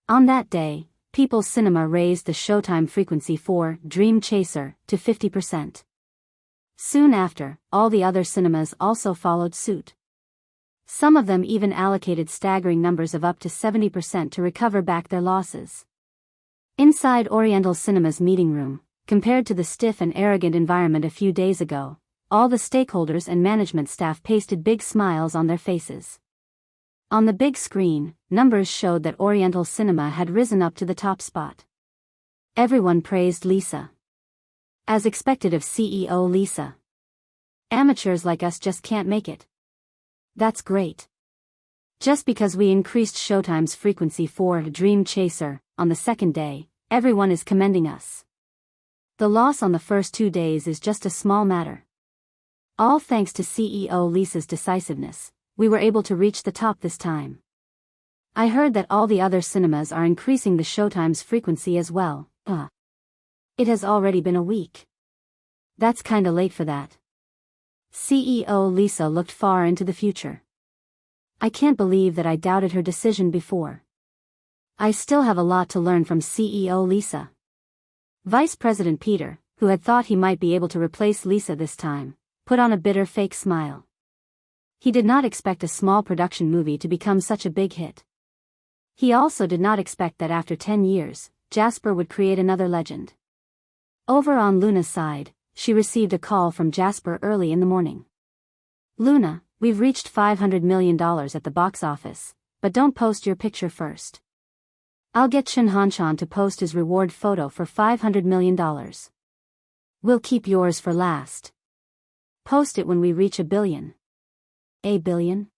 On that day, People's Cinema raised the showtime frequency for Dream Chaser to 50%. Soon after, all the other cinemas also followed suit. Some of them even allocated staggering numbers of up to 70% to recover back their losses. Inside Oriental Cinema's meeting room, compared to the stiff and arrogant environment a few days ago, all the stakeholders and management staff pasted big smiles on their faces. On the big screen, numbers showed that Oriental Cinema had risen up to the top spot. Everyone praised Lisa. As expected of CEO Lisa. Amateurs like us just can't make it. That's great. Just because we increased Showtime's frequency for Dream Chaser on the second day, everyone is commending us. The loss on the first 2 days is just a small matter. All thanks to CEO Lisa's decisiveness, we were able to reach the top this time. I heard that all the other cinemas are increasing the Showtime's frequency as well. It has already been a week. That's kinda late for that. CEO Lisa looked far into the future. I can't believe that I doubted her decision before. I still have a lot to learn from CEO Lisa. Vice President Peter, who had thought he might be able to replace Lisa this time, put on a bitter fake smile. He did not expect a small production movie to become such a big hit. He also did not expect that after 10 years, Jasper would create another legend. Over on Luna's side, she received a call from Jasper early in the morning. Luna, we've reached $500 million at the box office, but don't post your picture first. I'll get Chun Han-chan to post his reward photo for $500 million. We'll keep yours for last. Post it when we reach $1 billion. $1 billion?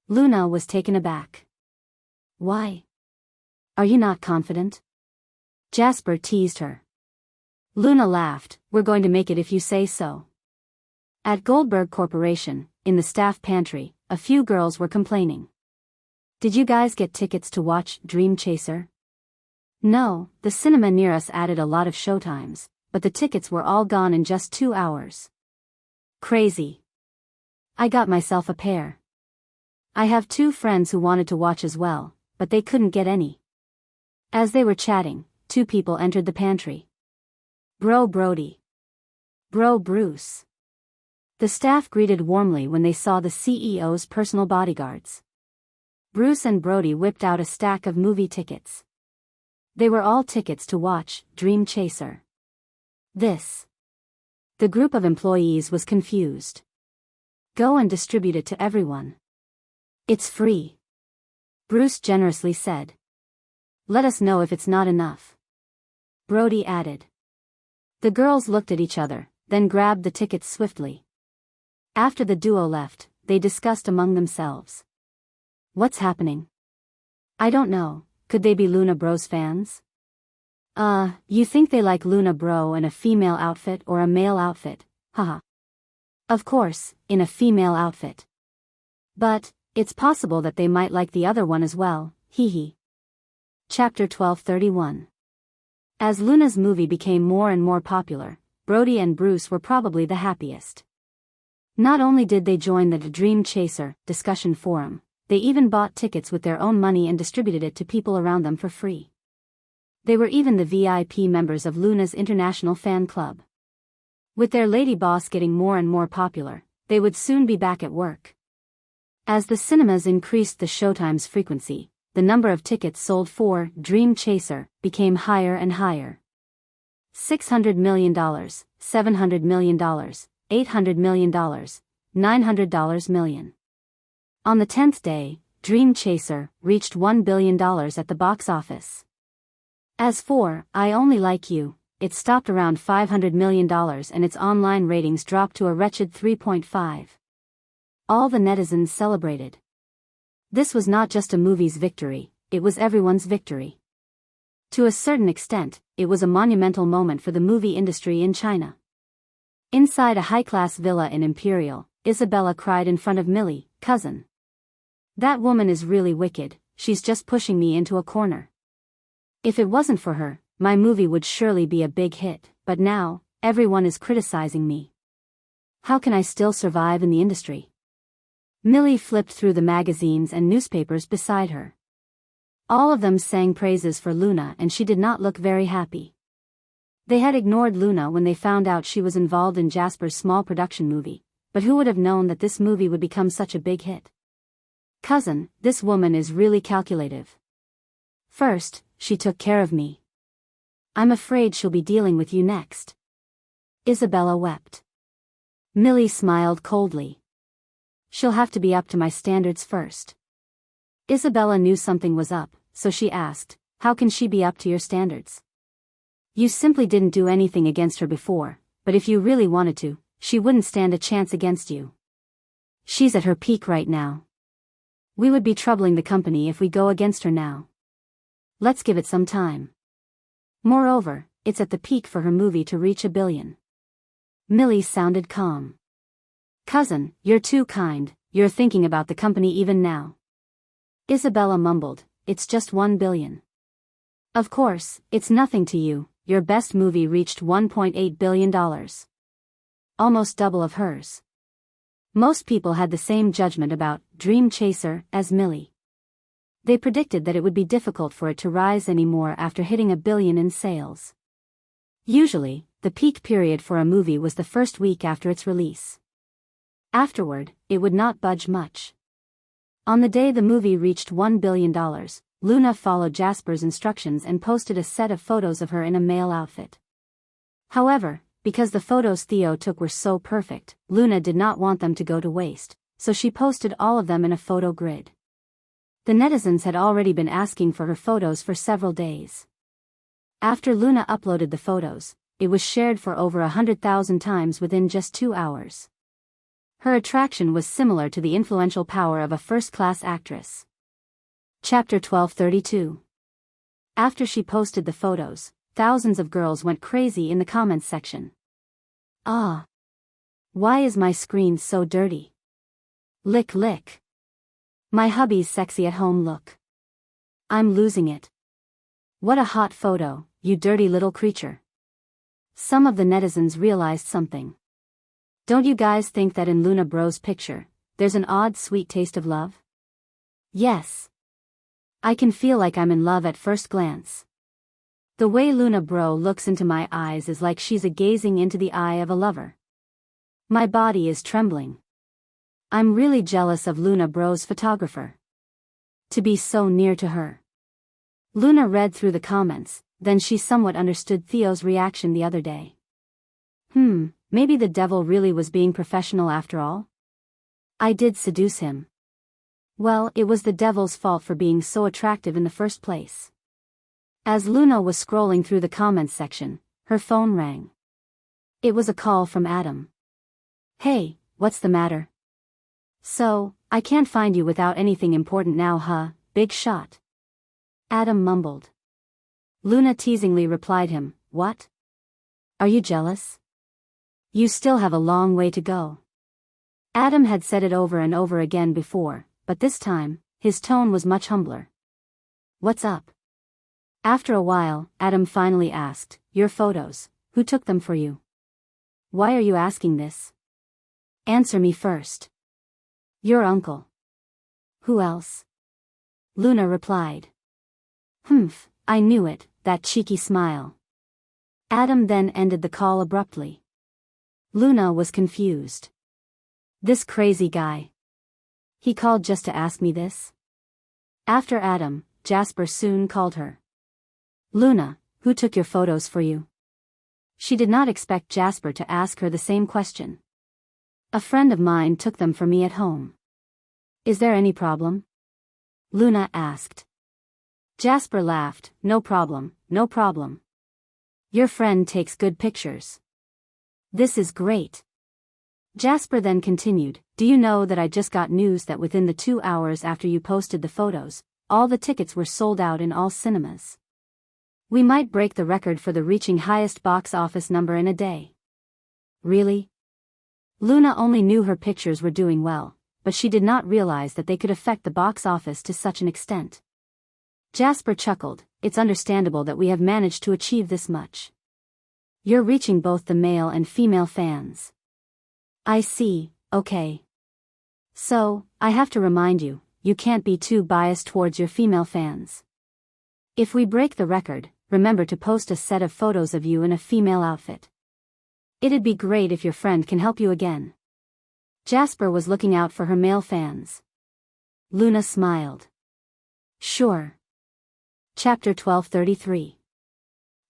Luna was taken aback. Why? Are you not confident? Jasper teased her. Luna laughed, we're going to make it if you say so. At Goldberg Corporation, in the staff pantry, a few girls were complaining. Did you guys get tickets to watch Dream Chaser? No, the cinema near us added a lot of showtimes, but the tickets were all gone in just 2 hours. Crazy. I got myself a pair. I have 2 friends who wanted to watch as well, but they couldn't get any. As they were chatting, 2 people entered the pantry. Bro Brody. Bro Bruce. The staff greeted warmly when they saw the CEO's personal bodyguards. Bruce and Brody whipped out a stack of movie tickets. They were all tickets to watch Dream Chaser. The group of employees was confused. Go and distribute it to everyone. It's free. Bruce generously said. Let us know if it's not enough. Brody added. The girls looked at each other, then grabbed the tickets swiftly. After the duo left, they discussed among themselves. What's happening? I don't know, could they be Luna Bro's fans? You think they like Luna Bro in a female outfit or a male outfit, haha. Of course, in a female outfit. But, it's possible that they might like the other one as well, hee hee. Chapter 1231. As Luna's movie became more and more popular, Brody and Bruce were probably the happiest. Not only did they join the Dream Chaser discussion forum, they even bought tickets with their own money and distributed it to people around them for free. They were even the VIP members of Luna's international fan club. With their lady boss getting more and more popular, they would soon be back at work. As the cinemas increased the showtime's frequency, the number of tickets sold for Dream Chaser became higher and higher. $600 million, $700 million, $800 million, $900 million. On the 10th day, Dream Chaser reached $1 billion at the box office. As for I Only Like You, it stopped around $500 million and its online ratings dropped to a wretched 3.5. All the netizens celebrated. This was not just a movie's victory, it was everyone's victory. To a certain extent, it was a monumental moment for the movie industry in China. Inside a high-class villa in Imperial, Isabella cried in front of Millie, cousin. That woman is really wicked, she's just pushing me into a corner. If it wasn't for her, my movie would surely be a big hit, but now, everyone is criticizing me. How can I still survive in the industry? Millie flipped through the magazines and newspapers beside her. All of them sang praises for Luna and she did not look very happy. They had ignored Luna when they found out she was involved in Jasper's small production movie, but who would have known that this movie would become such a big hit? Cousin, this woman is really calculative. First, she took care of me. I'm afraid she'll be dealing with you next. Isabella wept. Millie smiled coldly. She'll have to be up to my standards first. Isabella knew something was up, so she asked, how can she be up to your standards? You simply didn't do anything against her before, but if you really wanted to, she wouldn't stand a chance against you. She's at her peak right now. We would be troubling the company if we go against her now. Let's give it some time. Moreover, it's at the peak for her movie to reach $1 billion. Millie sounded calm. Cousin, you're too kind, you're thinking about the company even now. Isabella mumbled, it's just $1 billion. Of course, it's nothing to you, your best movie reached $1.8 billion. Almost double of hers. Most people had the same judgment about Dream Chaser as Millie. They predicted that it would be difficult for it to rise anymore after hitting $1 billion in sales. Usually, the peak period for a movie was the first week after its release. Afterward, it would not budge much. On the day the movie reached $1 billion, Luna followed Jasper's instructions and posted a set of photos of her in a male outfit. However, because the photos Theo took were so perfect, Luna did not want them to go to waste, so she posted all of them in a photo grid. The netizens had already been asking for her photos for several days. After Luna uploaded the photos, it was shared for over 100,000 times within just 2 hours. Her attraction was similar to the influential power of a first-class actress. Chapter 1232. After she posted the photos, thousands of girls went crazy in the comments section. Ah! Why is my screen so dirty? Lick lick. My hubby's sexy at-home look. I'm losing it. What a hot photo, you dirty little creature. Some of the netizens realized something. Don't you guys think that in Luna Bro's picture, there's an odd sweet taste of love? Yes. I can feel like I'm in love at first glance. The way Luna Bro looks into my eyes is like she's gazing into the eye of a lover. My body is trembling. I'm really jealous of Luna Bro's photographer. To be so near to her. Luna read through the comments, then she somewhat understood Theo's reaction the other day. Maybe the devil really was being professional after all? I did seduce him. Well, it was the devil's fault for being so attractive in the first place. As Luna was scrolling through the comments section, her phone rang. It was a call from Adam. Hey, what's the matter? So, I can't find you without anything important now, huh, big shot? Adam mumbled. Luna teasingly replied him, what? Are you jealous? You still have a long way to go. Adam had said it over and over again before, but this time, his tone was much humbler. What's up? After a while, Adam finally asked, your photos, who took them for you? Why are you asking this? Answer me first. Your uncle. Who else? Luna replied. I knew it, that cheeky smile. Adam then ended the call abruptly. Luna was confused. This crazy guy. He called just to ask me this? After Adam, Jasper soon called her. Luna, who took your photos for you? She did not expect Jasper to ask her the same question. A friend of mine took them for me at home. Is there any problem? Luna asked. Jasper laughed, no problem, no problem. Your friend takes good pictures. This is great. Jasper then continued, do you know that I just got news that within the 2 hours after you posted the photos, all the tickets were sold out in all cinemas. We might break the record for the reaching highest box office number in a day. Really? Luna only knew her pictures were doing well, but she did not realize that they could affect the box office to such an extent. Jasper chuckled, it's understandable that we have managed to achieve this much. You're reaching both the male and female fans. I see, okay. So, I have to remind you, you can't be too biased towards your female fans. If we break the record, remember to post a set of photos of you in a female outfit. It'd be great if your friend can help you again. Jasper was looking out for her male fans. Luna smiled. Sure. Chapter 1233.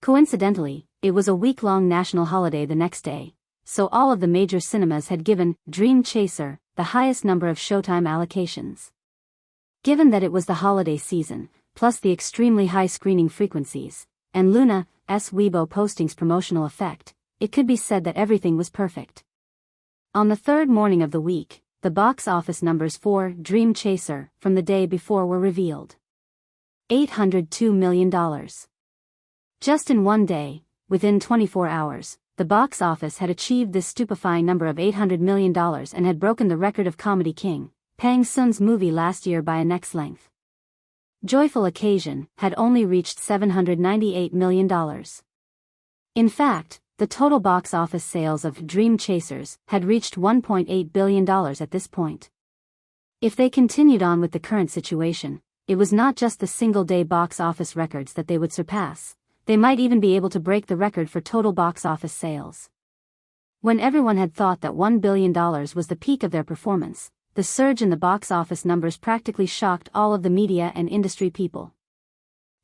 Coincidentally, it was a week-long national holiday the next day, so all of the major cinemas had given Dream Chaser the highest number of showtime allocations. Given that it was the holiday season, plus the extremely high screening frequencies, and Luna Weibo posting's promotional effect, it could be said that everything was perfect. On the third morning of the week, the box office numbers for Dream Chaser from the day before were revealed. $802 million. Just in one day, within 24 hours, the box office had achieved this stupefying number of $800 million and had broken the record of Comedy King, Pang Sun's movie last year by a neck's length. Joyful Occasion had only reached $798 million. In fact, the total box office sales of Dream Chasers had reached $1.8 billion at this point. If they continued on with the current situation, it was not just the single-day box office records that they would surpass, they might even be able to break the record for total box office sales. When everyone had thought that $1 billion was the peak of their performance, the surge in the box office numbers practically shocked all of the media and industry people.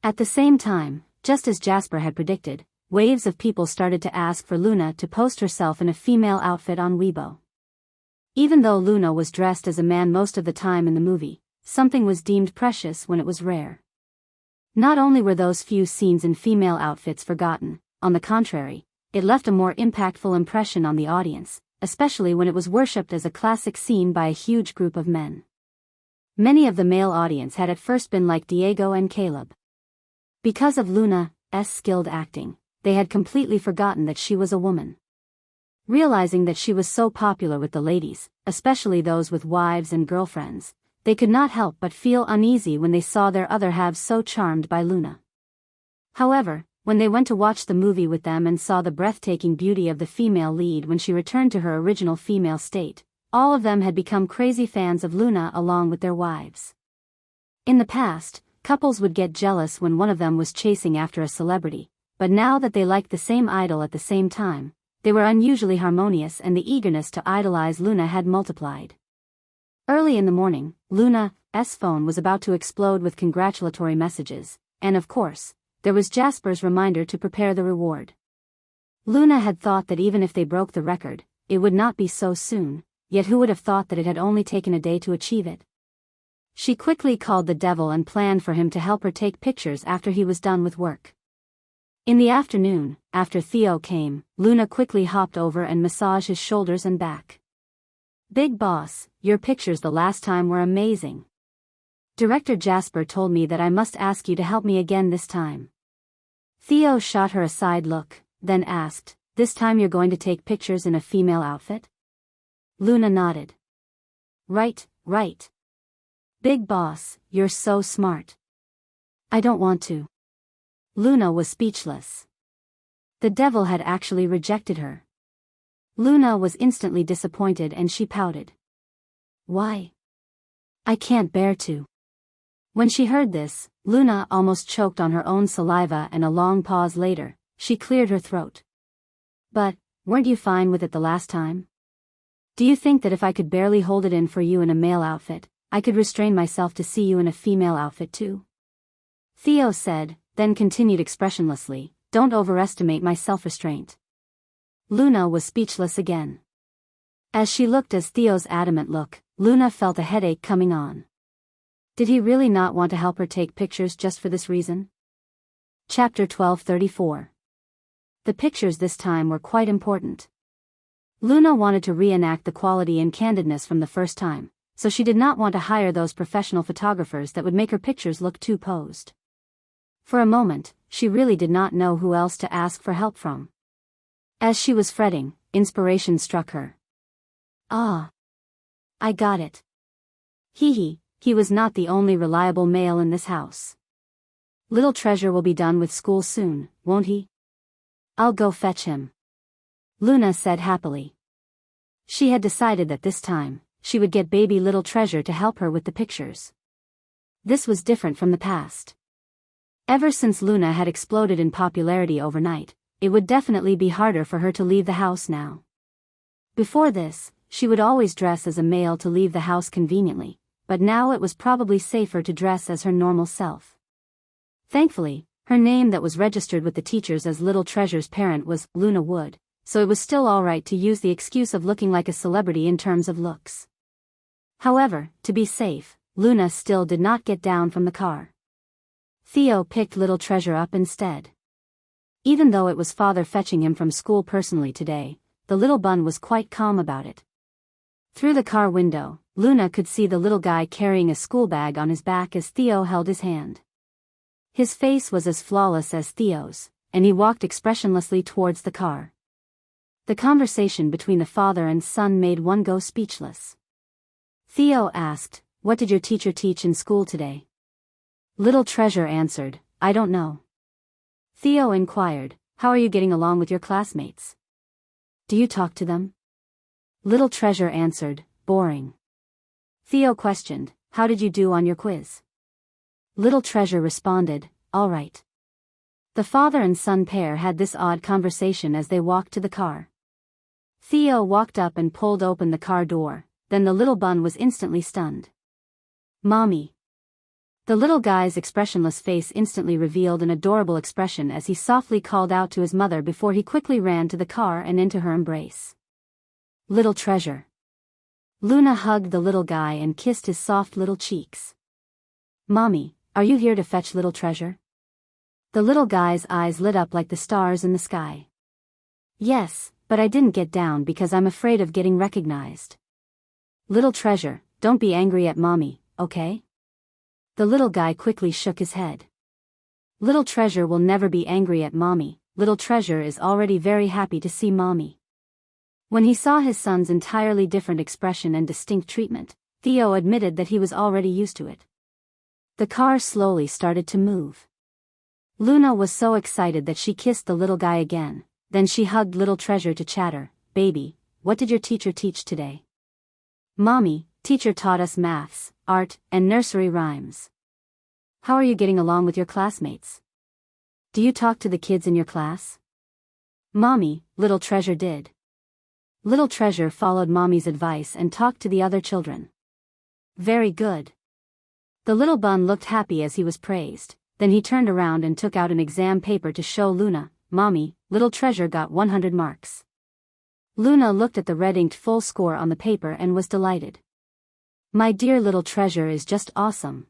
At the same time, just as Jasper had predicted, waves of people started to ask for Luna to post herself in a female outfit on Weibo. Even though Luna was dressed as a man most of the time in the movie, something was deemed precious when it was rare. Not only were those few scenes in female outfits forgotten, on the contrary, it left a more impactful impression on the audience, especially when it was worshipped as a classic scene by a huge group of men. Many of the male audience had at first been like Diego and Caleb. Because of Luna's skilled acting, they had completely forgotten that she was a woman. Realizing that she was so popular with the ladies, especially those with wives and girlfriends, they could not help but feel uneasy when they saw their other halves so charmed by Luna. However, when they went to watch the movie with them and saw the breathtaking beauty of the female lead when she returned to her original female state, all of them had become crazy fans of Luna along with their wives. In the past, couples would get jealous when one of them was chasing after a celebrity, but now that they liked the same idol at the same time, they were unusually harmonious and the eagerness to idolize Luna had multiplied. Early in the morning, Luna's phone was about to explode with congratulatory messages, and of course, there was Jasper's reminder to prepare the reward. Luna had thought that even if they broke the record, it would not be so soon, yet who would have thought that it had only taken a day to achieve it? She quickly called the devil and planned for him to help her take pictures after he was done with work. In the afternoon, after Theo came, Luna quickly hopped over and massaged his shoulders and back. "Big boss, your pictures the last time were amazing. Director Jasper told me that I must ask you to help me again this time." Theo shot her a side look, then asked, "This time you're going to take pictures in a female outfit?" Luna nodded. Right. Big boss, you're so smart." "I don't want to." Luna was speechless. The devil had actually rejected her. Luna was instantly disappointed and she pouted. "Why? I can't bear to." When she heard this, Luna almost choked on her own saliva, and a long pause later, she cleared her throat. "But, weren't you fine with it the last time? Do you think that if I could barely hold it in for you in a male outfit, I could restrain myself to see you in a female outfit too?" Theo said, then continued expressionlessly, "Don't overestimate my self-restraint." Luna was speechless again. As she looked at Theo's adamant look, Luna felt a headache coming on. Did he really not want to help her take pictures just for this reason? Chapter 1234. The pictures this time were quite important. Luna wanted to reenact the quality and candidness from the first time, so she did not want to hire those professional photographers that would make her pictures look too posed. For a moment, she really did not know who else to ask for help from. As she was fretting, inspiration struck her. "Ah! I got it. He was not the only reliable male in this house. Little Treasure will be done with school soon, won't he? I'll go fetch him," Luna said happily. She had decided that this time, she would get baby Little Treasure to help her with the pictures. This was different from the past. Ever since Luna had exploded in popularity overnight, it would definitely be harder for her to leave the house now. Before this, she would always dress as a male to leave the house conveniently, but now it was probably safer to dress as her normal self. Thankfully, her name that was registered with the teachers as Little Treasure's parent was Luna Wood, so it was still alright to use the excuse of looking like a celebrity in terms of looks. However, to be safe, Luna still did not get down from the car. Theo picked Little Treasure up instead. Even though it was father fetching him from school personally today, the little bun was quite calm about it. Through the car window, Luna could see the little guy carrying a school bag on his back as Theo held his hand. His face was as flawless as Theo's, and he walked expressionlessly towards the car. The conversation between the father and son made one go speechless. Theo asked, "What did your teacher teach in school today?" Little Treasure answered, "I don't know." Theo inquired, "How are you getting along with your classmates? Do you talk to them?" Little Treasure answered, "Boring." Theo questioned, "How did you do on your quiz?" Little Treasure responded, "All right." The father and son pair had this odd conversation as they walked to the car. Theo walked up and pulled open the car door, then the little bun was instantly stunned. "Mommy." The little guy's expressionless face instantly revealed an adorable expression as he softly called out to his mother before he quickly ran to the car and into her embrace. "Little Treasure." Luna hugged the little guy and kissed his soft little cheeks. "Mommy, are you here to fetch Little Treasure?" The little guy's eyes lit up like the stars in the sky. "Yes, but I didn't get down because I'm afraid of getting recognized." "Little Treasure, don't be angry at Mommy, okay?" The little guy quickly shook his head. "Little Treasure will never be angry at Mommy. Little Treasure is already very happy to see Mommy." When he saw his son's entirely different expression and distinct treatment, Theo admitted that he was already used to it. The car slowly started to move. Luna was so excited that she kissed the little guy again, then she hugged Little Treasure to chatter, "Baby, what did your teacher teach today?" "Mommy, teacher taught us maths, art, and nursery rhymes." "How are you getting along with your classmates? Do you talk to the kids in your class?" "Mommy, Little Treasure did." Little Treasure followed Mommy's advice and talked to the other children. "Very good." The little bun looked happy as he was praised, then he turned around and took out an exam paper to show Luna, "Mommy, Little Treasure got 100 marks." Luna looked at the red-inked full score on the paper and was delighted. "My dear Little Treasure is just awesome."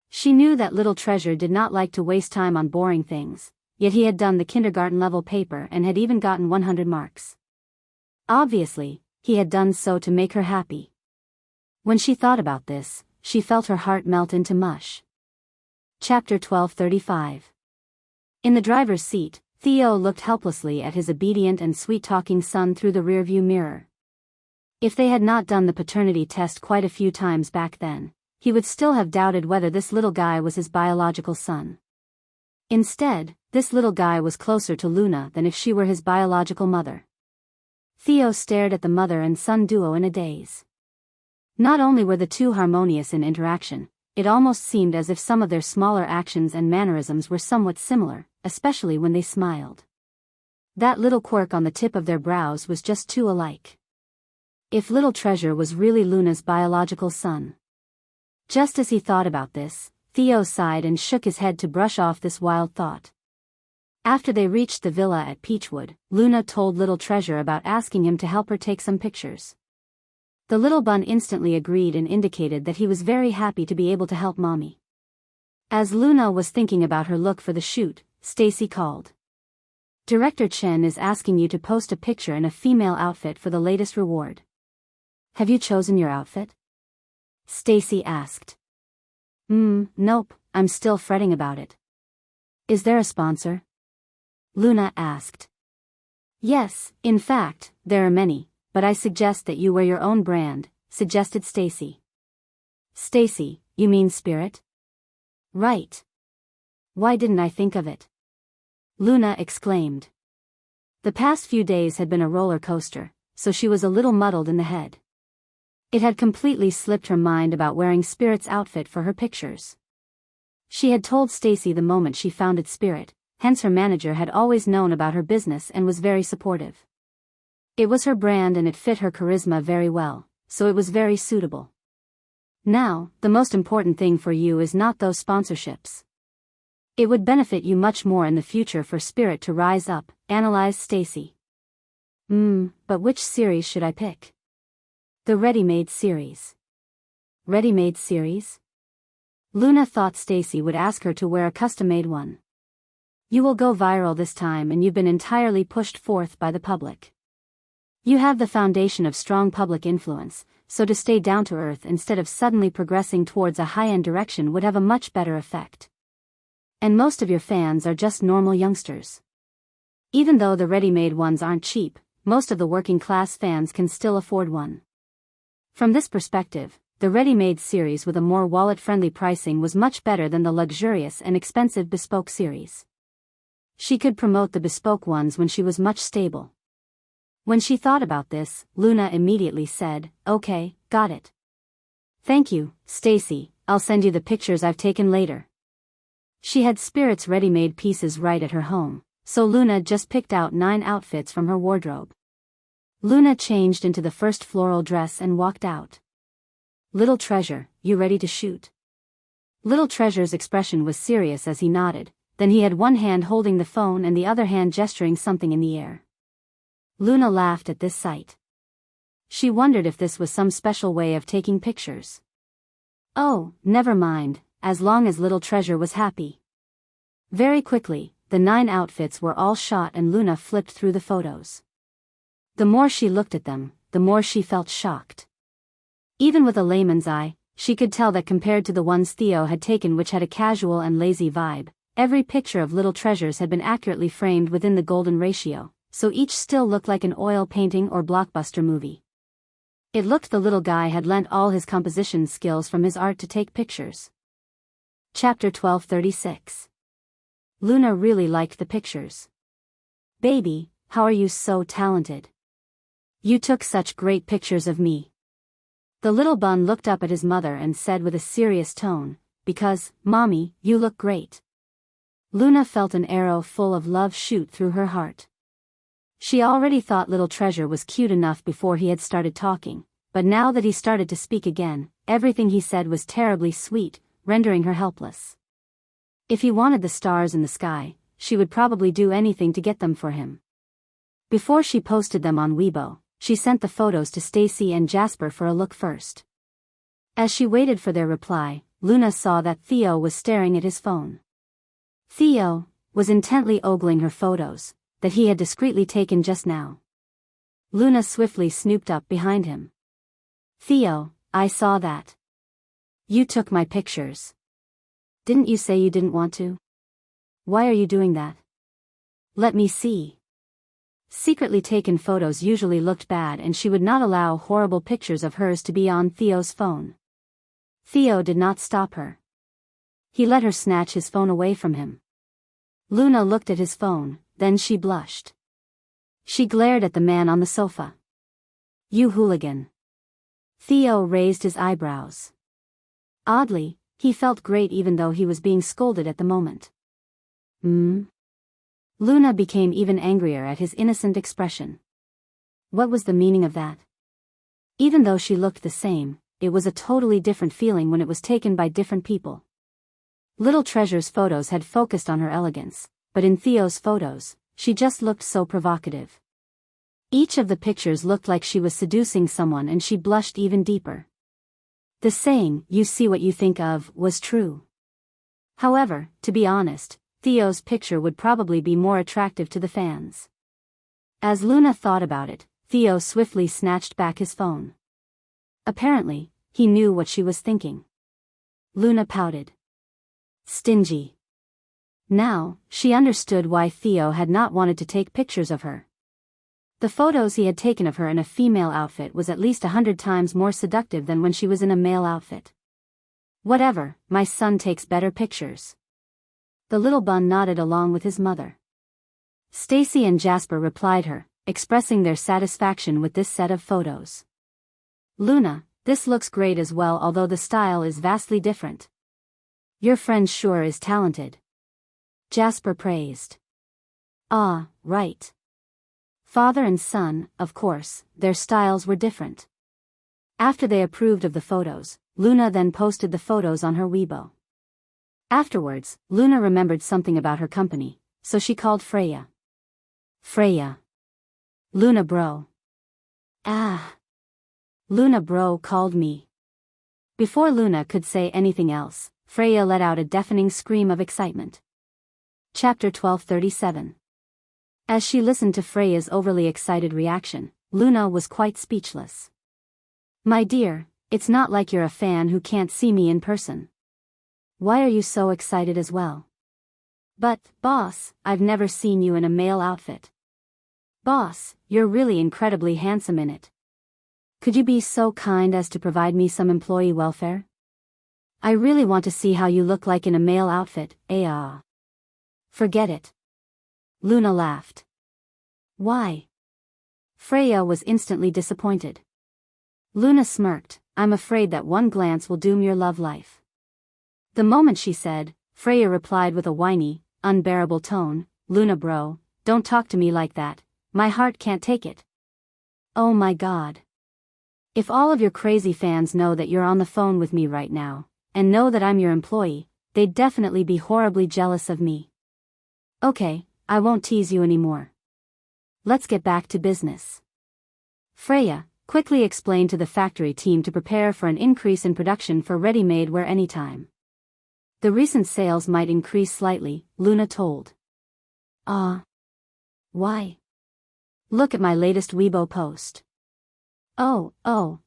She knew that Little Treasure did not like to waste time on boring things, yet he had done the kindergarten-level paper and had even gotten 100 marks. Obviously, he had done so to make her happy. When she thought about this, she felt her heart melt into mush. Chapter 12:35. In the driver's seat, Theo looked helplessly at his obedient and sweet-talking son through the rearview mirror. If they had not done the paternity test quite a few times back then, he would still have doubted whether this little guy was his biological son. Instead, this little guy was closer to Luna than if she were his biological mother. Theo stared at the mother and son duo in a daze. Not only were the two harmonious in interaction, it almost seemed as if some of their smaller actions and mannerisms were somewhat similar, especially when they smiled. That little quirk on the tip of their brows was just too alike. If Little Treasure was really Luna's biological son. Just as he thought about this, Theo sighed and shook his head to brush off this wild thought. After they reached the villa at Peachwood, Luna told Little Treasure about asking him to help her take some pictures. The little bun instantly agreed and indicated that he was very happy to be able to help Mommy. As Luna was thinking about her look for the shoot, Stacy called. "Director Chen is asking you to post a picture in a female outfit for the latest reward. Have you chosen your outfit?" Stacy asked. Nope, I'm still fretting about it." "Is there a sponsor?" Luna asked. "Yes, in fact, there are many, but I suggest that you wear your own brand," suggested Stacy. "Stacy, you mean Spirit?" "Right. Why didn't I think of it?" Luna exclaimed. The past few days had been a roller coaster, so she was a little muddled in the head. It had completely slipped her mind about wearing Spirit's outfit for her pictures. She had told Stacy the moment she founded Spirit, hence her manager had always known about her business and was very supportive. It was her brand and it fit her charisma very well, so it was very suitable. Now, the most important thing for you is not those sponsorships. It would benefit you much more in the future for Spirit to rise up, analyzed Stacy. But which series should I pick?" "The ready-made series." "Ready-made series?" Luna thought Stacy would ask her to wear a custom-made one. You will go viral this time, and you've been entirely pushed forth by the public. You have the foundation of strong public influence, so to stay down to earth instead of suddenly progressing towards a high-end direction would have a much better effect. And most of your fans are just normal youngsters. Even though the ready-made ones aren't cheap, most of the working-class fans can still afford one. From this perspective, the ready-made series with a more wallet-friendly pricing was much better than the luxurious and expensive bespoke series. She could promote the bespoke ones when she was much stable. When she thought about this, Luna immediately said, "Okay, got it. Thank you, Stacy, I'll send you the pictures I've taken later." She had Spirit's ready-made pieces right at her home, so Luna just picked out 9 outfits from her wardrobe. Luna changed into the first floral dress and walked out. "Little Treasure, you ready to shoot?" Little Treasure's expression was serious as he nodded, then he had one hand holding the phone and the other hand gesturing something in the air. Luna laughed at this sight. She wondered if this was some special way of taking pictures. Oh, never mind, as long as Little Treasure was happy. Very quickly, the 9 outfits were all shot and Luna flipped through the photos. The more she looked at them, the more she felt shocked. Even with a layman's eye, she could tell that compared to the ones Theo had taken, which had a casual and lazy vibe, every picture of Little Treasures had been accurately framed within the golden ratio, so each still looked like an oil painting or blockbuster movie. It looked the little guy had lent all his composition skills from his art to take pictures. Chapter 1236. Luna really liked the pictures. "Baby, how are you so talented? You took such great pictures of me." The little bun looked up at his mother and said with a serious tone, "Because, Mommy, you look great." Luna felt an arrow full of love shoot through her heart. She already thought Little Treasure was cute enough before he had started talking, but now that he started to speak again, everything he said was terribly sweet, rendering her helpless. If he wanted the stars in the sky, she would probably do anything to get them for him. Before she posted them on Weibo, she sent the photos to Stacy and Jasper for a look first. As she waited for their reply, Luna saw that Theo was staring at his phone. Theo was intently ogling her photos that he had discreetly taken just now. Luna swiftly snooped up behind him. "Theo, I saw that. You took my pictures. Didn't you say you didn't want to? Why are you doing that? Let me see." Secretly taken photos usually looked bad, and she would not allow horrible pictures of hers to be on Theo's phone. Theo did not stop her. He let her snatch his phone away from him. Luna looked at his phone, then she blushed. She glared at the man on the sofa. "You hooligan." Theo raised his eyebrows. Oddly, he felt great even though he was being scolded at the moment. Luna became even angrier at his innocent expression. What was the meaning of that? Even though she looked the same, it was a totally different feeling when it was taken by different people. Little Treasure's photos had focused on her elegance, but in Theo's photos, she just looked so provocative. Each of the pictures looked like she was seducing someone, and she blushed even deeper. The saying, "You see what you think of," was true. However, to be honest, Theo's picture would probably be more attractive to the fans. As Luna thought about it, Theo swiftly snatched back his phone. Apparently, he knew what she was thinking. Luna pouted. Stingy. Now, she understood why Theo had not wanted to take pictures of her. The photos he had taken of her in a female outfit was at least 100 times more seductive than when she was in a male outfit. "Whatever, my son takes better pictures." The little bun nodded along with his mother. Stacy and Jasper replied her, expressing their satisfaction with this set of photos. "Luna, this looks great as well, although the style is vastly different. Your friend sure is talented." Jasper praised. "Ah, right. Father and son, of course, their styles were different." After they approved of the photos, Luna then posted the photos on her Weibo. Afterwards, Luna remembered something about her company, so she called Freya. "Freya. Luna bro." "Ah. Luna bro called me." Before Luna could say anything else, Freya let out a deafening scream of excitement. Chapter 1237. As she listened to Freya's overly excited reaction, Luna was quite speechless. My dear, it's not like you're a fan who can't see me in person. Why are you so excited as well? But, boss, I've never seen you in a male outfit. Boss, you're really incredibly handsome in it. Could you be so kind as to provide me some employee welfare? I really want to see how you look like in a male outfit, Forget it. Luna laughed. Why? Freya was instantly disappointed. Luna smirked, I'm afraid that one glance will doom your love life. The moment she said, Freya replied with a whiny, unbearable tone, Luna bro, don't talk to me like that, my heart can't take it. Oh my god. If all of your crazy fans know that you're on the phone with me right now, and know that I'm your employee, they'd definitely be horribly jealous of me. Okay, I won't tease you anymore. Let's get back to business. Freya quickly explained to the factory team to prepare for an increase in production for ready-made wear anytime. The recent sales might increase slightly, Luna told. Why? Look at my latest Weibo post. Oh,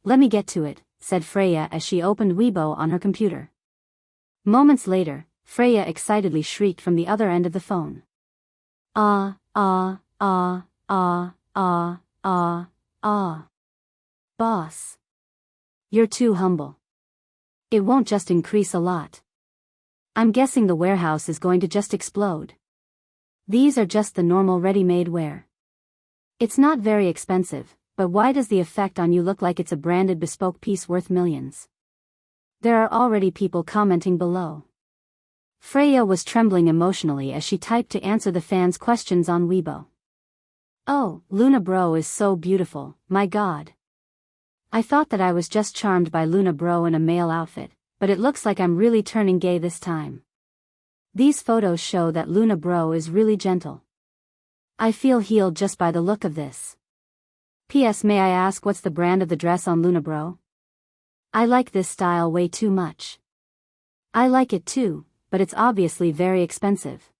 let me get to it, said Freya as she opened Weibo on her computer. Moments later, Freya excitedly shrieked from the other end of the phone. Boss. You're too humble. It won't just increase a lot. I'm guessing the warehouse is going to just explode. These are just the normal ready-made wear. It's not very expensive, but why does the effect on you look like it's a branded bespoke piece worth millions? There are already people commenting below. Freya was trembling emotionally as she typed to answer the fans' questions on Weibo. Oh, Luna bro is so beautiful, my god. I thought that I was just charmed by Luna bro in a male outfit, but it looks like I'm really turning gay this time. These photos show that Luna bro is really gentle. I feel healed just by the look of this. P.S. May I ask what's the brand of the dress on Luna bro? I like this style way too much. I like it too, but it's obviously very expensive.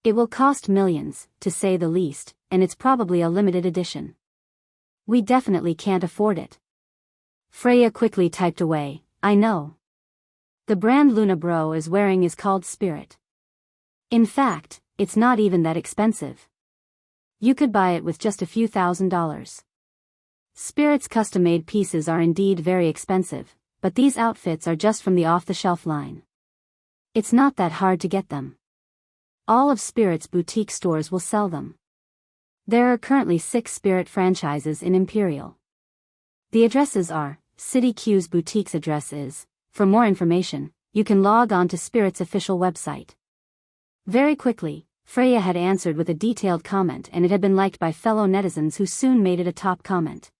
It will cost millions, to say the least, and it's probably a limited edition. We definitely can't afford it. Freya quickly typed away, I know. The brand Luna bro is wearing is called Spirit. In fact, it's not even that expensive. You could buy it with just a few $1,000s. Spirit's custom-made pieces are indeed very expensive, but these outfits are just from the off-the-shelf line. It's not that hard to get them. All of Spirit's boutique stores will sell them. There are currently 6 Spirit franchises in Imperial. The addresses are, City Q's boutique's address is. For more information, you can log on to Spirit's official website. Very quickly, Freya had answered with a detailed comment and it had been liked by fellow netizens who soon made it a top comment.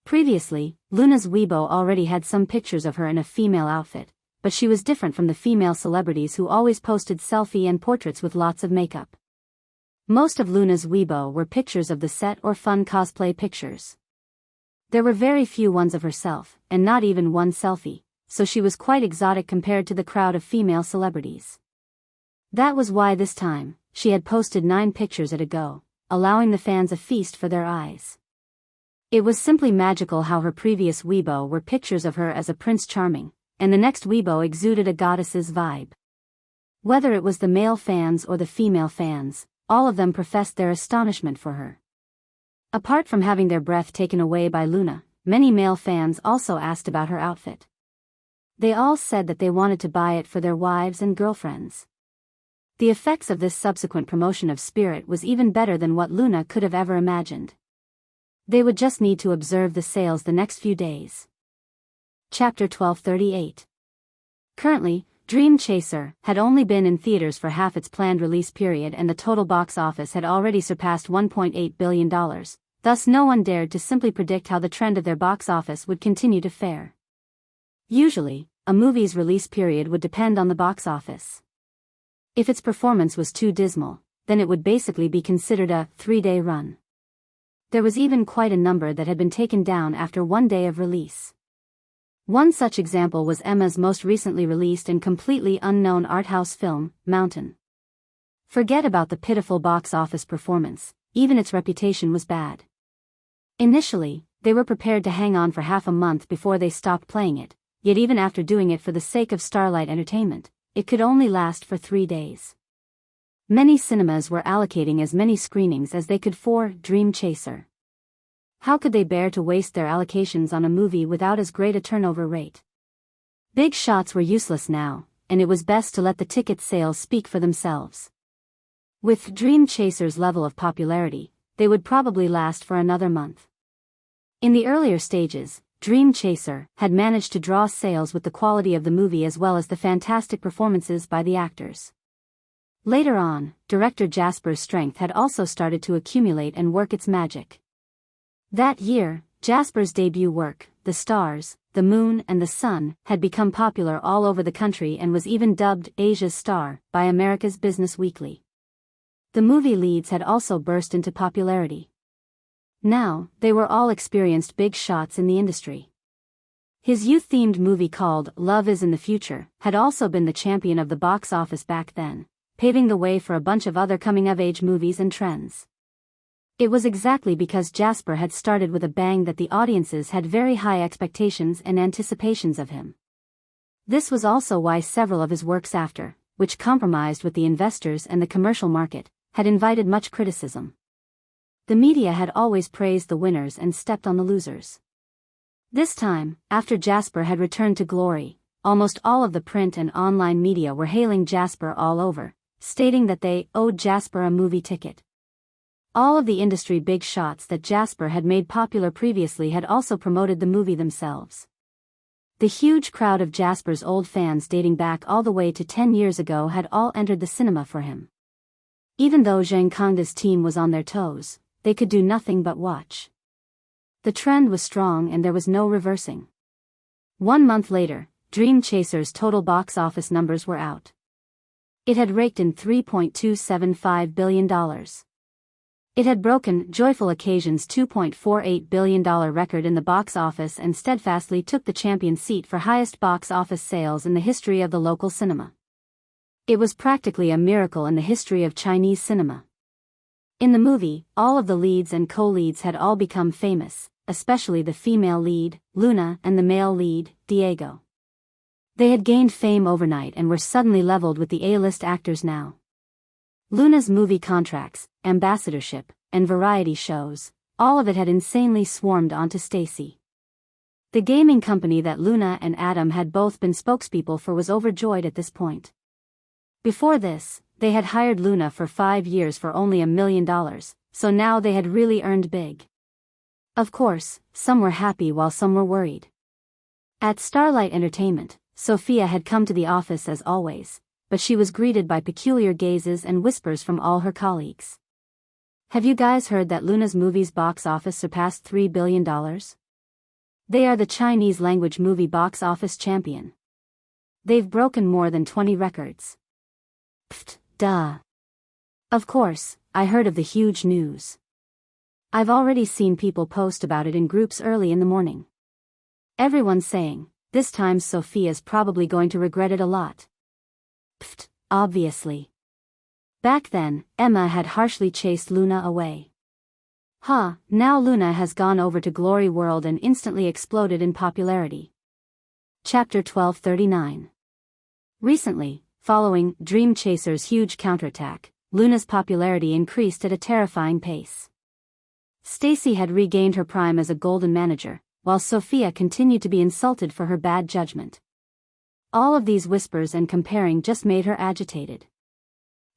Previously, Luna's Weibo already had some pictures of her in a female outfit, but she was different from the female celebrities who always posted selfie and portraits with lots of makeup. Most of Luna's Weibo were pictures of the set or fun cosplay pictures. There were very few ones of herself, and not even one selfie, so she was quite exotic compared to the crowd of female celebrities. That was why this time, she had posted 9 pictures at a go, allowing the fans a feast for their eyes. It was simply magical how her previous Weibo were pictures of her as a Prince Charming, and the next Weibo exuded a goddess's vibe. Whether it was the male fans or the female fans, all of them professed their astonishment for her. Apart from having their breath taken away by Luna, many male fans also asked about her outfit. They all said that they wanted to buy it for their wives and girlfriends. The effects of this subsequent promotion of Spirit was even better than what Luna could have ever imagined. They would just need to observe the sales the next few days. Chapter 1238. Currently, Dream Chaser had only been in theaters for half its planned release period and the total box office had already surpassed $1.8 billion, thus no one dared to simply predict how the trend of their box office would continue to fare. Usually, a movie's release period would depend on the box office. If its performance was too dismal, then it would basically be considered a 3-day run. There was even quite a number that had been taken down after 1 day of release. One such example was Emma's most recently released and completely unknown art house film, Mountain. Forget about the pitiful box office performance, even its reputation was bad. Initially, they were prepared to hang on for half a month before they stopped playing it, yet even after doing it for the sake of Starlight Entertainment, it could only last for 3 days. Many cinemas were allocating as many screenings as they could for Dream Chaser. How could they bear to waste their allocations on a movie without as great a turnover rate? Big shots were useless now, and it was best to let the ticket sales speak for themselves. With Dream Chaser's level of popularity, they would probably last for another month. In the earlier stages, Dream Chaser had managed to draw sales with the quality of the movie as well as the fantastic performances by the actors. Later on, director Jasper's strength had also started to accumulate and work its magic. That year, Jasper's debut work, The Stars, the Moon and the Sun, had become popular all over the country and was even dubbed Asia's Star by America's Business Weekly. The movie leads had also burst into popularity. Now, they were all experienced big shots in the industry. His youth-themed movie called Love Is in the Future had also been the champion of the box office back then, paving the way for a bunch of other coming-of-age movies and trends. It was exactly because Jasper had started with a bang that the audiences had very high expectations and anticipations of him. This was also why several of his works after, which compromised with the investors and the commercial market, had invited much criticism. The media had always praised the winners and stepped on the losers. This time, after Jasper had returned to glory, almost all of the print and online media were hailing Jasper all over, stating that they owed Jasper a movie ticket. All of the industry big shots that Jasper had made popular previously had also promoted the movie themselves. The huge crowd of Jasper's old fans dating back all the way to 10 years ago had all entered the cinema for him. Even though Zhang Kongda's team was on their toes, they could do nothing but watch. The trend was strong and there was no reversing. 1 month later, Dream Chaser's total box office numbers were out. It had raked in $3.275 billion. It had broken Joyful Occasion's $2.48 billion record in the box office and steadfastly took the champion seat for highest box office sales in the history of the local cinema. It was practically a miracle in the history of Chinese cinema. In the movie, all of the leads and co-leads had all become famous, especially the female lead, Luna, and the male lead, Diego. They had gained fame overnight and were suddenly leveled with the A-list actors now. Luna's movie contracts, ambassadorship, and variety shows, all of it had insanely swarmed onto Stacy. The gaming company that Luna and Adam had both been spokespeople for was overjoyed at this point. Before this, they had hired Luna for 5 years for only $1 million, so now they had really earned big. Of course, some were happy while some were worried. At Starlight Entertainment, Sophia had come to the office as always, but she was greeted by peculiar gazes and whispers from all her colleagues. Have you guys heard that Luna's movie's box office surpassed $3 billion? They are the Chinese language movie box office champion. They've broken more than 20 records. Pfft, duh. Of course, I heard of the huge news. I've already seen people post about it in groups early in the morning. Everyone's saying, this time Sophia's probably going to regret it a lot. Pfft, obviously. Back then, Emma had harshly chased Luna away. Now Luna has gone over to Glory World and instantly exploded in popularity. Chapter 1239. Recently, following Dream Chaser's huge counterattack, Luna's popularity increased at a terrifying pace. Stacy had regained her prime as a golden manager, while Sophia continued to be insulted for her bad judgment. All of these whispers and comparing just made her agitated.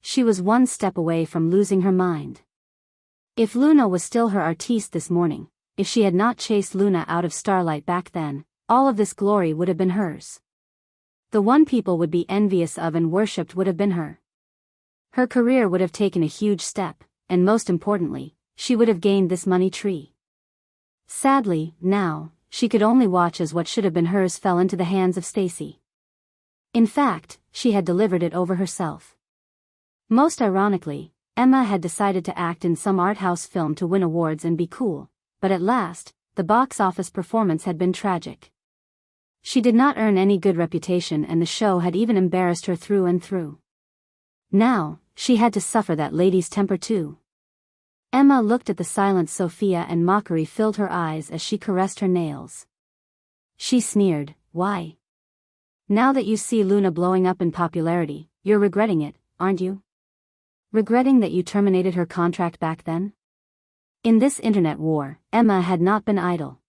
She was one step away from losing her mind. If Luna was still her artiste this morning, if she had not chased Luna out of Starlight back then, all of this glory would have been hers. The one people would be envious of and worshipped would have been her. Her career would have taken a huge step, and most importantly, she would have gained this money tree. Sadly, now, she could only watch as what should have been hers fell into the hands of Stacy. In fact, she had delivered it over herself. Most ironically, Emma had decided to act in some art house film to win awards and be cool, but at last, the box office performance had been tragic. She did not earn any good reputation and the show had even embarrassed her through and through. Now, she had to suffer that lady's temper too. Emma looked at the silent Sophia and mockery filled her eyes as she caressed her nails. She sneered, "Why? Now that you see Luna blowing up in popularity, you're regretting it, aren't you? Regretting that you terminated her contract back then?" In this internet war, Emma had not been idle.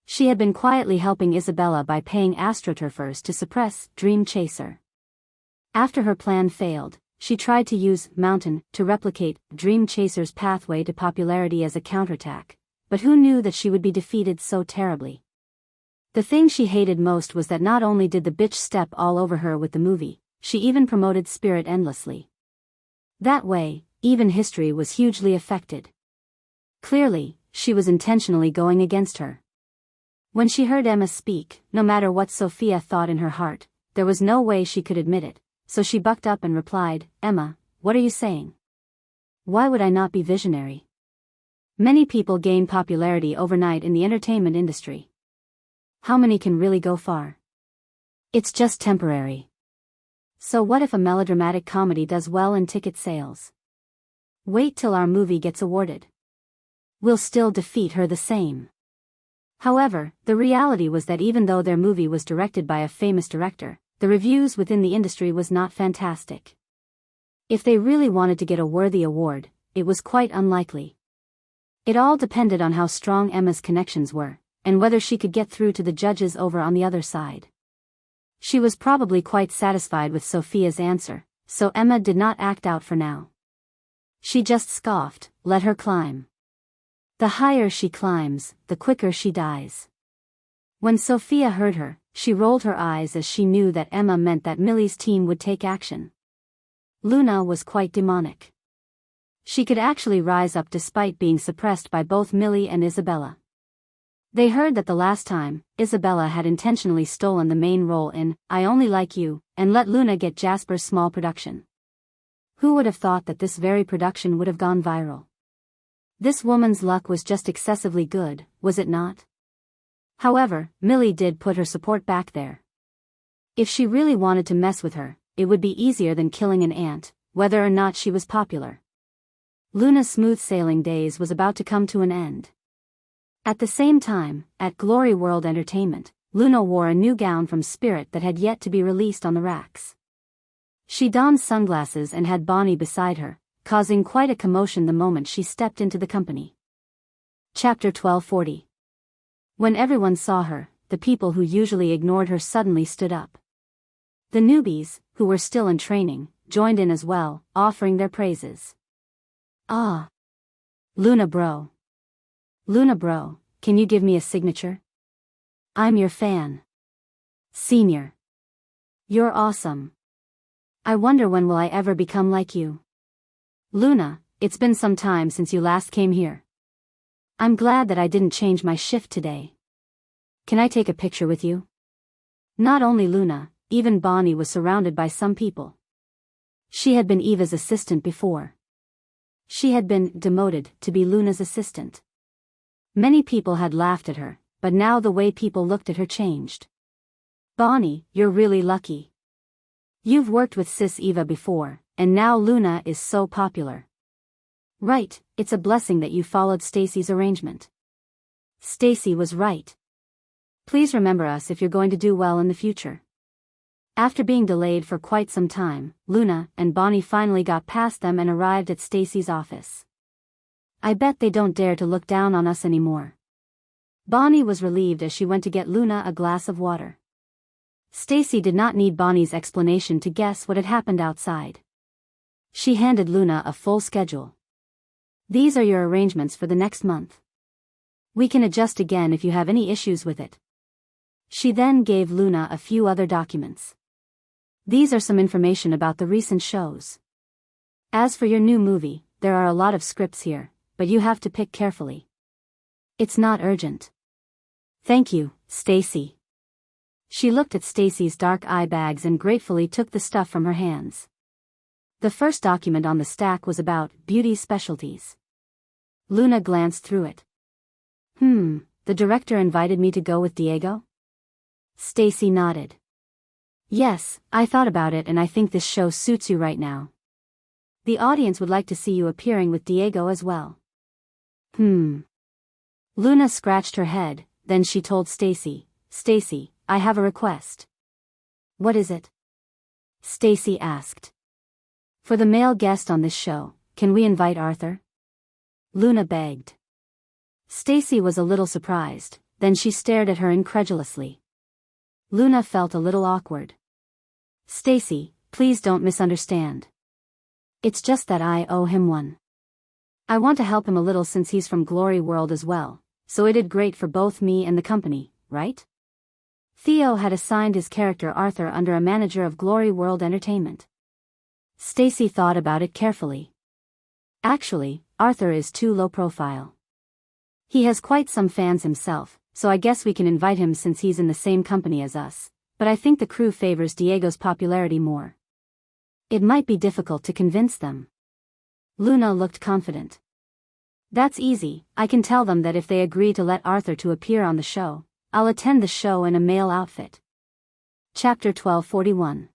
She had been quietly helping Isabella by paying astroturfers to suppress Dream Chaser. After her plan failed, she tried to use Mountain to replicate Dream Chaser's pathway to popularity as a counterattack, but who knew that she would be defeated so terribly? The thing she hated most was that not only did the bitch step all over her with the movie, she even promoted Spirit endlessly. That way, even history was hugely affected. Clearly, she was intentionally going against her. When she heard Emma speak, no matter what Sophia thought in her heart, there was no way she could admit it, so she bucked up and replied, "Emma, what are you saying? Why would I not be visionary? Many people gain popularity overnight in the entertainment industry. How many can really go far? It's just temporary. So what if a melodramatic comedy does well in ticket sales? Wait till our movie gets awarded. We'll still defeat her the same." However, the reality was that even though their movie was directed by a famous director, the reviews within the industry was not fantastic. If they really wanted to get a worthy award, it was quite unlikely. It all depended on how strong Emma's connections were, and whether she could get through to the judges over on the other side. She was probably quite satisfied with Sophia's answer, so Emma did not act out for now. She just scoffed, "Let her climb. The higher she climbs, the quicker she dies." When Sophia heard her, she rolled her eyes as she knew that Emma meant that Millie's team would take action. Luna was quite demonic. She could actually rise up despite being suppressed by both Millie and Isabella. They heard that the last time, Isabella had intentionally stolen the main role in I Only Like You, and let Luna get Jasper's small production. Who would have thought that this very production would have gone viral? This woman's luck was just excessively good, was it not? However, Millie did put her support back there. If she really wanted to mess with her, it would be easier than killing an ant, whether or not she was popular. Luna's smooth sailing days was about to come to an end. At the same time, at Glory World Entertainment, Luna wore a new gown from Spirit that had yet to be released on the racks. She donned sunglasses and had Bonnie beside her, causing quite a commotion the moment she stepped into the company. Chapter 1240. When everyone saw her, the people who usually ignored her suddenly stood up. The newbies, who were still in training, joined in as well, offering their praises. "Ah. Luna bro. Luna bro, can you give me a signature? I'm your fan. Senior. You're awesome. I wonder when will I ever become like you. Luna, it's been some time since you last came here. I'm glad that I didn't change my shift today. Can I take a picture with you?" Not only Luna, even Bonnie was surrounded by some people. She had been Eva's assistant before. She had been demoted to be Luna's assistant. Many people had laughed at her, but now the way people looked at her changed. "Bonnie, you're really lucky. You've worked with Sis Eva before, and now Luna is so popular. Right, it's a blessing that you followed Stacy's arrangement." Stacy was right. "Please remember us if you're going to do well in the future." After being delayed for quite some time, Luna and Bonnie finally got past them and arrived at Stacy's office. "I bet they don't dare to look down on us anymore." Bonnie was relieved as she went to get Luna a glass of water. Stacy did not need Bonnie's explanation to guess what had happened outside. She handed Luna a full schedule. "These are your arrangements for the next month. We can adjust again if you have any issues with it." She then gave Luna a few other documents. "These are some information about the recent shows. As for your new movie, there are a lot of scripts here, but you have to pick carefully. It's not urgent." "Thank you, Stacy." She looked at Stacy's dark eye bags and gratefully took the stuff from her hands. The first document on the stack was about beauty specialties. Luna glanced through it. The director invited me to go with Diego?" Stacy nodded. "Yes, I thought about it and I think this show suits you right now. The audience would like to see you appearing with Diego as well. Luna scratched her head, then she told Stacy, "Stacy, I have a request." "What is it?" Stacy asked. "For the male guest on this show, can we invite Arthur?" Luna begged. Stacy was a little surprised, then she stared at her incredulously. Luna felt a little awkward. "Stacy, please don't misunderstand. It's just that I owe him one. I want to help him a little since he's from Glory World as well, so it'd great for both me and the company, right?" Theo had assigned his character Arthur under a manager of Glory World Entertainment. Stacy thought about it carefully. Actually, Arthur is too low profile. He has quite some fans himself, so I guess we can invite him since he's in the same company as us, but I think the crew favors Diego's popularity more. It might be difficult to convince them. Luna looked confident. "That's easy, I can tell them that if they agree to let Arthur to appear on the show, I'll attend the show in a male outfit." Chapter 1241.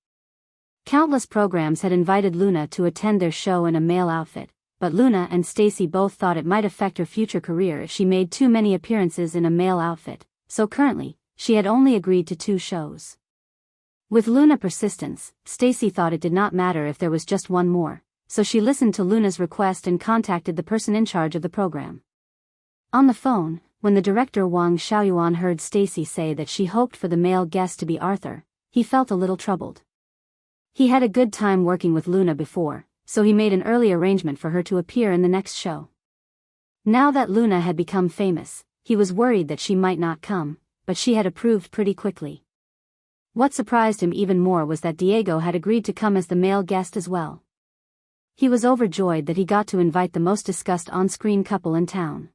Countless programs had invited Luna to attend their show in a male outfit, but Luna and Stacy both thought it might affect her future career if she made too many appearances in a male outfit, so currently, she had only agreed to 2 shows. With Luna persistence, Stacy thought it did not matter if there was just one more, so she listened to Luna's request and contacted the person in charge of the program. On the phone, when the director Wang Xiaoyuan heard Stacy say that she hoped for the male guest to be Arthur, he felt a little troubled. He had a good time working with Luna before, so he made an early arrangement for her to appear in the next show. Now that Luna had become famous, he was worried that she might not come, but she had approved pretty quickly. What surprised him even more was that Diego had agreed to come as the male guest as well. He was overjoyed that he got to invite the most discussed on-screen couple in town.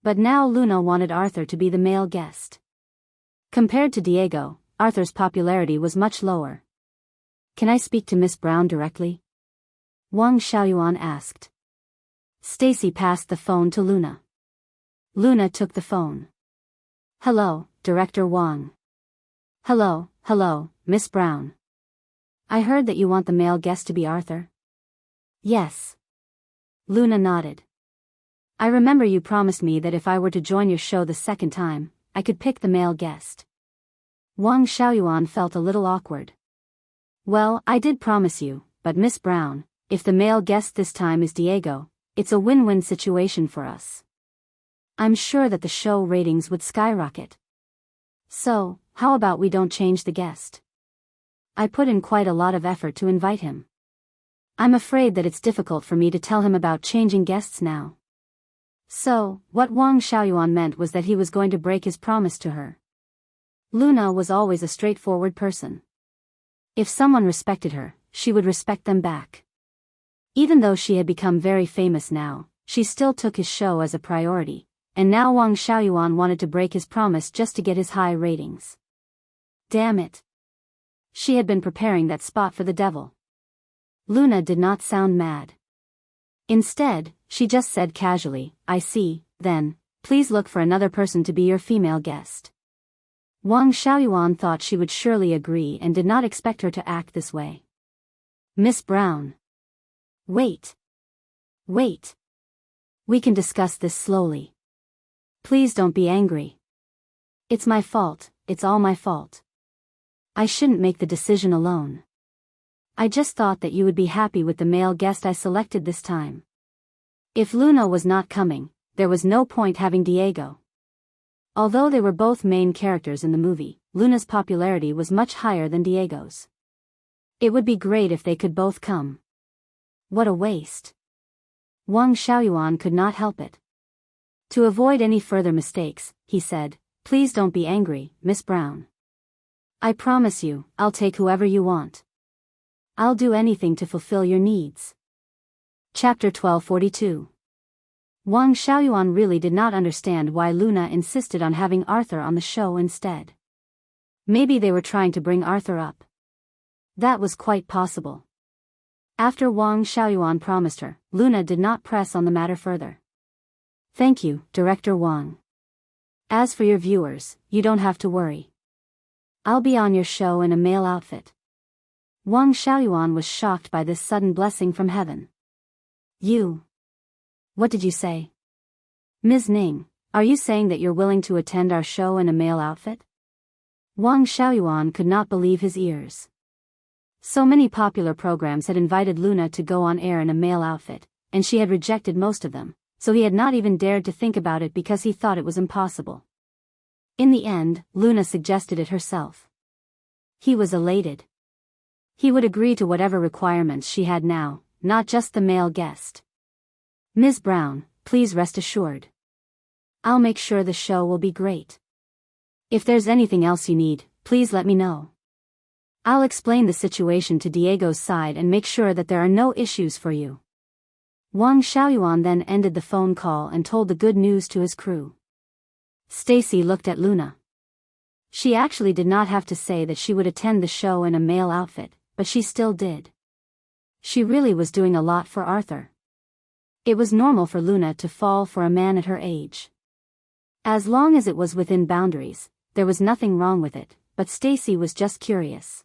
But now Luna wanted Arthur to be the male guest. Compared to Diego, Arthur's popularity was much lower. "Can I speak to Miss Brown directly?" Wang Xiaoyuan asked. Stacy passed the phone to Luna. Luna took the phone. "Hello, Director Wang." Hello, Miss Brown. I heard that you want the male guest to be Arthur." "Yes." Luna nodded. "I remember you promised me that if I were to join your show the second time, I could pick the male guest." Wang Xiaoyuan felt a little awkward. "Well, I did promise you, but Miss Brown, if the male guest this time is Diego, it's a win-win situation for us. I'm sure that the show ratings would skyrocket. So, how about we don't change the guest? I put in quite a lot of effort to invite him. I'm afraid that it's difficult for me to tell him about changing guests now." So, what Wang Xiaoyuan meant was that he was going to break his promise to her. Luna was always a straightforward person. If someone respected her, she would respect them back. Even though she had become very famous now, she still took his show as a priority, and now Wang Xiaoyuan wanted to break his promise just to get his high ratings. Damn it. She had been preparing that spot for the devil. Luna did not sound mad. Instead, she just said casually, "I see, then, please look for another person to be your female guest." Wang Xiaoyuan thought she would surely agree and did not expect her to act this way. "Miss Brown. Wait. We can discuss this slowly. Please don't be angry. It's my fault, it's all my fault. I shouldn't make the decision alone. I just thought that you would be happy with the male guest I selected this time. If Luna was not coming, there was no point having Diego." Although they were both main characters in the movie, Luna's popularity was much higher than Diego's. It would be great if they could both come. What a waste. Wang Xiaoyuan could not help it. To avoid any further mistakes, he said, "Please don't be angry, Miss Brown. I promise you, I'll take whoever you want. I'll do anything to fulfill your needs." Chapter 1242. Wang Xiaoyuan really did not understand why Luna insisted on having Arthur on the show instead. Maybe they were trying to bring Arthur up. That was quite possible. After Wang Xiaoyuan promised her, Luna did not press on the matter further. "Thank you, Director Wang. As for your viewers, you don't have to worry. I'll be on your show in a male outfit. Wang Xiaoyuan was shocked by this sudden blessing from heaven. You. What did you say? Ms. Ning, are you saying that you're willing to attend our show in a male outfit? Wang Xiaoyuan could not believe his ears. So many popular programs had invited Luna to go on air in a male outfit, and she had rejected most of them, so he had not even dared to think about it because he thought it was impossible. In the end, Luna suggested it herself. He was elated. He would agree to whatever requirements she had now, not just the male guest. Ms. Brown, please rest assured. I'll make sure the show will be great. If there's anything else you need, please let me know. I'll explain the situation to Diego's side and make sure that there are no issues for you. Wang Xiaoyuan then ended the phone call and told the good news to his crew. Stacy looked at Luna. She actually did not have to say that she would attend the show in a male outfit, but she still did. She really was doing a lot for Arthur. It was normal for Luna to fall for a man at her age. As long as it was within boundaries, there was nothing wrong with it, but Stacy was just curious.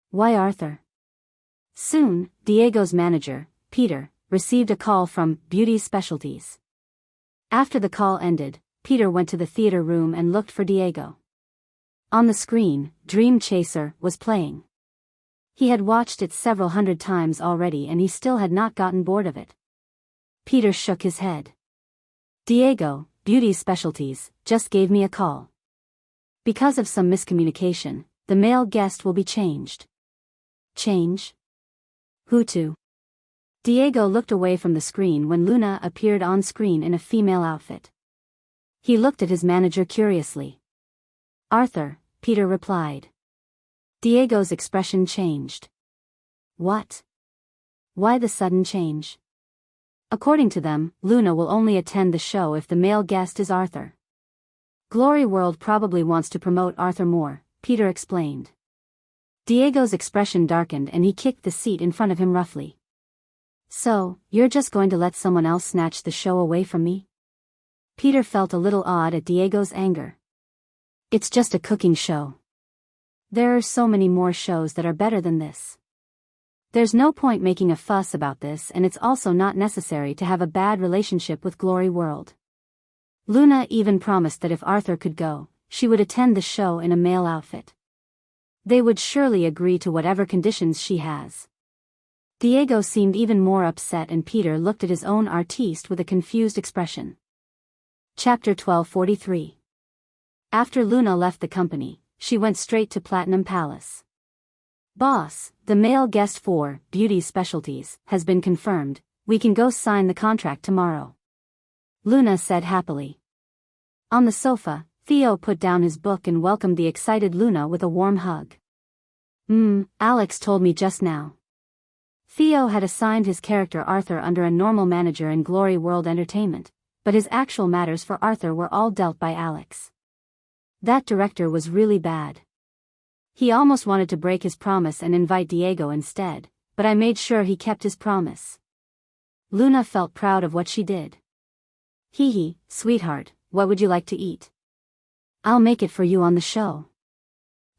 Why Arthur? Soon, Diego's manager, Peter, received a call from Beauty Specialties. After the call ended, Peter went to the theater room and looked for Diego. On the screen, Dream Chaser was playing. He had watched it several hundred times already and he still had not gotten bored of it. Peter shook his head. Diego, Beauty Specialties, just gave me a call. Because of some miscommunication, the male guest will be changed. Change? Who to? Diego looked away from the screen when Luna appeared on screen in a female outfit. He looked at his manager curiously. Arthur, Peter replied. Diego's expression changed. What? Why the sudden change? According to them, Luna will only attend the show if the male guest is Arthur. Glory World probably wants to promote Arthur more, Peter explained. Diego's expression darkened and he kicked the seat in front of him roughly. So, you're just going to let someone else snatch the show away from me? Peter felt a little awed at Diego's anger. It's just a cooking show. There are so many more shows that are better than this. There's no point making a fuss about this and it's also not necessary to have a bad relationship with Glory World. Luna even promised that if Arthur could go, she would attend the show in a male outfit. They would surely agree to whatever conditions she has. Diego seemed even more upset and Peter looked at his own artiste with a confused expression. Chapter 1243. After Luna left the company, she went straight to Platinum Palace. Boss, the male guest for Beauty Specialties has been confirmed, we can go sign the contract tomorrow. Luna said happily. On the sofa, Theo put down his book and welcomed the excited Luna with a warm hug. Alex told me just now. Theo had assigned his character Arthur under a normal manager in Glory World Entertainment, but his actual matters for Arthur were all dealt by Alex. That director was really bad. He almost wanted to break his promise and invite Diego instead, but I made sure he kept his promise. Luna felt proud of what she did. Hee, sweetheart, what would you like to eat? I'll make it for you on the show.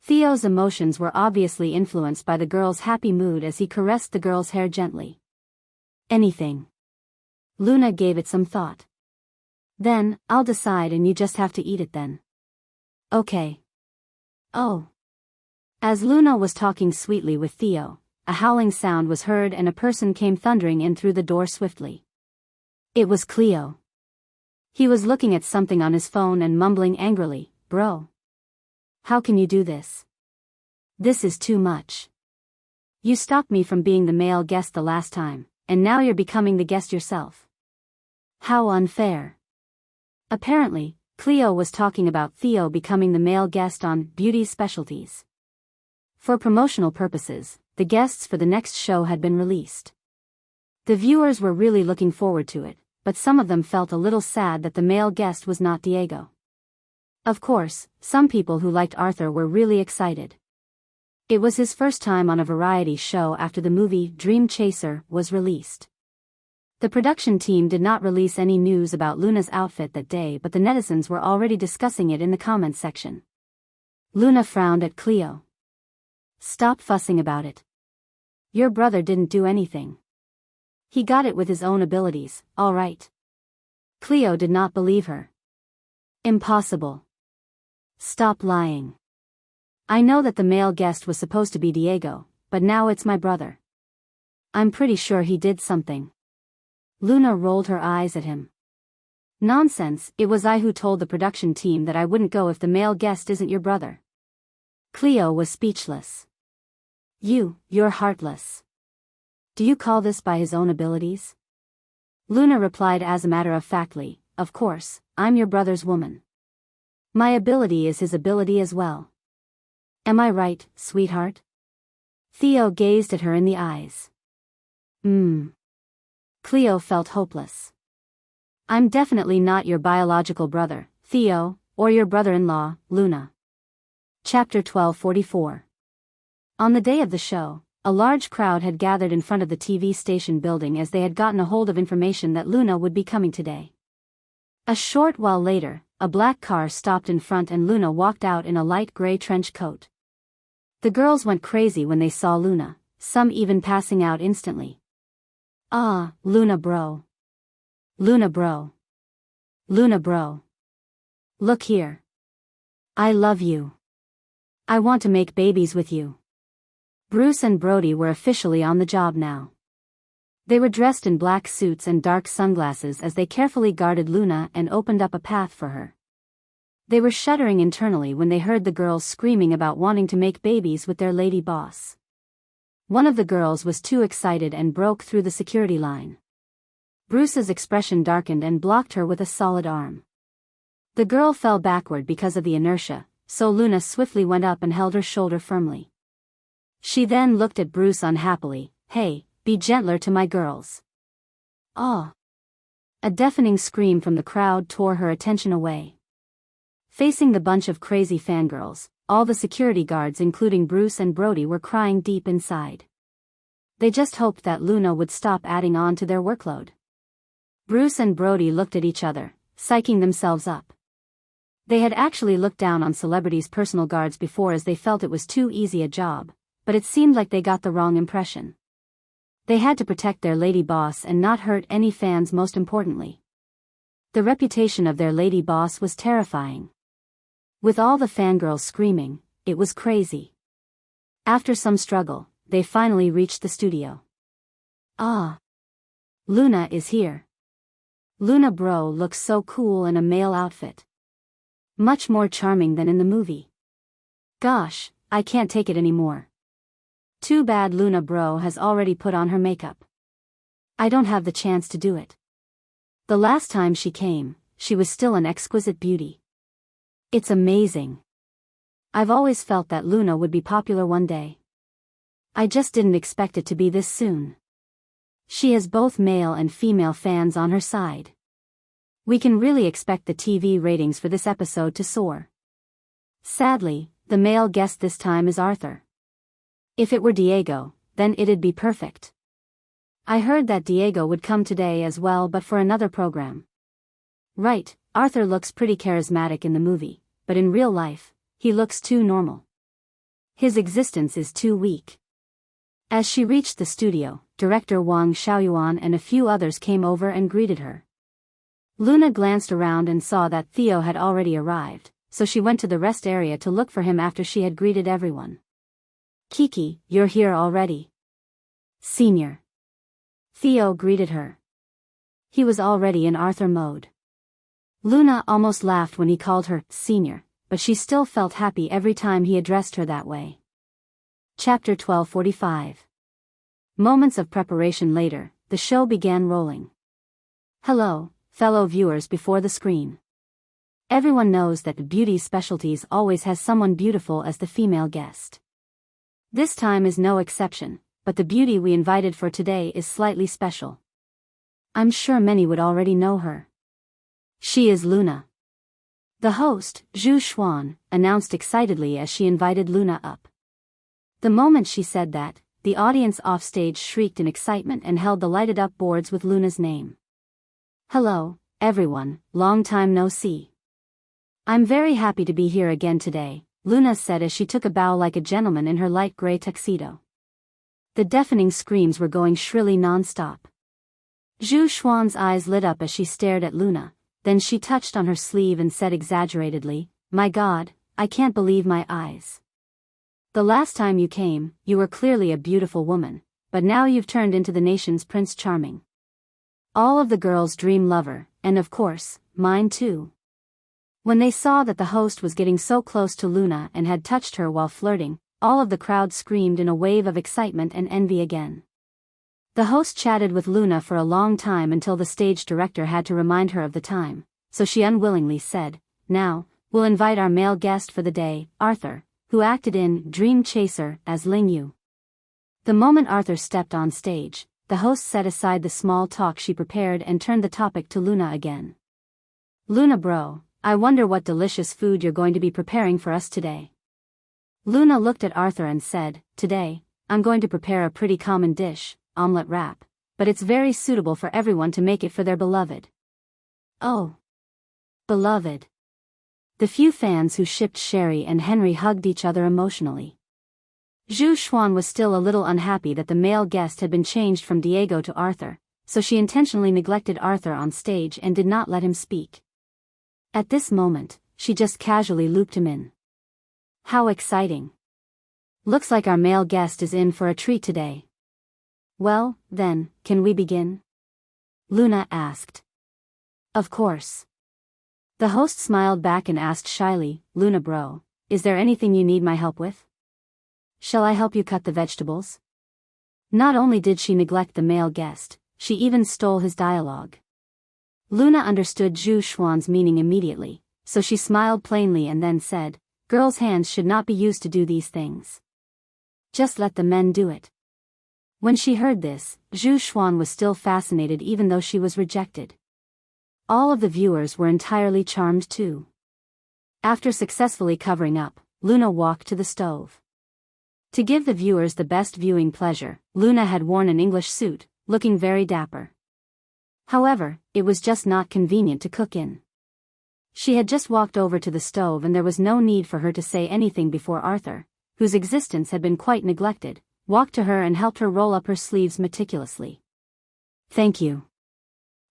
Theo's emotions were obviously influenced by the girl's happy mood as he caressed the girl's hair gently. Anything. Luna gave it some thought. Then, I'll decide and you just have to eat it then. Okay. Oh. As Luna was talking sweetly with Theo, a howling sound was heard and a person came thundering in through the door swiftly. It was Cleo. He was looking at something on his phone and mumbling angrily, Bro. How can you do this? This is too much. You stopped me from being the male guest the last time, and now you're becoming the guest yourself. How unfair. Apparently, Cleo was talking about Theo becoming the male guest on Beauty Specialties. For promotional purposes, the guests for the next show had been released. The viewers were really looking forward to it, but some of them felt a little sad that the male guest was not Diego. Of course, some people who liked Arthur were really excited. It was his first time on a variety show after the movie Dream Chaser was released. The production team did not release any news about Luna's outfit that day, but the netizens were already discussing it in the comments section. Luna frowned at Cleo. Stop fussing about it. Your brother didn't do anything. He got it with his own abilities, all right. Cleo did not believe her. Impossible. Stop lying. I know that the male guest was supposed to be Diego, but now it's my brother. I'm pretty sure he did something. Luna rolled her eyes at him. Nonsense, it was I who told the production team that I wouldn't go if the male guest isn't your brother. Cleo was speechless. You're heartless. Do you call this by his own abilities? Luna replied as a matter of factly, of course, I'm your brother's woman. My ability is his ability as well. Am I right, sweetheart? Theo gazed at her in the eyes. Cleo felt hopeless. I'm definitely not your biological brother, Theo, or your brother-in-law, Luna. Chapter 1244. On the day of the show, a large crowd had gathered in front of the TV station building as they had gotten a hold of information that Luna would be coming today. A short while later, a black car stopped in front and Luna walked out in a light gray trench coat. The girls went crazy when they saw Luna, some even passing out instantly. Ah, Luna bro. Luna bro. Luna bro. Look here. I love you. I want to make babies with you. Bruce and Brody were officially on the job now. They were dressed in black suits and dark sunglasses as they carefully guarded Luna and opened up a path for her. They were shuddering internally when they heard the girls screaming about wanting to make babies with their lady boss. One of the girls was too excited and broke through the security line. Bruce's expression darkened and blocked her with a solid arm. The girl fell backward because of the inertia, so Luna swiftly went up and held her shoulder firmly. She then looked at Bruce unhappily. Hey, be gentler to my girls. Ah! A deafening scream from the crowd tore her attention away. Facing the bunch of crazy fangirls, all the security guards including Bruce and Brody were crying deep inside. They just hoped that Luna would stop adding on to their workload. Bruce and Brody looked at each other, psyching themselves up. They had actually looked down on celebrities' personal guards before as they felt it was too easy a job, but it seemed like they got the wrong impression. They had to protect their lady boss and not hurt any fans most importantly. The reputation of their lady boss was terrifying. With all the fangirls screaming, it was crazy. After some struggle, they finally reached the studio. Ah! Luna is here. Luna bro looks so cool in a male outfit. Much more charming than in the movie. Gosh, I can't take it anymore. Too bad Luna bro has already put on her makeup. I don't have the chance to do it. The last time she came, she was still an exquisite beauty. It's amazing. I've always felt that Luna would be popular one day. I just didn't expect it to be this soon. She has both male and female fans on her side. We can really expect the TV ratings for this episode to soar. Sadly, the male guest this time is Arthur. If it were Diego, then it'd be perfect. I heard that Diego would come today as well, but for another program. Right, Arthur looks pretty charismatic in the movie, but in real life, he looks too normal. His existence is too weak. As she reached the studio, director Wang Xiaoyuan and a few others came over and greeted her. Luna glanced around and saw that Theo had already arrived, so she went to the rest area to look for him after she had greeted everyone. Kiki, you're here already. Senior. Theo greeted her. He was already in Arthur mode. Luna almost laughed when he called her senior, but she still felt happy every time he addressed her that way. Chapter 1245. Moments of preparation later, the show began rolling. Hello, fellow viewers before the screen. Everyone knows that the beauty specialties always has someone beautiful as the female guest. This time is no exception, but the beauty we invited for today is slightly special. I'm sure many would already know her. She is Luna. The host, Zhu Xuan, announced excitedly as she invited Luna up. The moment she said that, the audience offstage shrieked in excitement and held the lighted-up boards with Luna's name. Hello, everyone, long time no see. I'm very happy to be here again today, Luna said as she took a bow like a gentleman in her light gray tuxedo. The deafening screams were going shrilly non-stop. Zhu Xuan's eyes lit up as she stared at Luna, then she touched on her sleeve and said exaggeratedly, "My God, I can't believe my eyes. The last time you came, you were clearly a beautiful woman, but now you've turned into the nation's Prince Charming. All of the girls' dream lover, and of course, mine too." When they saw that the host was getting so close to Luna and had touched her while flirting, all of the crowd screamed in a wave of excitement and envy again. The host chatted with Luna for a long time until the stage director had to remind her of the time, so she unwillingly said, "Now, we'll invite our male guest for the day, Arthur, who acted in Dream Chaser as Ling Yu." The moment Arthur stepped on stage, the host set aside the small talk she prepared and turned the topic to Luna again. "Luna bro, I wonder what delicious food you're going to be preparing for us today." Luna looked at Arthur and said, "Today, I'm going to prepare a pretty common dish, omelette wrap, but it's very suitable for everyone to make it for their beloved." "Oh. Beloved." The few fans who shipped Sherry and Henry hugged each other emotionally. Zhu Xuan was still a little unhappy that the male guest had been changed from Diego to Arthur, so she intentionally neglected Arthur on stage and did not let him speak. At this moment, she just casually looped him in. "How exciting. Looks like our male guest is in for a treat today." "Well, then, can we begin?" Luna asked. "Of course." The host smiled back and asked shyly, "Luna bro, is there anything you need my help with? Shall I help you cut the vegetables?" Not only did she neglect the male guest, she even stole his dialogue. Luna understood Zhu Xuan's meaning immediately, so she smiled plainly and then said, "Girls' hands should not be used to do these things. Just let the men do it." When she heard this, Zhu Xuan was still fascinated even though she was rejected. All of the viewers were entirely charmed too. After successfully covering up, Luna walked to the stove. To give the viewers the best viewing pleasure, Luna had worn an English suit, looking very dapper. However, it was just not convenient to cook in. She had just walked over to the stove and there was no need for her to say anything before Arthur, whose existence had been quite neglected, walked to her and helped her roll up her sleeves meticulously. "Thank you."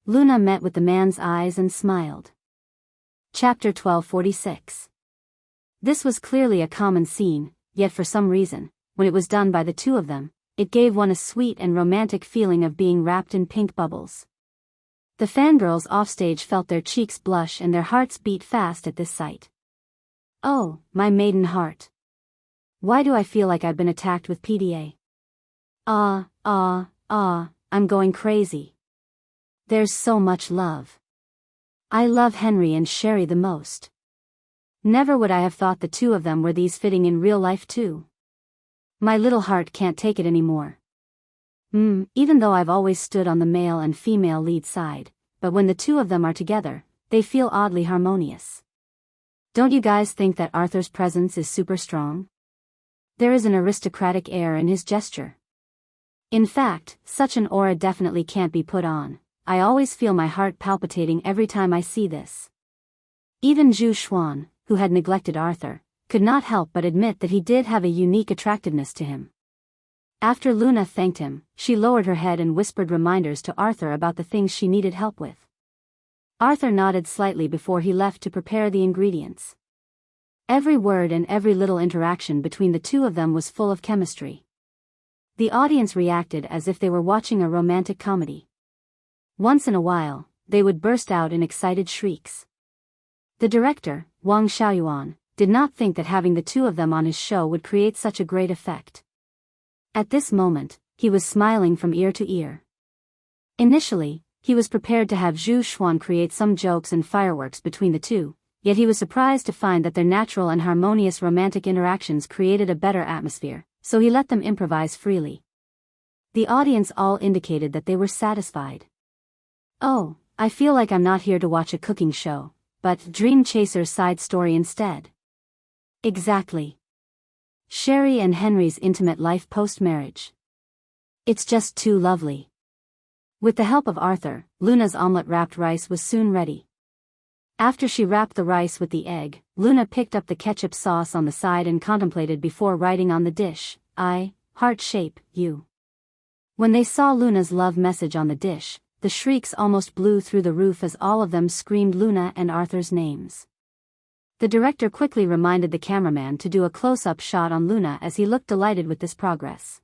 Luna met with the man's eyes and smiled. Chapter 1246. This was clearly a common scene, yet for some reason, when it was done by the two of them, it gave one a sweet and romantic feeling of being wrapped in pink bubbles. The fangirls offstage felt their cheeks blush and their hearts beat fast at this sight. "Oh, my maiden heart. Why do I feel like I've been attacked with PDA? I'm going crazy. There's so much love. I love Henry and Sherry the most. Never would I have thought the two of them were these fitting in real life too. My little heart can't take it anymore. Even though I've always stood on the male and female lead side, but when the two of them are together, they feel oddly harmonious. Don't you guys think that Arthur's presence is super strong? There is an aristocratic air in his gesture. In fact, such an aura definitely can't be put on. I always feel my heart palpitating every time I see this." Even Zhu Xuan, who had neglected Arthur, could not help but admit that he did have a unique attractiveness to him. After Luna thanked him, she lowered her head and whispered reminders to Arthur about the things she needed help with. Arthur nodded slightly before he left to prepare the ingredients. Every word and every little interaction between the two of them was full of chemistry. The audience reacted as if they were watching a romantic comedy. Once in a while, they would burst out in excited shrieks. The director, Wang Xiaoyuan, did not think that having the two of them on his show would create such a great effect. At this moment, he was smiling from ear to ear. Initially, he was prepared to have Zhu Xuan create some jokes and fireworks between the two, yet he was surprised to find that their natural and harmonious romantic interactions created a better atmosphere, so he let them improvise freely. The audience all indicated that they were satisfied. "Oh, I feel like I'm not here to watch a cooking show, but Dream Chaser's side story instead." Exactly. Sherry and Henry's intimate life post-marriage. It's just too lovely. With the help of Arthur, Luna's omelette-wrapped rice was soon ready. After she wrapped the rice with the egg, Luna picked up the ketchup sauce on the side and contemplated before writing on the dish, I, heart shape, you. When they saw Luna's love message on the dish, the shrieks almost blew through the roof as all of them screamed Luna and Arthur's names. The director quickly reminded the cameraman to do a close-up shot on Luna as he looked delighted with this progress.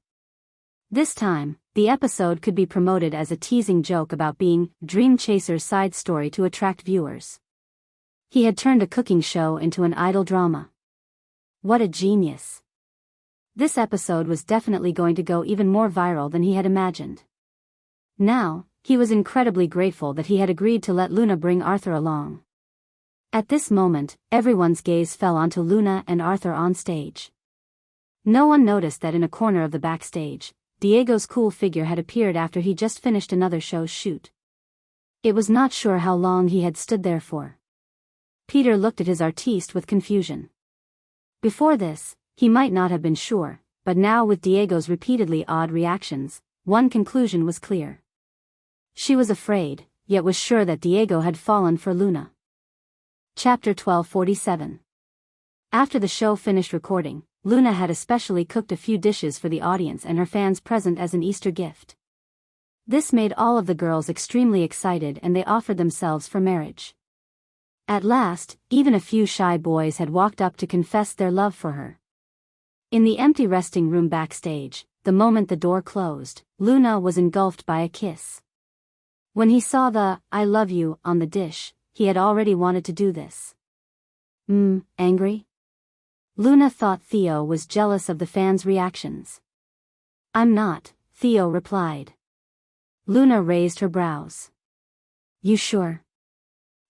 This time, the episode could be promoted as a teasing joke about being Dream Chaser's side story to attract viewers. He had turned a cooking show into an idol drama. What a genius. This episode was definitely going to go even more viral than he had imagined. Now, he was incredibly grateful that he had agreed to let Luna bring Arthur along. At this moment, everyone's gaze fell onto Luna and Arthur on stage. No one noticed that in a corner of the backstage, Diego's cool figure had appeared after he just finished another show's shoot. It was not sure how long he had stood there for. Peter looked at his artiste with confusion. Before this, he might not have been sure, but now with Diego's repeatedly odd reactions, one conclusion was clear. She was afraid, yet was sure that Diego had fallen for Luna. Chapter 1247. After the show finished recording, Luna had especially cooked a few dishes for the audience and her fans present as an Easter gift. This made all of the girls extremely excited and they offered themselves for marriage. At last, even a few shy boys had walked up to confess their love for her. In the empty resting room backstage, the moment the door closed, Luna was engulfed by a kiss. When he saw the "I love you" on the dish, he had already wanted to do this. Angry? Luna thought Theo was jealous of the fans' reactions. I'm not, Theo replied. Luna raised her brows. You sure?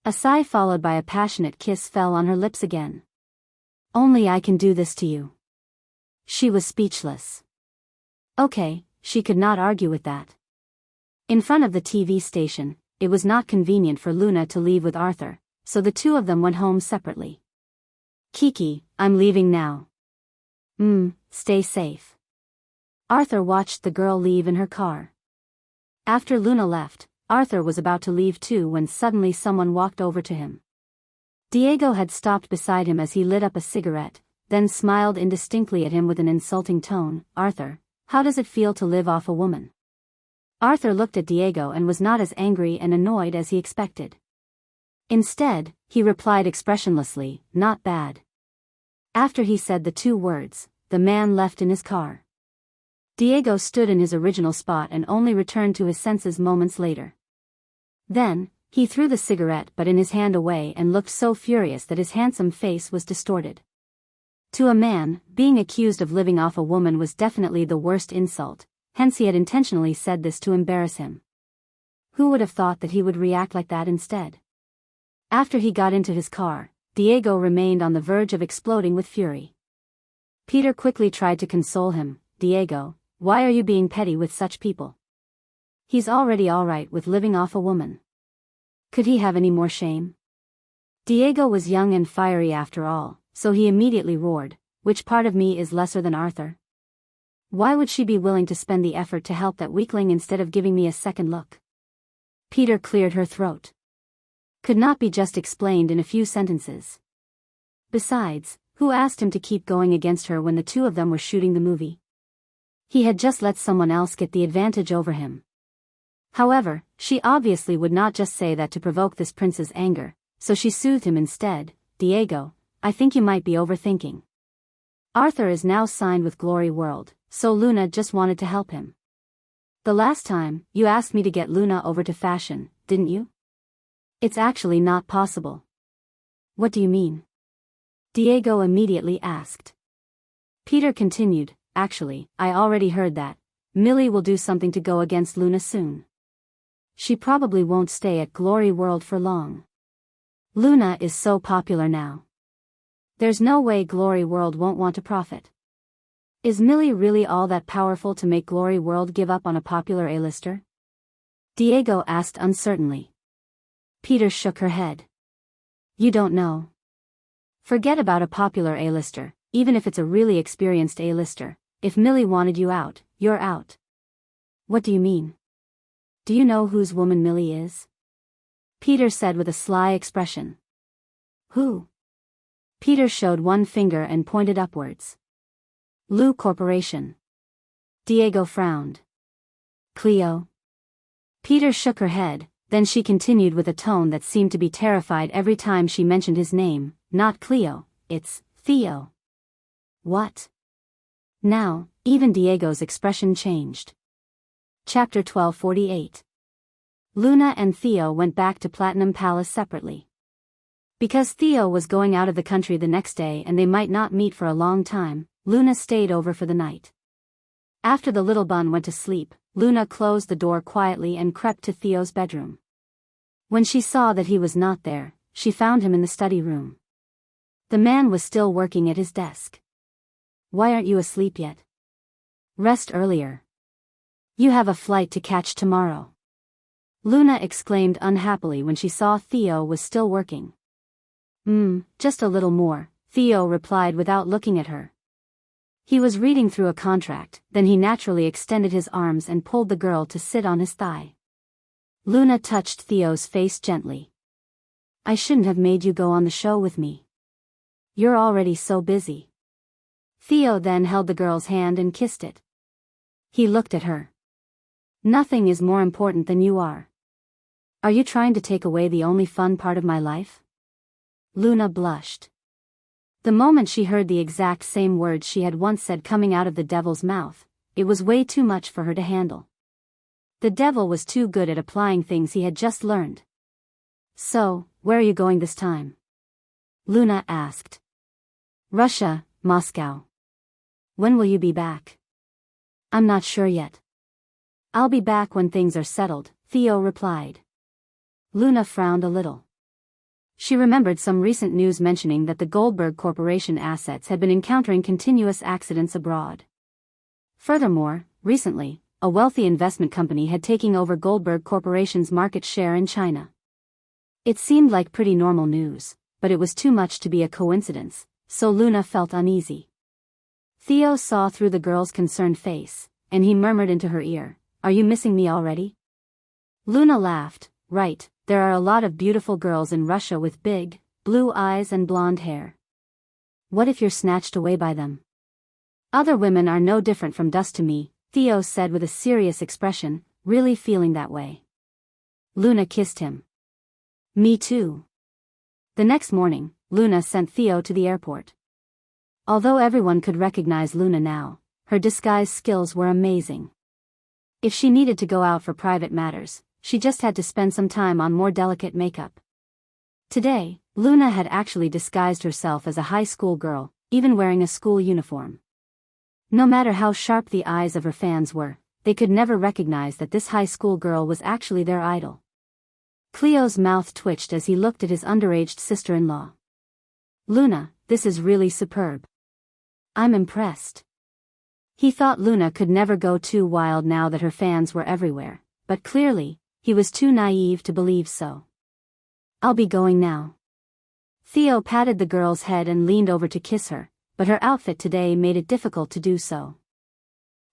A sigh followed by a passionate kiss fell on her lips again. Only I can do this to you. She was speechless. Okay, she could not argue with that. In front of the TV station, it was not convenient for Luna to leave with Arthur, so the two of them went home separately. Kiki, I'm leaving now. Stay safe. Arthur watched the girl leave in her car. After Luna left, Arthur was about to leave too when suddenly someone walked over to him. Diego had stopped beside him as he lit up a cigarette, then smiled indistinctly at him with an insulting tone. Arthur, how does it feel to live off a woman? Arthur looked at Diego and was not as angry and annoyed as he expected. Instead, he replied expressionlessly, not bad. After he said the two words, the man left in his car. Diego stood in his original spot and only returned to his senses moments later. Then, he threw the cigarette butt in his hand away and looked so furious that his handsome face was distorted. To a man, being accused of living off a woman was definitely the worst insult, hence he had intentionally said this to embarrass him. Who would have thought that he would react like that instead? After he got into his car, Diego remained on the verge of exploding with fury. Peter quickly tried to console him. Diego, why are you being petty with such people? He's already alright with living off a woman. Could he have any more shame? Diego was young and fiery after all, so he immediately roared, which part of me is lesser than Arthur? Why would she be willing to spend the effort to help that weakling instead of giving me a second look? Peter cleared her throat. Could not be just explained in a few sentences. Besides, who asked him to keep going against her when the two of them were shooting the movie? He had just let someone else get the advantage over him. However, she obviously would not just say that to provoke this prince's anger, so she soothed him instead. Diego, I think you might be overthinking. Arthur is now signed with Glory World, so Luna just wanted to help him. The last time, you asked me to get Luna over to fashion, didn't you? It's actually not possible. What do you mean? Diego immediately asked. Peter continued, actually, I already heard that. Millie will do something to go against Luna soon. She probably won't stay at Glory World for long. Luna is so popular now. There's no way Glory World won't want to profit. Is Millie really all that powerful to make Glory World give up on a popular A-lister? Diego asked uncertainly. Peter shook her head. You don't know. Forget about a popular A-lister, even if it's a really experienced A-lister. If Millie wanted you out, you're out. What do you mean? Do you know whose woman Millie is? Peter said with a sly expression. Who? Peter showed one finger and pointed upwards. Lu Corporation. Diego frowned. Cleo? Peter shook her head, then she continued with a tone that seemed to be terrified every time she mentioned his name. Not Cleo, it's Theo. What? Now, even Diego's expression changed. Chapter 1248. Luna and Theo went back to Platinum Palace separately. Because Theo was going out of the country the next day and they might not meet for a long time, Luna stayed over for the night. After the little bun went to sleep, Luna closed the door quietly and crept to Theo's bedroom. When she saw that he was not there, she found him in the study room. The man was still working at his desk. Why aren't you asleep yet? Rest earlier. You have a flight to catch tomorrow. Luna exclaimed unhappily when she saw Theo was still working. Just a little more, Theo replied without looking at her. He was reading through a contract, then he naturally extended his arms and pulled the girl to sit on his thigh. Luna touched Theo's face gently. I shouldn't have made you go on the show with me. You're already so busy. Theo then held the girl's hand and kissed it. He looked at her. Nothing is more important than you are. Are you trying to take away the only fun part of my life? Luna blushed. The moment she heard the exact same words she had once said coming out of the devil's mouth, it was way too much for her to handle. The devil was too good at applying things he had just learned. So, where are you going this time? Luna asked. Russia, Moscow. When will you be back? I'm not sure yet. I'll be back when things are settled, Theo replied. Luna frowned a little. She remembered some recent news mentioning that the Goldberg Corporation assets had been encountering continuous accidents abroad. Furthermore, recently, a wealthy investment company had taken over Goldberg Corporation's market share in China. It seemed like pretty normal news, but it was too much to be a coincidence, so Luna felt uneasy. Theo saw through the girl's concerned face, and he murmured into her ear, Are you missing me already? Luna laughed. Right, there are a lot of beautiful girls in Russia with big, blue eyes and blonde hair. What if you're snatched away by them? Other women are no different from dust to me, Theo said with a serious expression, really feeling that way. Luna kissed him. Me too. The next morning, Luna sent Theo to the airport. Although everyone could recognize Luna now, her disguise skills were amazing. If she needed to go out for private matters, she just had to spend some time on more delicate makeup. Today, Luna had actually disguised herself as a high school girl, even wearing a school uniform. No matter how sharp the eyes of her fans were, they could never recognize that this high school girl was actually their idol. Cleo's mouth twitched as he looked at his underage sister-in-law. Luna, this is really superb. I'm impressed. He thought Luna could never go too wild now that her fans were everywhere, but clearly, he was too naive to believe so. I'll be going now. Theo patted the girl's head and leaned over to kiss her, but her outfit today made it difficult to do so.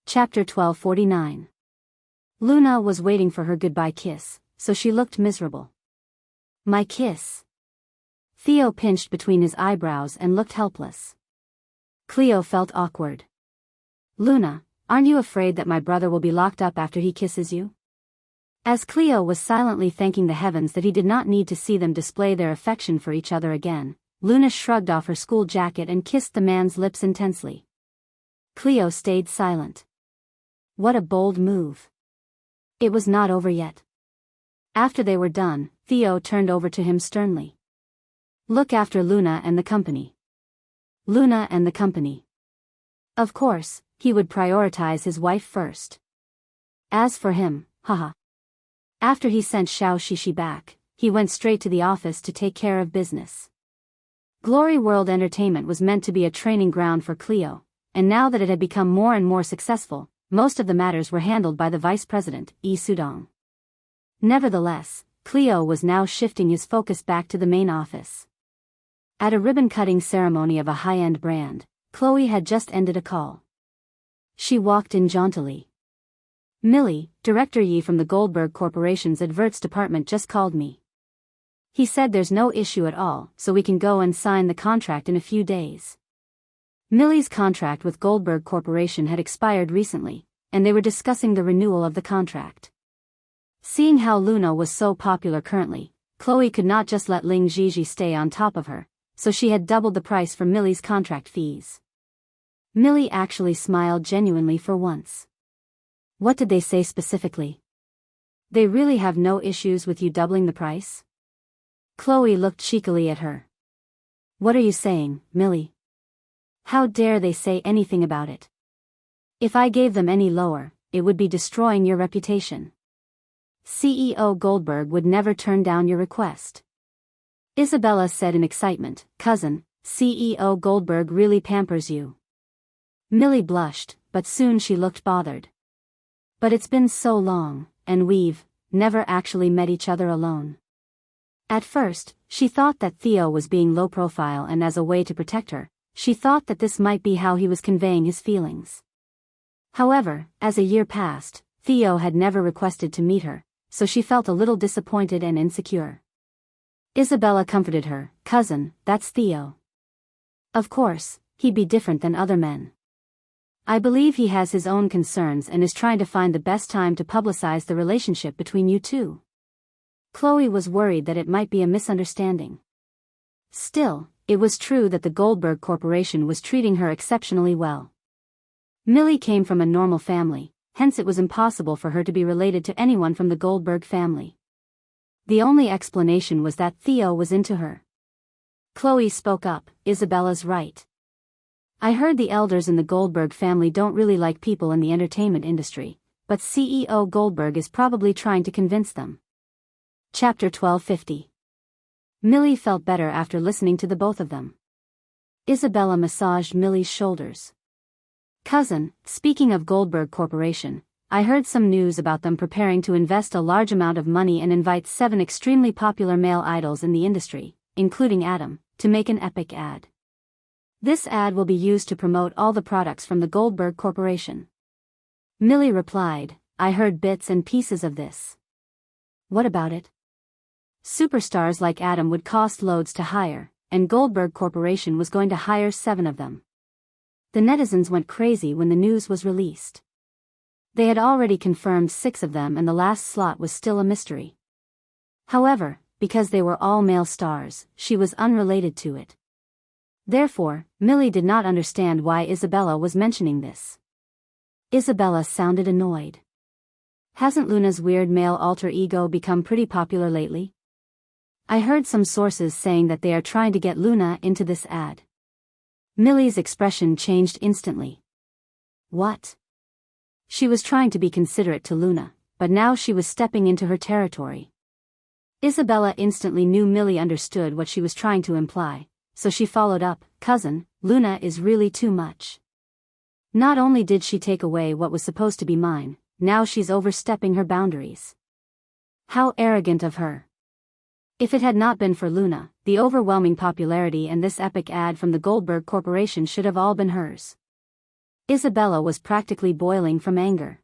Chapter 1249. Luna was waiting for her goodbye kiss, so she looked miserable. My kiss. Theo pinched between his eyebrows and looked helpless. Cleo felt awkward. Luna, aren't you afraid that my brother will be locked up after he kisses you? As Cleo was silently thanking the heavens that he did not need to see them display their affection for each other again, Luna shrugged off her school jacket and kissed the man's lips intensely. Cleo stayed silent. What a bold move. It was not over yet. After they were done, Theo turned over to him sternly. Look after Luna and the company. Luna and the company. Of course, he would prioritize his wife first. As for him, haha. After he sent Xiao Shishi back, he went straight to the office to take care of business. Glory World Entertainment was meant to be a training ground for Cleo, and now that it had become more and more successful, most of the matters were handled by the vice president, Yi Sudong. Nevertheless, Cleo was now shifting his focus back to the main office. At a ribbon-cutting ceremony of a high-end brand, Chloe had just ended a call. She walked in jauntily. Millie, Director Yi from the Goldberg Corporation's adverts department just called me. He said there's no issue at all, so we can go and sign the contract in a few days. Millie's contract with Goldberg Corporation had expired recently, and they were discussing the renewal of the contract. Seeing how Luna was so popular currently, Chloe could not just let Ling Gigi stay on top of her, so she had doubled the price for Millie's contract fees. Millie actually smiled genuinely for once. What did they say specifically? They really have no issues with you doubling the price? Chloe looked cheekily at her. What are you saying, Millie? How dare they say anything about it? If I gave them any lower, it would be destroying your reputation. CEO Goldberg would never turn down your request. Isabella said in excitement, Cousin, CEO Goldberg really pampers you. Millie blushed, but soon she looked bothered. But it's been so long, and we've never actually met each other alone. At first, she thought that Theo was being low profile, and as a way to protect her, she thought that this might be how he was conveying his feelings. However, as a year passed, Theo had never requested to meet her, so she felt a little disappointed and insecure. Isabella comforted her, Cousin, that's Theo. Of course, he'd be different than other men. I believe he has his own concerns and is trying to find the best time to publicize the relationship between you two. Chloe was worried that it might be a misunderstanding. Still, it was true that the Goldberg Corporation was treating her exceptionally well. Millie came from a normal family, hence it was impossible for her to be related to anyone from the Goldberg family. The only explanation was that Theo was into her. Chloe spoke up, Isabella's right. I heard the elders in the Goldberg family don't really like people in the entertainment industry, but CEO Goldberg is probably trying to convince them. Chapter 1250. Millie felt better after listening to the both of them. Isabella massaged Millie's shoulders. Cousin, speaking of Goldberg Corporation, I heard some news about them preparing to invest a large amount of money and invite 7 extremely popular male idols in the industry, including Adam, to make an epic ad. This ad will be used to promote all the products from the Goldberg Corporation. Millie replied, I heard bits and pieces of this. What about it? Superstars like Adam would cost loads to hire, and Goldberg Corporation was going to hire 7 of them. The netizens went crazy when the news was released. They had already confirmed 6 of them, and the last slot was still a mystery. However, because they were all male stars, she was unrelated to it. Therefore, Millie did not understand why Isabella was mentioning this. Isabella sounded annoyed. Hasn't Luna's weird male alter ego become pretty popular lately? I heard some sources saying that they are trying to get Luna into this ad. Millie's expression changed instantly. What? She was trying to be considerate to Luna, but now she was stepping into her territory. Isabella instantly knew Millie understood what she was trying to imply, so she followed up, Cousin, Luna is really too much. Not only did she take away what was supposed to be mine, now she's overstepping her boundaries. How arrogant of her. If it had not been for Luna, the overwhelming popularity and this epic ad from the Goldberg Corporation should have all been hers. Isabella was practically boiling from anger.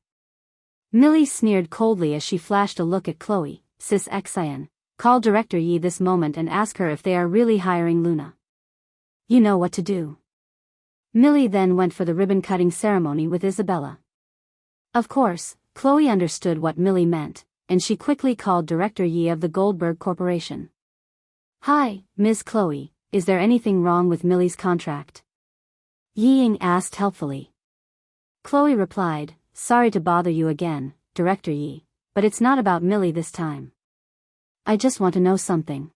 Millie sneered coldly as she flashed a look at Chloe, Sis Xian, call Director Yi this moment and ask her if they are really hiring Luna. You know what to do. Millie then went for the ribbon-cutting ceremony with Isabella. Of course, Chloe understood what Millie meant, and she quickly called Director Yi of the Goldberg Corporation. Hi, Ms. Chloe, is there anything wrong with Millie's contract? Yi Ying asked helpfully. Chloe replied, Sorry to bother you again, Director Yi, but it's not about Millie this time. I just want to know something.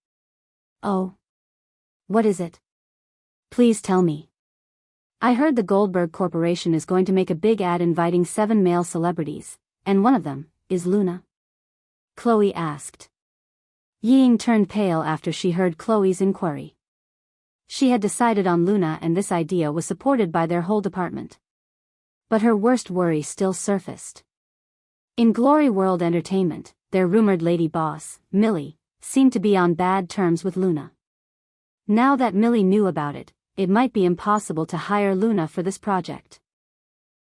Oh? What is it? Please tell me. I heard the Goldberg Corporation is going to make a big ad inviting 7 male celebrities, and one of them is Luna. Chloe asked. Yi Ying turned pale after she heard Chloe's inquiry. She had decided on Luna, and this idea was supported by their whole department. But her worst worry still surfaced. In Glory World Entertainment, their rumored lady boss, Millie, seemed to be on bad terms with Luna. Now that Millie knew about it, it might be impossible to hire Luna for this project.